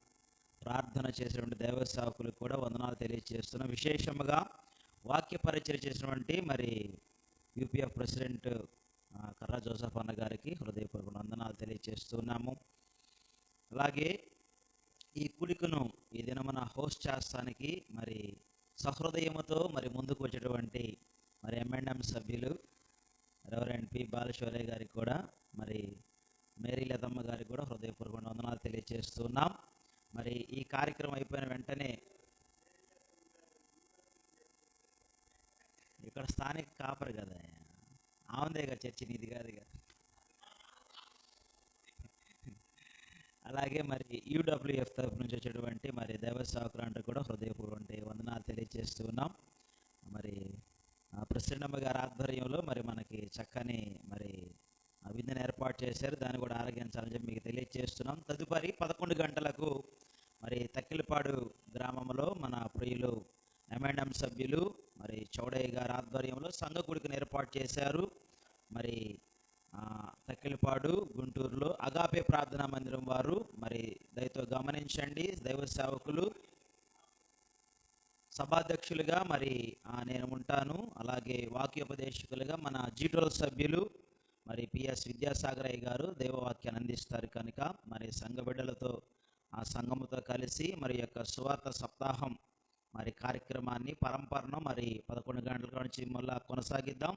ప్రార్థన చేసినటువంటి దైవ సేవకులకు కూడా వందనాలు తెలియజేస్తున్నాం. విశేషముగా వాక్య పరిచయం చేసినటువంటి మరి యూపీఎఫ్ ప్రెసిడెంట్ కర్రా జోసఫ్ అన్న గారికి హృదయపూర్వక వందనాలు తెలియజేస్తున్నాము. అలాగే ఈ కుడికను ఈ దినమున హోస్ట్ చేస్తానికి మరి సహృదయముతో మరి ముందుకు వచ్చేటువంటి మరి M&M సభ్యులు రెవరెండ్ పి బాలశౌర్య గారికి కూడా మరి మేరీ లతమ్మ గారికి కూడా హృదయపూర్వక వందనాలు తెలియజేస్తున్నాం. మరి ఈ కార్యక్రమం అయిపోయిన వెంటనే ఇక్కడ స్థానిక కాపరు కదా, ఆమెదేగా చర్చి, నీది కాదుగా. అలాగే మరి UWF తరఫు నుంచి వచ్చేటువంటి మరి దైవ సేవకులంటే కూడా హృదయపూర్వక వందనాలు తెలియజేస్తున్నాం. మరి ప్రెసిడెంట్ అమ్మ గారి ఆధ్వర్యంలో మరి మనకి చక్కని మరి విందును ఏర్పాటు చేశారు. దాన్ని కూడా ఆరగించాలని చెప్పి మీకు తెలియజేస్తున్నాం. తదుపరి 11 గంటలకు మరి తక్కిలపాడు గ్రామంలో మన ప్రియులు M&M సభ్యులు మరి చౌడయ్య గారి ఆధ్వర్యంలో సంఘ కూడికను ఏర్పాటు చేశారు. మరి తక్కిలపాడు గుంటూరులో అగాపే ప్రార్థనా మందిరం వారు మరి దయతో గమనించండి. దైవ సేవకులు సభాధ్యక్షులుగా మరి నేను ఉంటాను. అలాగే వాక్యోపదేశకులుగా మన G12 సభ్యులు మరి PS విద్యాసాగరయ్య గారు దైవవాక్యాన్ని అందిస్తారు కనుక మరి సంఘ బిడ్డలతో ఆ సంఘముతో కలిసి మరి యొక్క సువార్త సప్తాహం మరి కార్యక్రమాన్ని పరంపరను మరి 11 గంటల నుంచి మళ్ళా కొనసాగిద్దాం.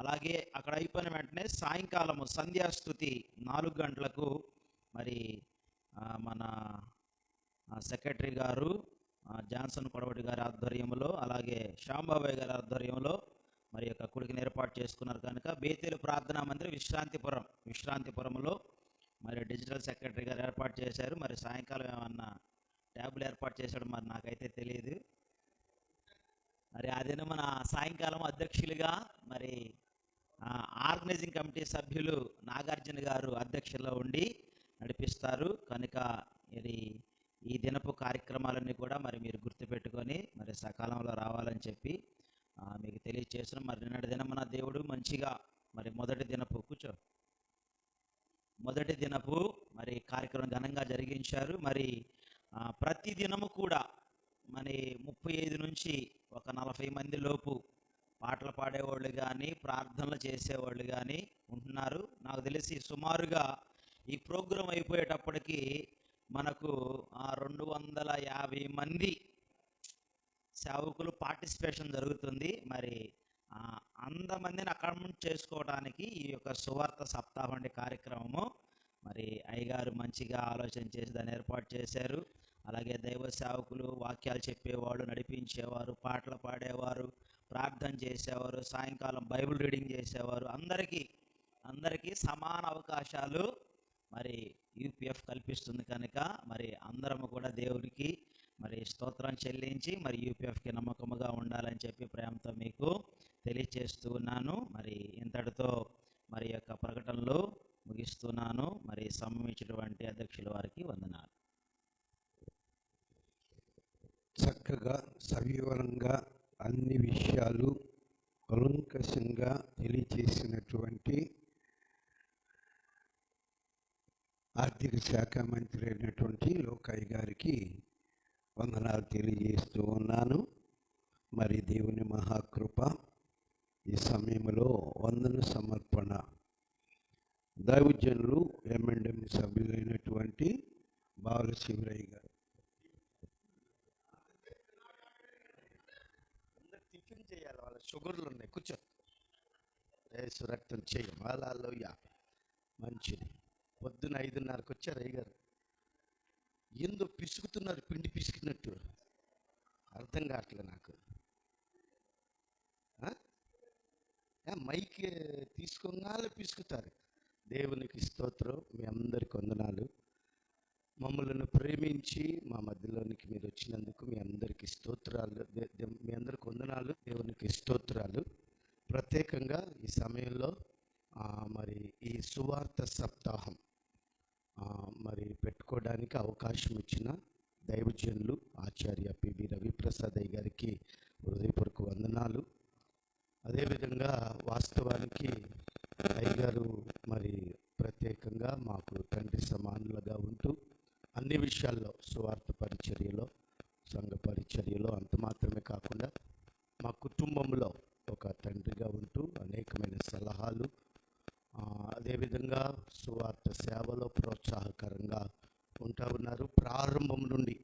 అలాగే అక్కడ అయిపోయిన వెంటనే సాయంకాలము సంధ్యాస్తుతి 4 గంటలకు మరి మన సెక్రటరీ గారు జాన్సన్ కొడవటి గారి ఆధ్వర్యంలో, అలాగే శ్యాంబాబాయ్ గారి ఆధ్వర్యంలో మరి యొక్క కుడికిని ఏర్పాటు చేసుకున్నారు కనుక బేతేలు ప్రార్థనా మందిరం విశ్రాంతిపురంలో మరి డిజిటల్ సెక్రటరీ గారు ఏర్పాటు చేశారు. మరి సాయంకాలం ఏమన్నా ట్యాబ్లు ఏర్పాటు చేశాడు మరి నాకైతే తెలియదు. మరి అదేనా మన సాయంకాలం అధ్యక్షులుగా మరి ఆర్గనైజింగ్ కమిటీ సభ్యులు నాగార్జున గారు అధ్యక్షుల్లో ఉండి నడిపిస్తారు కనుక ఇది ఈ దినపు కార్యక్రమాలన్నీ కూడా మరి మీరు గుర్తుపెట్టుకొని మరి సకాలంలో రావాలని చెప్పి మీకు తెలియజేస్తున్నాం. మరి నిన్నటి దినమున దేవుడు మంచిగా మరి మొదటి దినపు మరి కార్యక్రమం ఘనంగా జరిగించారు. మరి ప్రతి దినము కూడా మరి 35 నుంచి ఒక 40 మంది లోపు పాటలు పాడేవాళ్ళు కానీ ప్రార్థనలు చేసేవాళ్ళు కానీ ఉంటున్నారు. నాకు తెలిసి సుమారుగా ఈ ప్రోగ్రాం అయిపోయేటప్పటికి మనకు 250 మంది సేవకులు పార్టిసిపేషన్ జరుగుతుంది. మరి 100 మందిని అకామిడేట్ చేసుకోవడానికి ఈ యొక్క సువార్త సప్తాహం అనే కార్యక్రమము మరి అయ్యగారు మంచిగా ఆలోచన చేసి దాన్ని ఏర్పాటు చేశారు. అలాగే దైవ సేవకులు వాక్యాలు చెప్పేవాళ్ళు, నడిపించేవారు, పాటలు పాడేవారు, ప్రార్థన చేసేవారు, సాయంకాలం బైబిల్ రీడింగ్ చేసేవారు, అందరికీ సమాన అవకాశాలు మరి యూపీఎఫ్ కల్పిస్తుంది కనుక మరి అందరము కూడా దేవునికి మరి స్తోత్రం చెల్లించి మరి యూపీఎఫ్కి నమ్మకముగా ఉండాలని చెప్పి ప్రేమతో మీకు తెలియచేస్తూ ఉన్నాను. మరి ఇంతటితో మరి యొక్క ప్రకటనలు ముగిస్తున్నాను. మరి సంబంధించినటువంటి అధ్యక్షుల వారికి వందనాలు. చక్కగా సవివరంగా అన్ని విషయాలు కూలంకషంగా తెలియచేసినటువంటి ఆర్థిక శాఖ మంత్రి అయినటువంటి లోకాయ్ గారికి వందనాలు తెలియజేస్తూ ఉన్నాను. మరి దేవుని మహాకృప ఈ సమయంలో వందన సమర్పణ దైవజనులు M&M సభ్యులైనటువంటి బాలశివరయ్య గారు. టిఫిన్ చేయాలి, వాళ్ళ షుగర్లు ఉన్నాయి, కూర్చో. యేసు రక్తం చేయం వాళ్ళ మంచిది. పొద్దున 5:30కి వచ్చారు అయ్యగారు. ఏందో పిసుకుతున్నారు, పిండి పిసికినట్టు అర్థం కావట్లే నాకు. మైక్ తీసుకున్నాళ్ళు పిసుకుతారు. దేవునికి స్తోత్రం. మీ అందరికి వందనాలు. మమ్మల్ని ప్రేమించి మా మధ్యలోనికి మీరు వచ్చినందుకు మీ అందరికీ స్తోత్రాలు. మీ అందరికి వందనాలు, దేవునికి స్తోత్రాలు. ప్రత్యేకంగా ఈ సమయంలో మరి ఈ సువార్త సప్తాహం మరి పెట్టుకోవడానికి అవకాశం ఇచ్చిన దైవజనులు ఆచార్య పిబి రవిప్రసాద్ అయ్య గారికి హృదయపూర్వక వందనాలు. అదేవిధంగా వాస్తవానికి అయ్యగారు మరి ప్రత్యేకంగా మాకు తండ్రి సమానులుగా ఉంటూ అన్ని విషయాల్లో సువార్త పరిచర్యలో, సంఘ పరిచర్యలో అంత మాత్రమే కాకుండా మా కుటుంబంలో ఒక తండ్రిగా ఉంటూ అనేకమైన సలహాలు, అదేవిధంగా సువార్త సేవలో ప్రోత్సాహకరంగా ఉంటా ఉన్నారు. ప్రారంభం నుండి,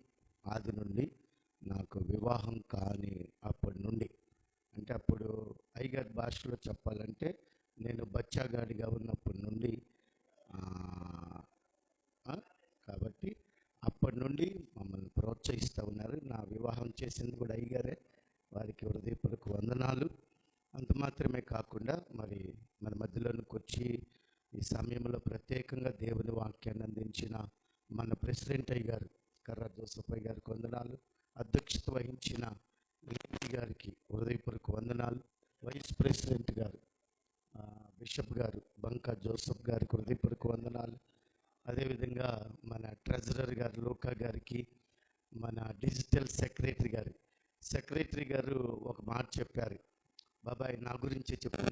ఆది నుండి నాకు వివాహం కాని అప్పటి నుండి, అంటే అప్పుడు అయ్యగారి భాషలో చెప్పాలంటే నేను బచ్చాగాడిగా ఉన్నప్పటి నుండి, కాబట్టి అప్పటి నుండి మమ్మల్ని ప్రోత్సహిస్తూ ఉన్నారు. నా వివాహం చేసింది కూడా అయ్యగారే, వారికి హృదయపూర్వక వందనాలు. అంత మాత్రమే కాకుండా మరి మన మధ్యలోనికి వచ్చి ఈ సమయంలో ప్రత్యేకంగా దేవుని వాక్యాన్ని అందించిన మన ప్రెసిడెంట్ అయ్య గారు కర్ర జోసఫ్ అయ్య గారికి వందనాలు. అధ్యక్షత వహించిన లేపి గారికి హృదయపూర్వక వందనాలు. వైస్ ప్రెసిడెంట్ గారు బిషప్ గారు బంకా జోసఫ్ గారికి హృదయపూర్వక వందనాలు. అదేవిధంగా మన ట్రెజరర్ గారు లోకా గారికి, మన డిజిటల్ సెక్రటరీ గారు ఒక మాట చెప్పారు, బాబాయ్ నా గురించి చెప్పారు.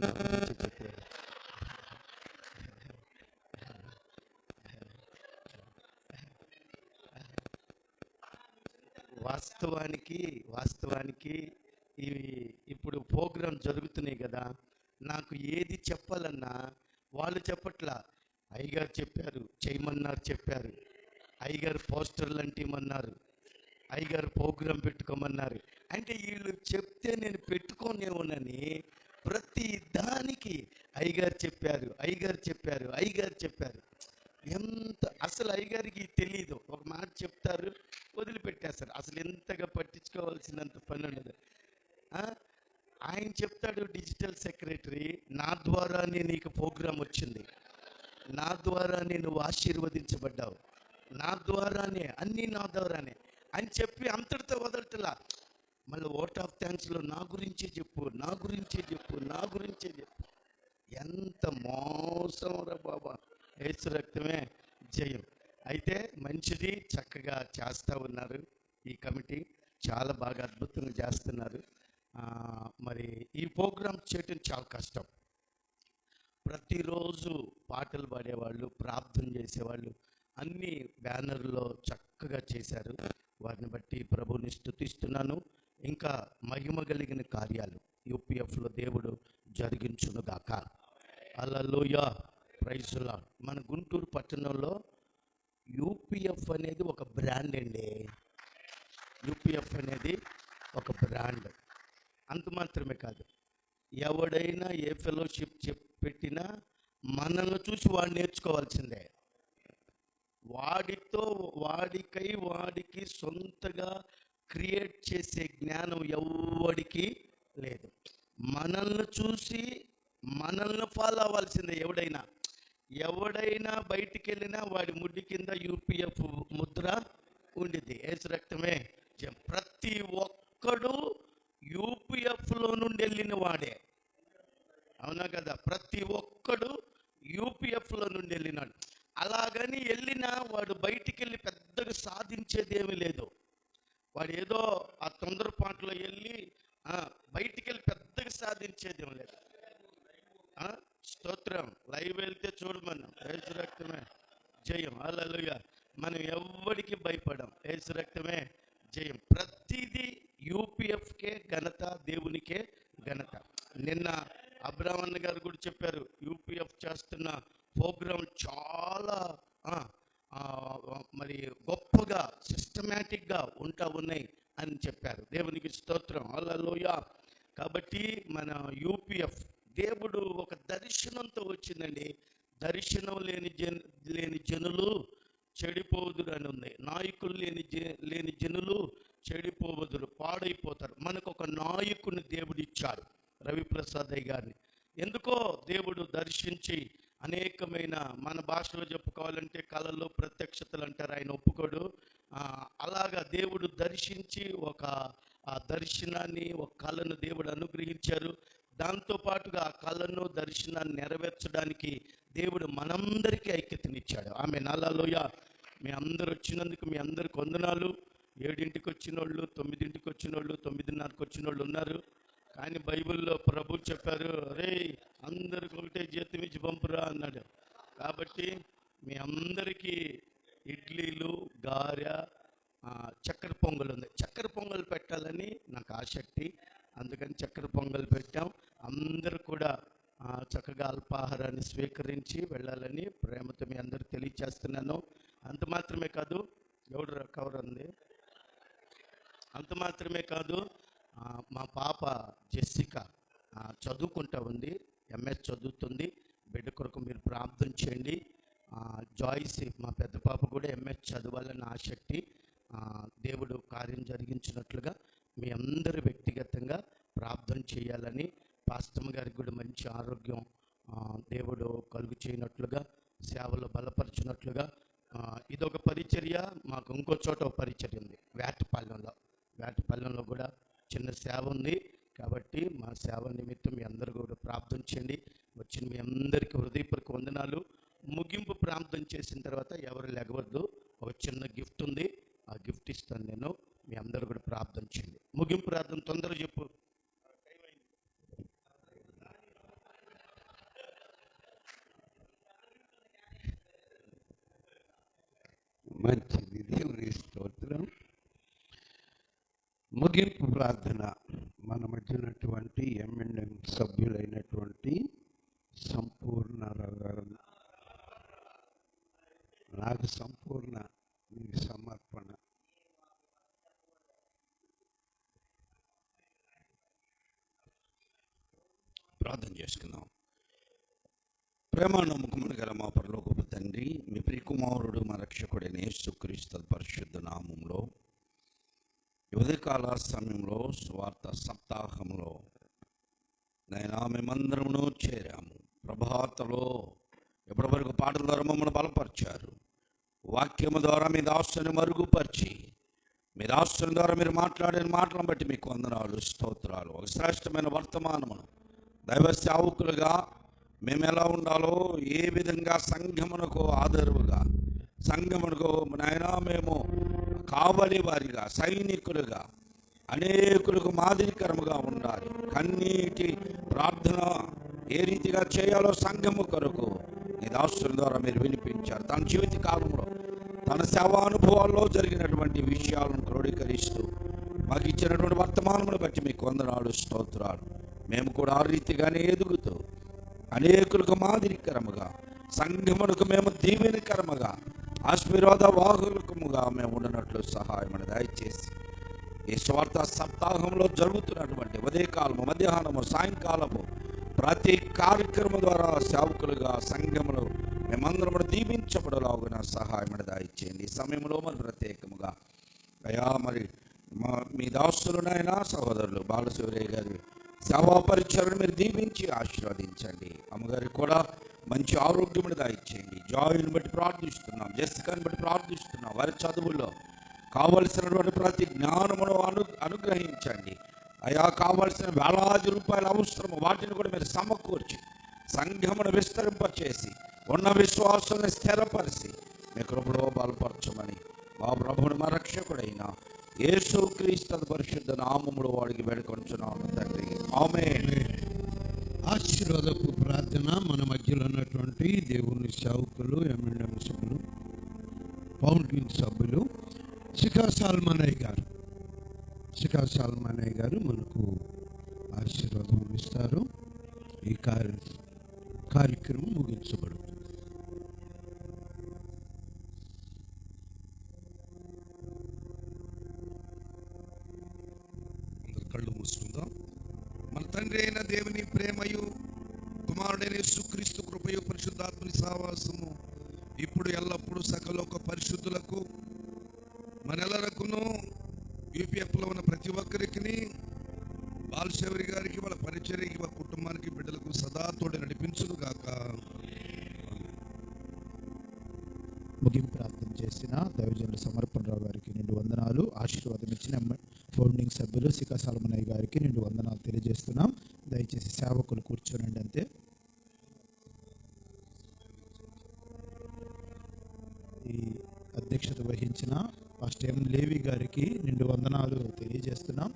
వాస్తవానికి ఇప్పుడు ప్రోగ్రాం జరుగుతున్నాయి కదా, నాకు ఏది చెప్పాలన్నా వాళ్ళు చెప్పట్లా. అయ్యగారు చెప్పారు, చేయమన్నారు, చెప్పారు. అయ్యగారు పోస్టర్లు అంటిమన్నారు, అయ్యగారు ప్రోగ్రాం పెట్టుకోమన్నారు. అంటే వీళ్ళు చెప్తే నేను పెట్టుకోనేమోనని ప్రతి దానికి అయ్యగారు చెప్పారు. ఎంత అసలు అయ్యగారికి తెలియదు. ఒక మాట చెప్తారు, వదిలిపెట్టేస్తారు. అసలు ఎంతగా పట్టించుకోవాల్సినంత పని ఉండదు. ఆయన చెప్తాడు, డిజిటల్ సెక్రటరీ, నా ద్వారానే నీకు ప్రోగ్రాం వచ్చింది, నా ద్వారానే నువ్వు ఆశీర్వదించబడ్డావు, నా ద్వారానే అన్నీ నా ద్వారానే అని చెప్పి అంతటితో వదలటలా. మళ్ళీ ఓట్ ఆఫ్ థ్యాంక్స్లో నా గురించే చెప్పు. ఎంత మోసం రా బాబా. యేసు రక్తమే జయం. అయితే మంచిది, చక్కగా చేస్తూ ఉన్నారు. ఈ కమిటీ చాలా బాగా అద్భుతంగా చేస్తున్నారు. మరి ఈ ప్రోగ్రామ్ చేయటం చాలా కష్టం. ప్రతిరోజు పాటలు పాడేవాళ్ళు, ప్రార్థన చేసేవాళ్ళు, అన్ని బ్యానర్లో చక్కగా చేశారు. వారిని బట్టి ప్రభువుని స్తుతిస్తున్నాను. ఇంకా మహిమ కలిగిన కార్యాలు యూపీఎఫ్లో దేవుడు జరిగించునుగాక. హల్లెలూయా, ప్రైజ్ ది లార్డ్. మన గుంటూరు పట్టణంలో యూపీఎఫ్ అనేది ఒక బ్రాండ్ అండి. యూపీఎఫ్ అనేది ఒక బ్రాండ్. అంత మాత్రమే కాదు, ఎవడైనా ఏ ఫెలోషిప్ పెట్టినా మనల్ని చూసి వాడు నేర్చుకోవాల్సిందే. వాడికి సొంతగా క్రియేట్ చేసే జ్ఞానం ఎవడికి లేదు. మనల్ని చూసి మనల్ని ఫాలో అవ్వాల్సిందే ఎవడైనా. ఎవడైనా బయటికి వెళ్ళినా వాడి ముడ్డి కింద యూపీఎఫ్ ముద్ర ఉండిద్ది. యేసు రక్తమే జయం. ప్రతి ఒక్కడు యూపీఎఫ్లో నుండి వెళ్ళిన వాడే, అవునా కదా? ప్రతి ఒక్కడు యూపీఎఫ్లో నుండి వెళ్ళినాడు. అలాగని వెళ్ళినా వాడు బయటికి వెళ్ళి పెద్దగా సాధించేది ఏమీ లేదు. వాడు ఏదో ఆ తొందరపాటులో వెళ్ళి బయటికి వెళ్ళి పెద్దగా సాధించేది ఏమి లేదు. స్తోత్రం. లైవ్ వెళ్తే చూడమన్నాం. యేసు రక్తమే జయం. హల్లెలూయా. మనం ఎవ్వడికి భయపడం. యేసు రక్తమే జయం. ప్రతిదీ యూపీఎఫ్కే ఘనత, దేవునికే ఘనత. నిన్న అబ్రాహ్మణ్ గారు కూడా చెప్పారు, యూపీఎఫ్ చేస్తున్న ప్రోగ్రాం చాలా మరి గొప్పగా సిస్టమేటిక్గా ఉన్నాయి అని చెప్పారు. దేవునికి స్తోత్రం. హల్లెలూయా. కాబట్టి మన యూపీఎఫ్ దేవుడు ఒక దర్శనంతో వచ్చిందండి. దర్శనం లేని జనులు చెడిపోదురు అని ఉంది. నాయకులు లేని జనులు చెడిపోవదురు, పాడైపోతారు. మనకు ఒక నాయకుని దేవుడు ఇచ్చాడు, రవిప్రసాద్ అయ్య గారిని. ఎందుకో దేవుడు దర్శించి అనేకమైన, మన భాషలో చెప్పుకోవాలంటే కళలు ప్రత్యక్షతలు అంటారు, ఆయన ఒప్పుకోడు. అలాగా దేవుడు దర్శించి ఒక దర్శనాన్ని, ఒక కళను దేవుడు అనుగ్రహించారు. దాంతోపాటుగా ఆ కళను, దర్శనాన్ని నెరవేర్చడానికి దేవుడు మనందరికీ ఐక్యతనిచ్చాడు. ఆమె హల్లెలూయా. మీ అందరు వచ్చినందుకు మీ అందరికి వందనాలు. 7ంటికి వచ్చిన వాళ్ళు, 9ంటికి వచ్చిన వాళ్ళు, 9:30కి వచ్చిన వాళ్ళు ఉన్నారు. కానీ బైబిల్లో ప్రభు చెప్పారు, రే అందరికి ఒకటే జీతం ఇచ్చి పంపురా అన్నాడు. కాబట్టి మీ అందరికీ ఇడ్లీలు, గారె, చక్కెర పొంగల్ ఉంది. చక్కెర పొంగల్ పెట్టాలని నాకు ఆసక్తి, అందుకని చక్కెర పొంగల్ పెట్టాం. అందరూ కూడా చక్కగా అల్పాహారాన్ని స్వీకరించి వెళ్ళాలని ప్రేమతో మీ అందరికి తెలియచేస్తున్నాను. అంత మాత్రమే కాదు, ఎవడు కవర్ ఉంది, అంత మాత్రమే కాదు, మా పాప జెస్సికా చదువుకుంటా ఉంది, ఎంఎస్ చదువుతుంది. బిడ్డ కొరకు మీరు ప్రార్థన చేయండి. జాయిస్ మా పెద్ద పాప కూడా ఎంఎస్ చదవాలని ఆసక్తి. దేవుడు కార్యం జరిగించినట్లుగా మీ అందరూ వ్యక్తిగతంగా ప్రార్థన చేయాలని, పాస్టమ్ గారికి కూడా మంచి ఆరోగ్యం దేవుడు కలుగు చేయనట్లుగా, సేవలో బలపరిచినట్లుగా. ఇదొక పరిచర్య. మాకు ఇంకో చోట ఒక పరిచర్య ఉంది, వేటపాలెంలో కూడా చిన్న సేవ ఉంది. కాబట్టి మా సేవ నిమిత్తం మీ అందరూ కూడా ప్రార్థన చేయండి. వచ్చిన మీ అందరికీ హృదయపూర్వక వందనాలు. ముగింపు ప్రార్థన చేసిన తర్వాత ఎవరు లేగవద్దు, ఒక చిన్న గిఫ్ట్ ఉంది, ఆ గిఫ్ట్ ఇస్తాను నేను. మీ అందరూ కూడా ప్రార్థన చేయండి. ముగింపు ప్రార్థన తొందరగా చెప్పు. మంచిది, దేవుని స్తోత్రం. ముగింపు ప్రార్థన మన మధ్యనటువంటి M&M సభ్యులైనటువంటి సంపూర్ణరావు గారు, నాకు సంపూర్ణ సమర్పణ. ప్రార్థన చేసుకుందాం. ప్రేమ నమ్మకమును గల మా పరలోకపు తండ్రి, మీ ప్రియకుమారుడు మా రక్షకుడైన యేసుక్రీస్తు పరిశుద్ధ నామంలో ఉదయకాల సమయంలో స్వార్థ సప్తాహంలో నైనా మేమందరమును చేరాము. ప్రభాతలో ఎప్పటి వరకు పాటల ద్వారా మమ్మల్ని బలపరిచారు. వాక్యము ద్వారా మీ దాసుని మరుగుపరిచి, మీ దాసుని ద్వారా మీరు మాట్లాడిన మాటలను బట్టి మీకు వందనాలు, స్తోత్రాలు. ఒక శ్రేష్టమైన వర్తమానమును దైవ సేవకులుగా మేము ఎలా ఉండాలో, ఏ విధంగా సంఘమునకు ఆదరువుగా, సంఘమునకు నాయనా మేము కావలి వారిగా, సైనికులుగా, అనేకులకు మాదిరికరముగా ఉండాలి. కన్నీటి ప్రార్థన ఏ రీతిగా చేయాలో సంఘము కొరకు ఈ దాసుల ద్వారా మీరు వినిపించారు. తన జీవిత కాలంలో తన సేవా అనుభవాల్లో జరిగినటువంటి విషయాలను క్రోడీకరిస్తూ మాకు ఇచ్చినటువంటి వర్తమానమును బట్టి మీకు వందనాలు, స్తోత్రాలు. మేము కూడా ఆ రీతిగానే ఎదుగుతూ అనేకులకు మాదిరికరముగా, సంఘమునకు మేము దీవెనకరముగా, ఆశీర్వాద వాహకులకుముగా మేము ఉండనట్లు సహాయం దయచేసి ఈ స్వార్థ సప్తాహంలో జరుగుతున్నటువంటి ఉదయకాలము, మధ్యాహ్నము, సాయంకాలము ప్రతి కార్యక్రమం ద్వారా సేవకులుగా, సంఘములు మేమందరం దీవించబడలాగున సహాయం దయచేయండి. ఈ సమయంలో మరి ప్రత్యేకముగా అయ్యా మరి మీ దాసులునైనా సహోదరులు బాలశౌర్య గారి సేవా పరిచయను మీరు దీవించి ఆశీర్వదించండి. అమ్మగారికి కూడా మంచి ఆరోగ్యమును దయచేయండి. జాయిని బట్టి ప్రార్థిస్తున్నాం, జెసికాని బట్టి ప్రార్థిస్తున్నాం. వారి చదువుల్లో కావలసినటువంటి ప్రతి జ్ఞానమును అనుగ్రహించండి అయా. కావలసిన వేలాది రూపాయల అవసరము, వాటిని కూడా మీరు సమకూర్చి సంఘమును విస్తరింపచేసి ఉన్న విశ్వాసాన్ని స్థిరపరిచి మీ కృపలో బలపరచమని మా ప్రభువుని మా రక్షకుడైన యేసుక్రీస్తు పరిశుద్ధ నామములో వాడికి వేడుకొంచున్నాను తండ్రి, ఆమేన్. ఆశీర్వాదపు ప్రార్థన మన మధ్యలో ఉన్నటువంటి దేవుని సేవకులు, ఎమ్మెల్యే సభ్యులు, ఫౌంటైన్ సభ్యులు శిఖా సాల్మనయ్య గారు మనకు ఆశీర్వాదం ఇస్తారు. ఈ కార్యక్రమం ముగించబడుతుంది. కళ్ళు మూసుకుందాం. మన తండ్రి అయిన దేవుని ప్రేమయు, కుమారుడైన యేసుక్రీస్తు కృపయు, పరిశుద్ధాత్మని సహవాసము ఇప్పుడు ఎల్లప్పుడూ సకలోక పరిశుద్ధులకు మనెల్లరకును యూపీఎఫ్లో ఉన్న ప్రతి ఒక్కరికి, బాలశౌరి గారికి, వాళ్ళ పరిచర్యకి, వాళ్ళ కుటుంబానికి, బిడ్డలకు సదా తోడు నడిపించును గాక. ముగింపు ప్రార్థన చేసిన దైవజనుల సమర్పణరావు గారికి నిండు వందనాలు. ఆశీర్వాదం ఇచ్చిన ఫౌండింగ్ సభ్యులు శిఖా సాల్మనయ్య గారికి నిండు వందనాలు తెలియజేస్తున్నాం. దయచేసి సేవకులు కూర్చోనండి అంతే. ఈ అధ్యక్షత వహించిన పాస్టర్ ఎం లేవి గారికి నిండు వందనాలు తెలియజేస్తున్నాం.